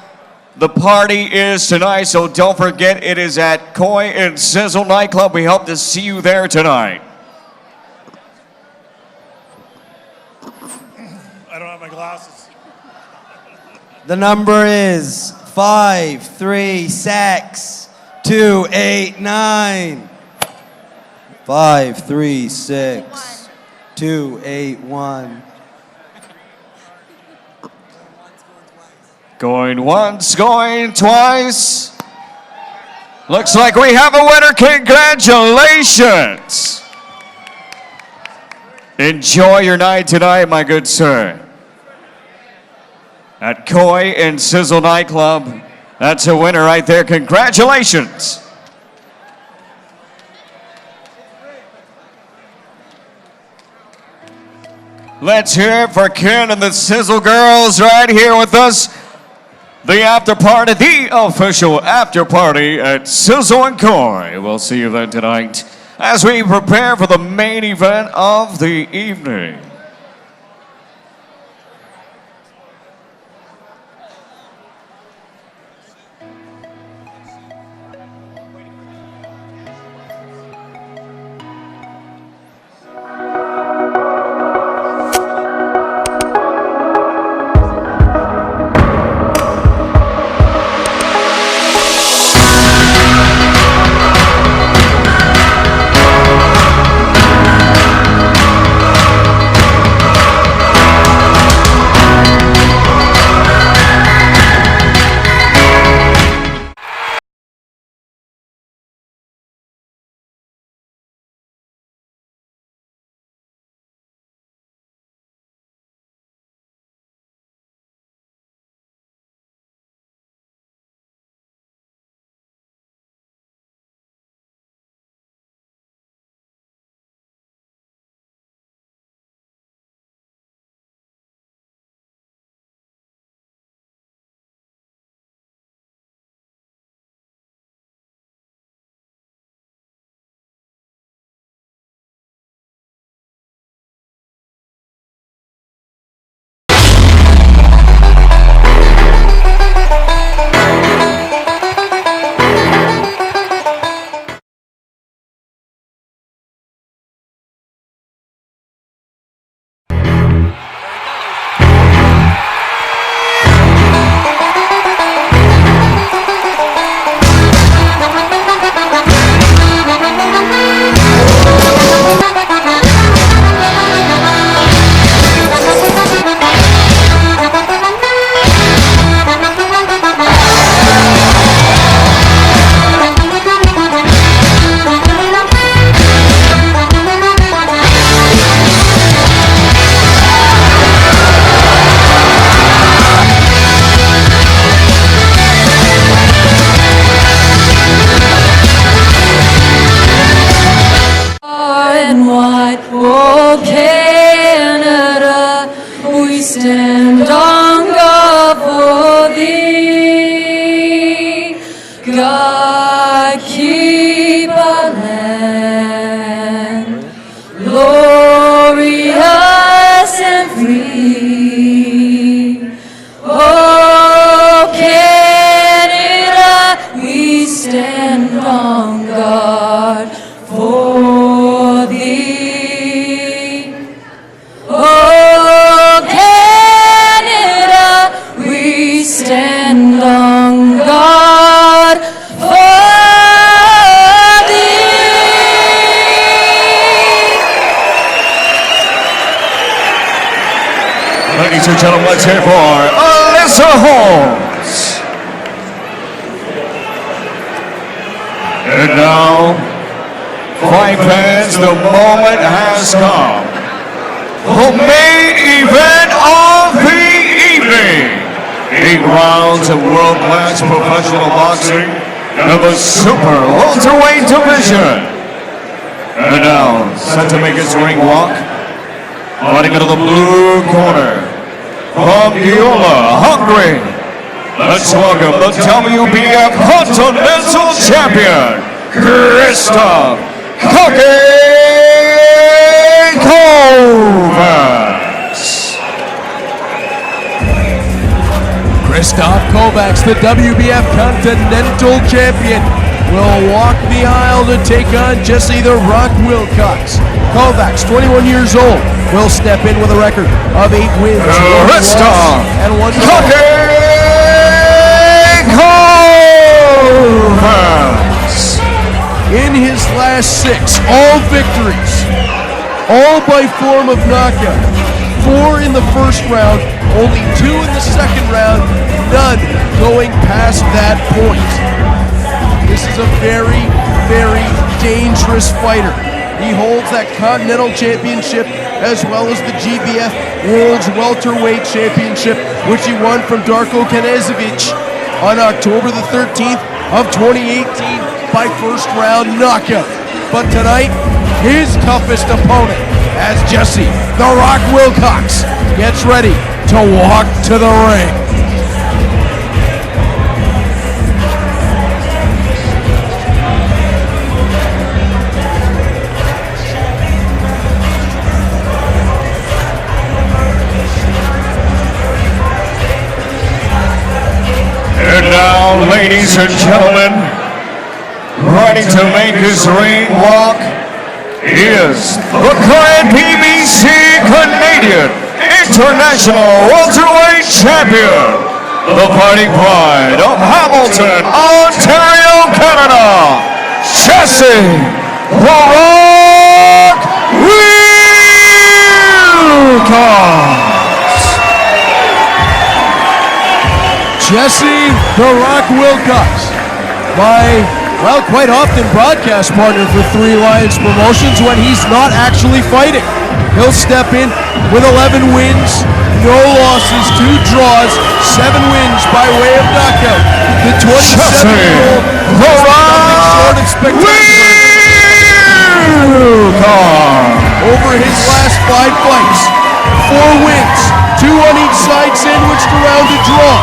S1: the party is tonight, so don't forget it is at Koi and Sizzle Nightclub. We hope to see you there tonight.
S2: I don't have my glasses.
S3: The number is 536-289. 536-281.
S1: Going once, going twice. Looks like we have a winner. Congratulations. Enjoy your night tonight, my good sir. At Koi and Sizzle Nightclub. That's a winner right there. Congratulations. Let's hear it for Ken and the Sizzle girls right here with us. The after party, the official after party at Sizzle and Koi. We'll see you then tonight as we prepare for the main event of the evening.
S2: stand on God for thee. God, keep our land glorious and free. Oh, Canada, we stand on guard for thee. Oh, Canada, we stand on guard for thee.
S1: Ladies and gentlemen, let's hear for Alyssa Holmes. And now, fight fans, the moment has come. The main event of the evening. 8 rounds of world-class professional boxing in the super welterweight division. And now, set to make his ring walk, fighting out of the blue corner, from Giola, Hungary. Let's welcome the WBF Continental Champion, Christoph Kovacs.
S4: Christoph Kovacs, the WBF Continental Champion, will walk the aisle to take on Jesse the Rock Wilcox. Kovacs, 21 years old, will step in with a record of 8 wins, 1 loss, and 1 draw. Kovacs. In his last 6, all victories, all by form of knockout. 4 in the first round, only 2 in the second round, none going past that point. This is a very, very dangerous fighter. He holds that Continental Championship as well as the GBF World's Welterweight Championship, which he won from Darko Knežević on October the 13th of 2018 by first round knockout. But tonight, his toughest opponent, as Jesse the Rock Wilcox gets ready to walk to the ring.
S1: And now, ladies and gentlemen, ready to make his ring walk is the current PBC Canadian International Welterweight Champion, the Fighting Pride of Hamilton, Ontario, Canada, Jesse the Rock Wilcox.
S4: Jesse the Rock Wilcox, well, quite often broadcast partner for Three Lions Promotions when he's not actually fighting. He'll step in with 11 wins, no losses, 2 draws, 7 wins by way of knockout. The 27-year-old has been nothing short of spectacular. Over his last 5 fights, 4 wins, 2 on each side, sandwiched around a draw.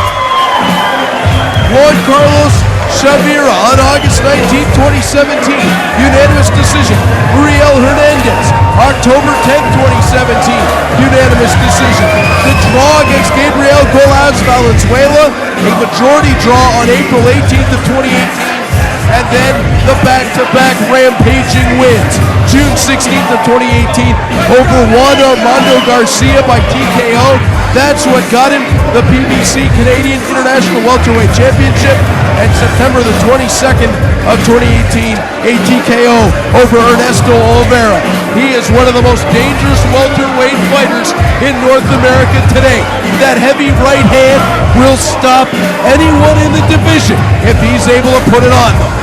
S4: Juan Carlos Chavira on August 19, 2017, unanimous decision. Uriel Hernandez, October 10, 2017, unanimous decision. The draw against Gabriel Golaz Valenzuela, a majority draw on April 18th of 2018. And then the back-to-back rampaging wins. June 16th of 2018 over Juan Armando Garcia by TKO. That's what got him the PBC Canadian International Welterweight Championship. And September the 22nd of 2018, a TKO over Ernesto Oliveira. He is one of the most dangerous welterweight fighters in North America today. That heavy right hand will stop anyone in the division if he's able to put it on them.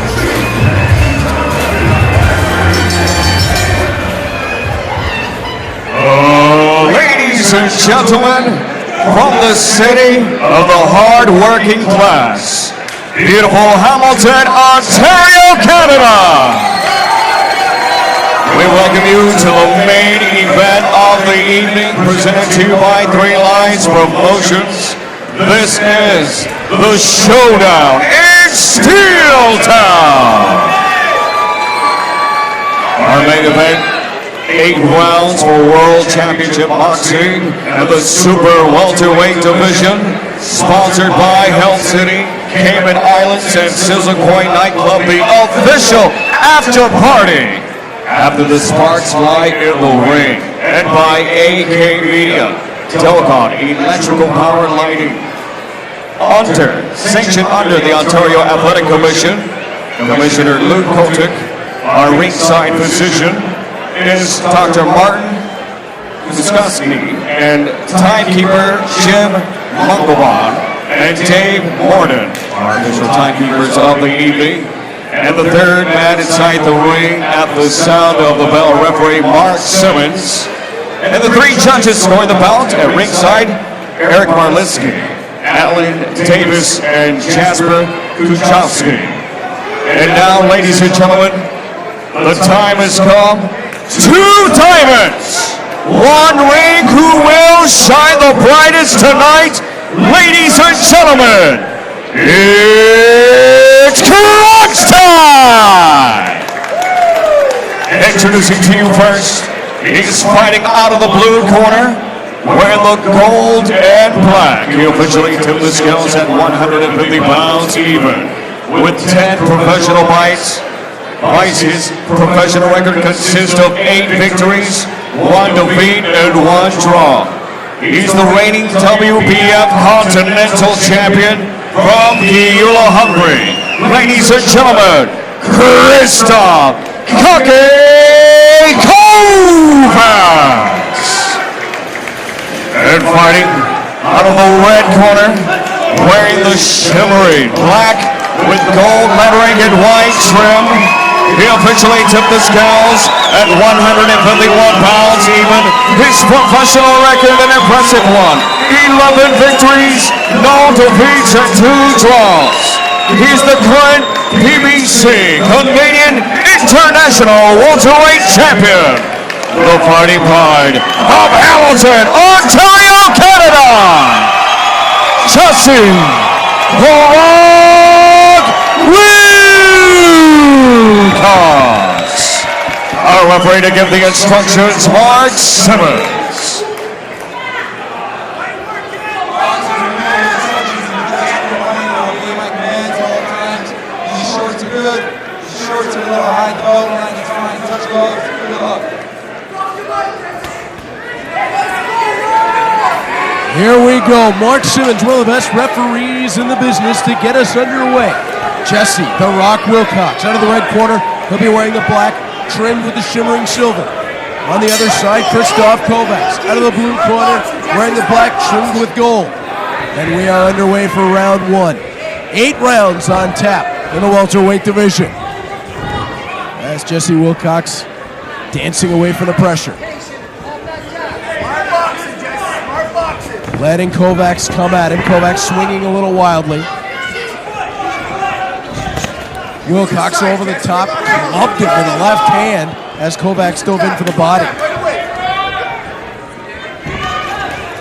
S1: Ladies and gentlemen, from the city of the hard-working class, beautiful Hamilton, Ontario, Canada, We welcome you to the main event of the evening, presented to you by Three Lions Promotions. This is the Showdown in Steel Town. Our main event, 8 rounds for World Championship Boxing and the Super Welterweight Division, sponsored by Health City, Cayman Islands, and Sizzle Coin Nightclub, the official after party. After the sparks fly in the ring, and by AK Media, Telecom, Electrical Power Lighting. Sanctioned under the Ontario Athletic Commission, Commissioner Luke Kotick. Our ringside physician is Dr. Martin Kuskoski, and timekeeper Jim Munkelbaum, and Dave Morden, our official timekeepers of the evening. And the third man inside the ring at the sound of the bell, referee Mark Simmons. And the 3 judges scoring the bout at ringside, Eric Marlinsky, Alan Davis, and Jasper Kuchowski. And now, ladies and gentlemen, the time has come. 2 diamonds, 1 ring. Who will shine the brightest tonight? Ladies and gentlemen, it's crunch time! Introducing to you first, he's fighting out of the blue corner, wearing the gold and black. He officially tipped the scales at 150 pounds even, with 10 professional fights. His professional record consists of 8 victories, 1 defeat, and 1 draw. He's the reigning WBF Continental Champion from Guyula, Hungary. Ladies and gentlemen, Krzysztof Kovacs. And fighting out of the red corner, wearing the shimmery black with gold lettering and white trim. He officially tipped the scales at 151 pounds even. His professional record, an impressive one. 11 victories, no defeats, and 2 draws. He's the current PBC Canadian International Welterweight Champion. The fighting pride of Hamilton, Ontario, Canada. Jesse Wilcox. Our referee to give the instructions, Mark Simmons.
S11: These shorts are good. These shorts are a little high. The belt line is fine. Touch gloves. Good luck.
S4: Here we go. Mark Simmons, one of the best referees in the business, to get us underway. Jesse, the Rock Wilcox, out of the red corner. He'll be wearing the black, trimmed with the shimmering silver. On the other side, Krzysztof Kovacs, out of the blue corner, wearing the black, trimmed with gold. And we are underway for round 1. 8 rounds on tap in the welterweight division. As Jesse Wilcox dancing away from the pressure. Letting Kovacs come at him. Kovacs swinging a little wildly. Wilcox over the top, clubbed it with the left hand as Kovacs dove in for the body.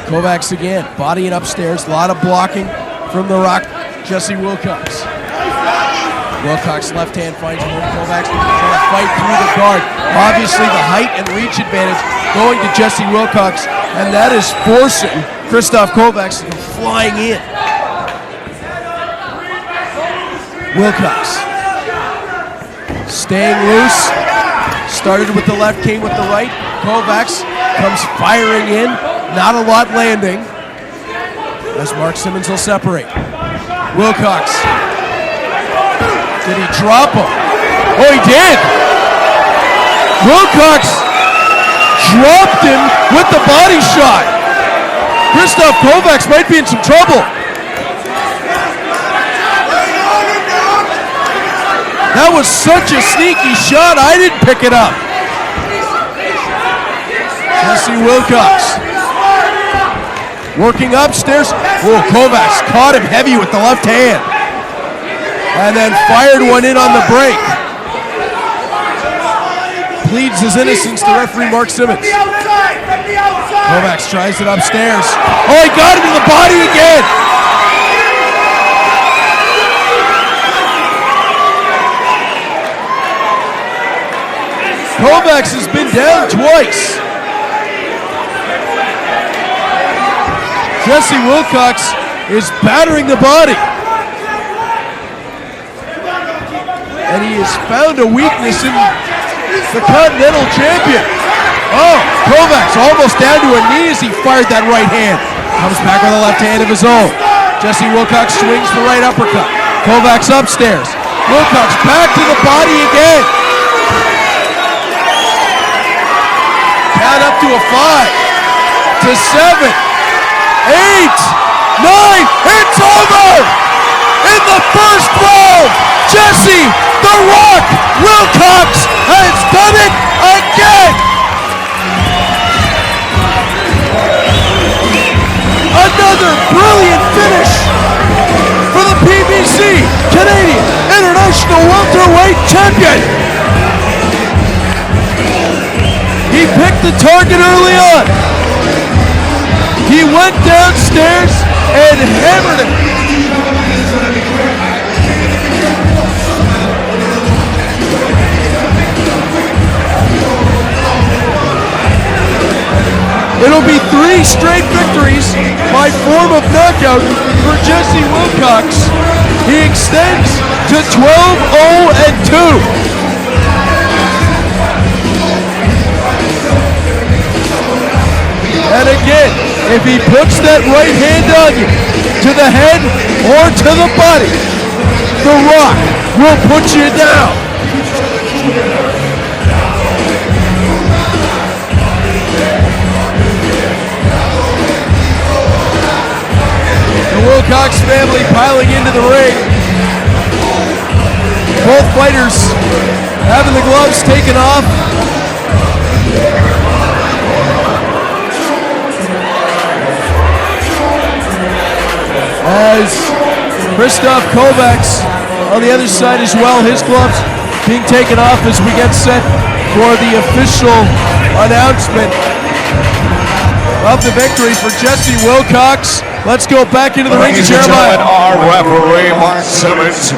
S4: Kovacs again, bodying upstairs. A lot of blocking from the Rock, Jesse Wilcox. Wilcox left hand finds home. Kovacs trying to fight through the guard. Obviously the height and reach advantage going to Jesse Wilcox, and that is forcing Krzysztof Kovacs to come flying in. Wilcox staying loose. Started with the left, came with the right. Kovacs comes firing in. Not a lot landing. As Mark Simmons will separate. Wilcox. Did he drop him? Oh, he did. Wilcox dropped him with the body shot. Krzysztof Kovacs might be in some trouble. That was such a sneaky shot, I didn't pick it up. Jesse Wilcox working upstairs. Oh, Kovacs caught him heavy with the left hand. And then fired one in on the break. pleads his innocence to referee Mark Simmons. Kovacs tries it upstairs. Oh, he got him in the body again. Kovacs has been down twice. Jesse Wilcox is battering the body. And he has found a weakness in the Continental Champion. Oh, Kovacs almost down to a knee as he fired that right hand. Comes back with a left hand of his own. Jesse Wilcox swings the right uppercut. Kovacs upstairs. Wilcox back to the body again. Count up to a 5, to 7, 8, 9. It's over! In the first round, Jesse "The Rock" Wilcox has done it again! Another brilliant finish for the PBC Canadian International Welterweight Champion. He picked the target early on. He went downstairs and hammered him. It'll be 3 straight victories by form of knockout for Jesse Wilcox. He extends to 12-0-2. And again, if he puts that right hand on you, to the head or to the body, The Rock will put you down. The Wilcox family piling into the ring. Both fighters having the gloves taken off. As Krzysztof Kovacs on the other side as well, his gloves being taken off as we get set for the official announcement of the victory for Jesse Wilcox. Let's go back into the ring to Jeremiah.
S1: Our referee, Mark Simmons,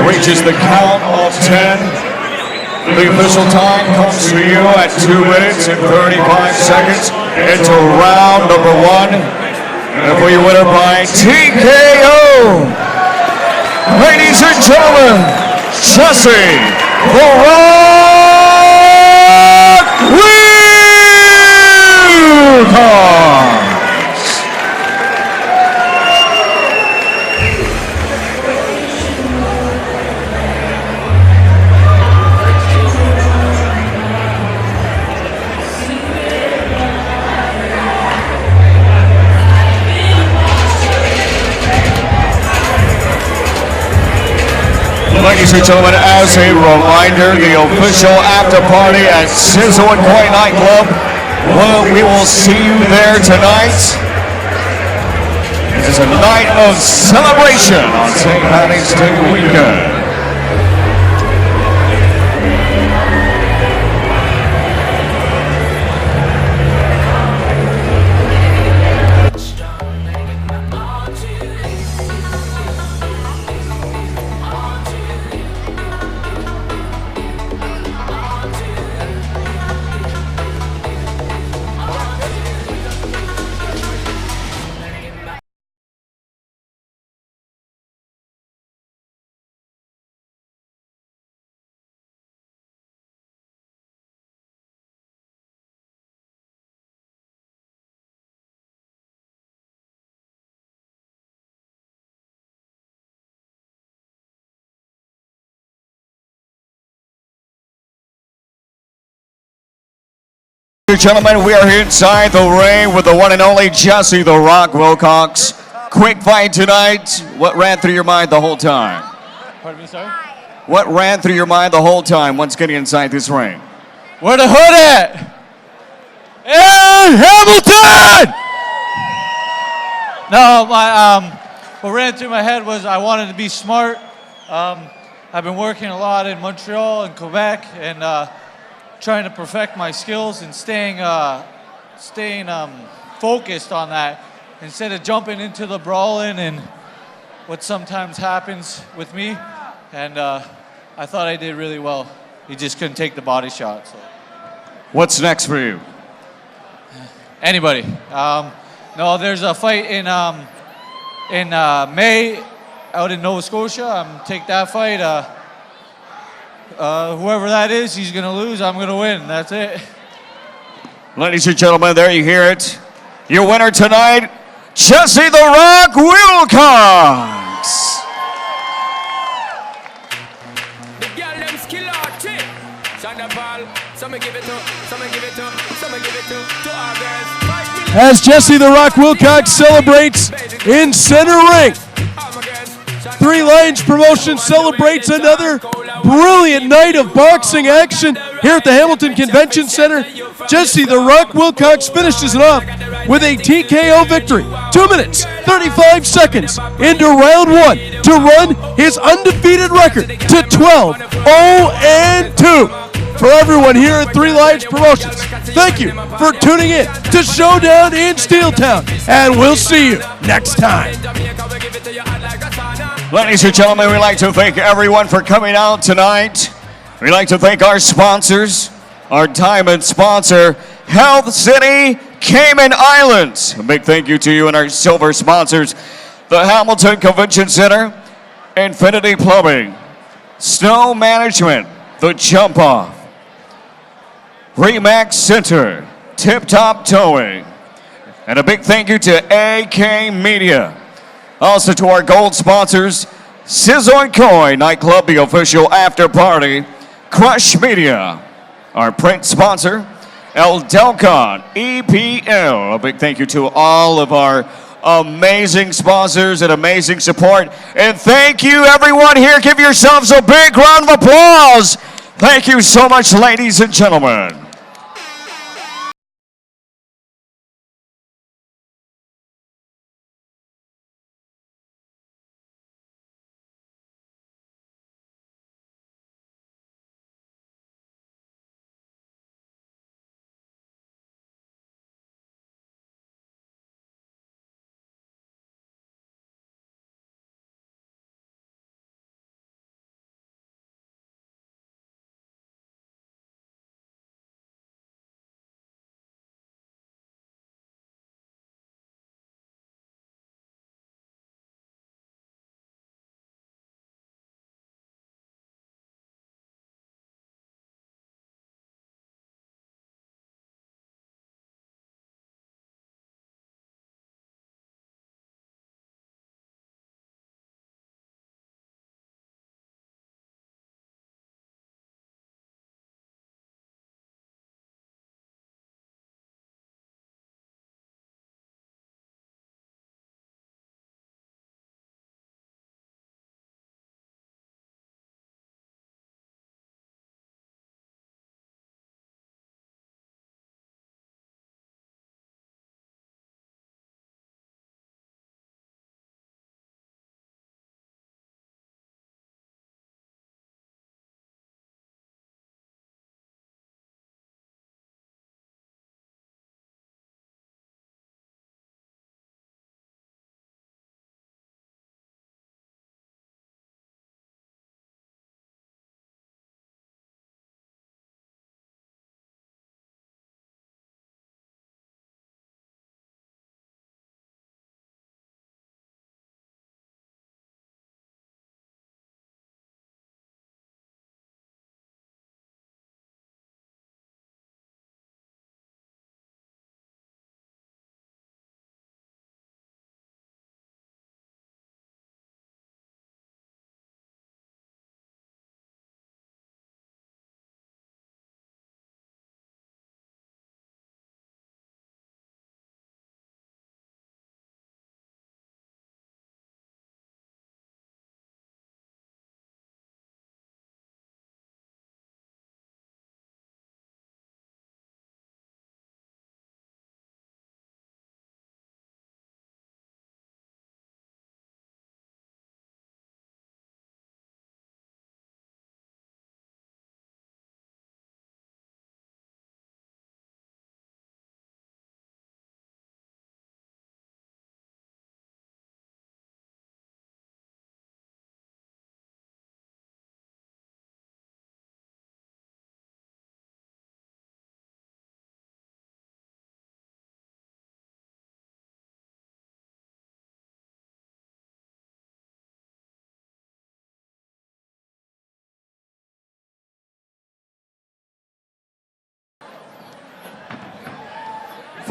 S1: reaches the count of 10. The official time comes to you at 2 minutes and 35 seconds into round number 1. And for your winner by TKO, ladies and gentlemen, Jesse "The Rock" Wilcox. Ladies and gentlemen, as a reminder, the official after party at Sizzle and Koi Nightclub. We will see you there tonight. It is a night of celebration on St. Patrick's Day weekend. Gentlemen, we are here inside the ring with the one and only Jesse "The Rock" Wilcox. Quick fight tonight. What ran through your mind the whole time?
S9: Pardon me, sorry?
S1: What ran through your mind the whole time once getting inside this ring?
S9: Where the hood at? In Hamilton! No, what ran through my head was I wanted to be smart. I've been working a lot in Montreal and Quebec, and
S6: trying to perfect my skills and staying focused on that instead of jumping into the brawling and what sometimes happens with me. And I thought I did really well. He just couldn't take the body shot. So.
S1: What's next for you?
S6: Anybody? No, there's a fight in May out in Nova Scotia. Take that fight. Whoever that is, he's gonna lose. I'm gonna win. That's it.
S1: Ladies and gentlemen, there you hear it. Your winner tonight, Jesse the Rock Wilcox.
S4: As Jesse the Rock Wilcox celebrates in center ring. Three Lions Promotion celebrates another brilliant night of boxing action here at the Hamilton Convention Center. Jesse the Rock Wilcox finishes it off with a TKO victory. 2 minutes, 35 seconds into round one to run his undefeated record to 12-0-2. For everyone here at Three Lions Promotions, thank you for tuning in to Showdown in Steeltown, and we'll see you next time.
S1: Ladies and gentlemen, we'd like to thank everyone for coming out tonight. We'd like to thank our sponsors, our diamond sponsor, Health City Cayman Islands. A big thank you to you and our silver sponsors, the Hamilton Convention Center, Infinity Plumbing, Snow Management, The Jump Off, Remax Center, Tip Top Towing, and a big thank you to AK Media. Also to our gold sponsors, Sizzle and Koi Nightclub, the official after party, Crush Media, our print sponsor, El Delcon EPL. A big thank you to all of our amazing sponsors and amazing support. And thank you everyone here. Give yourselves a big round of applause. Thank you so much, ladies and gentlemen.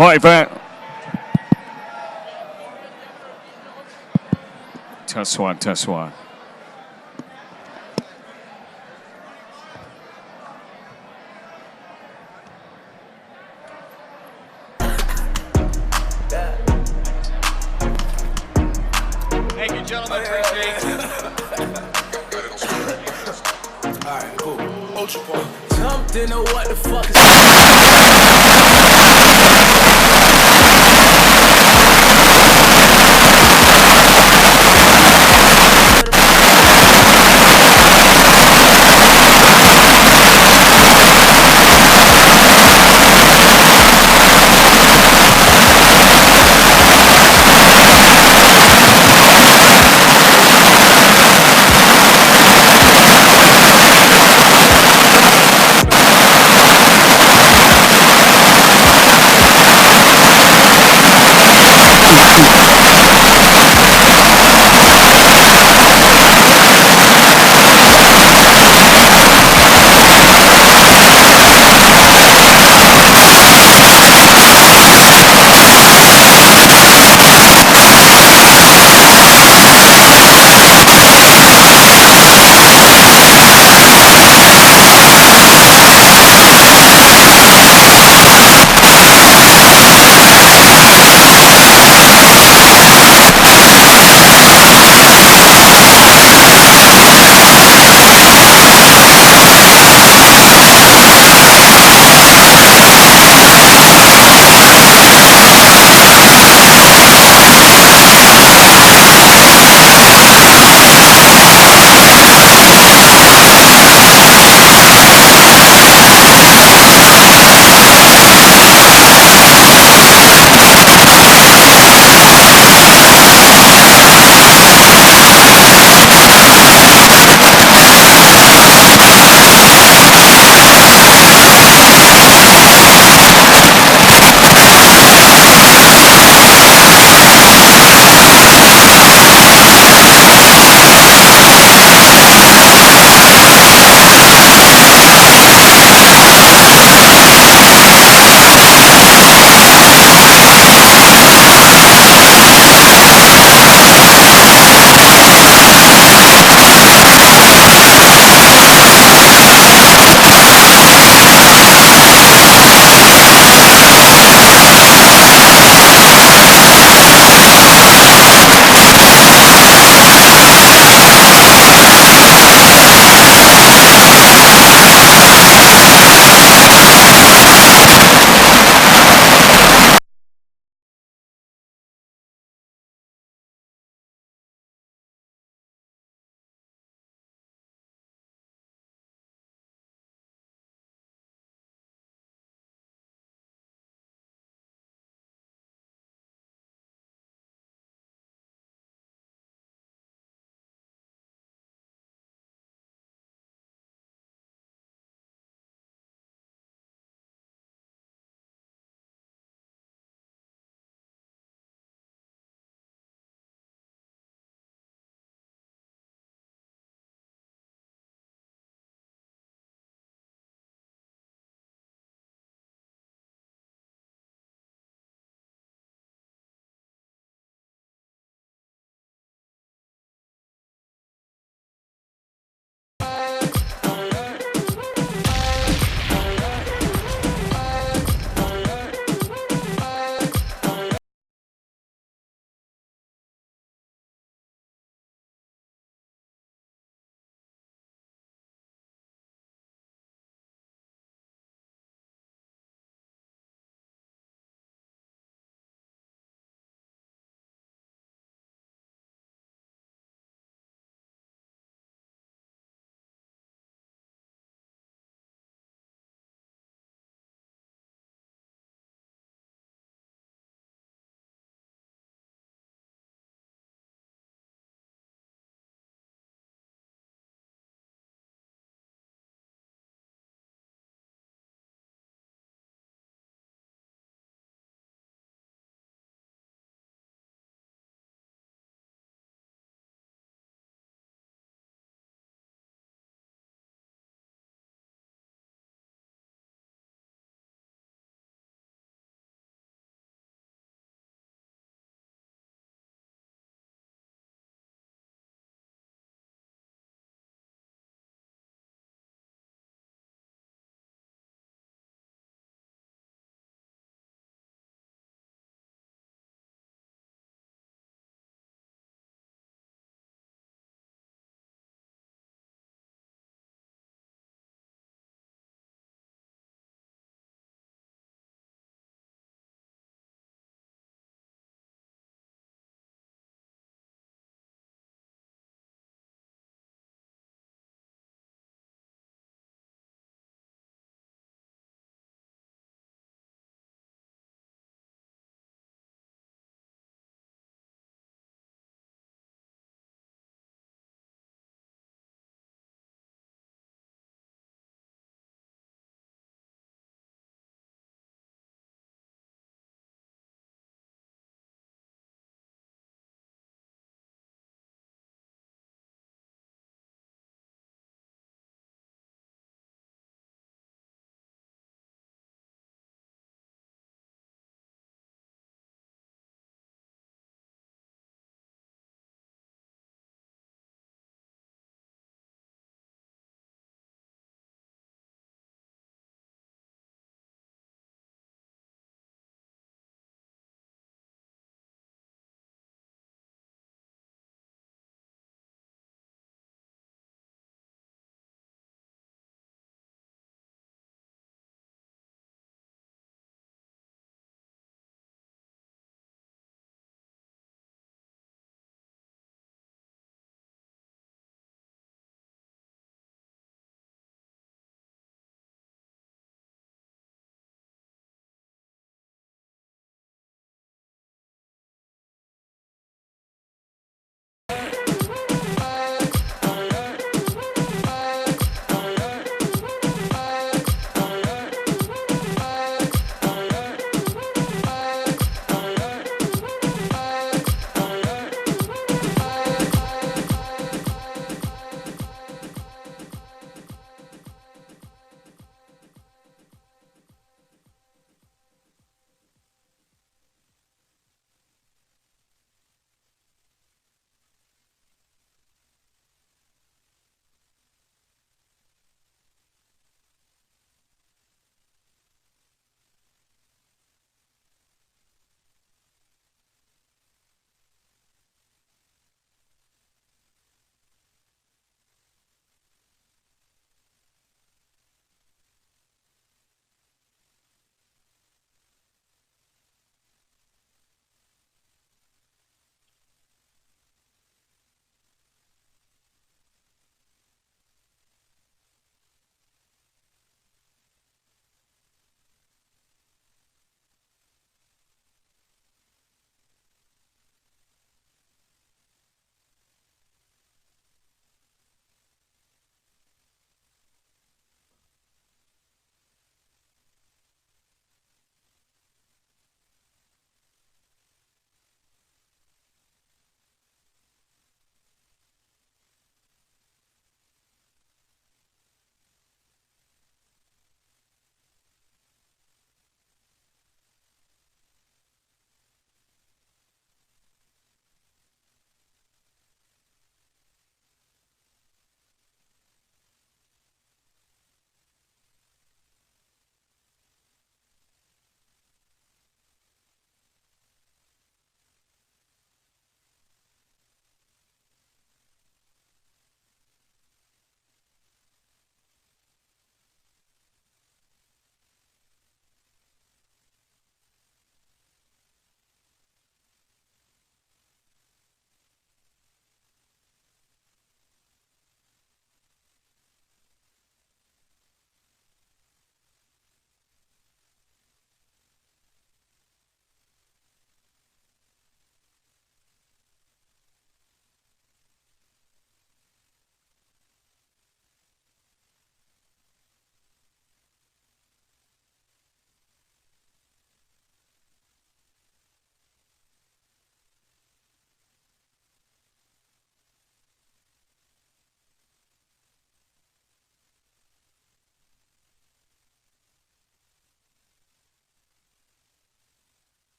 S1: Fight back. Test one, test one.
S8: Thank you, gentlemen. Appreciate it.
S18: Alright, cool. Ultra point.
S12: Jumped into what the fuck is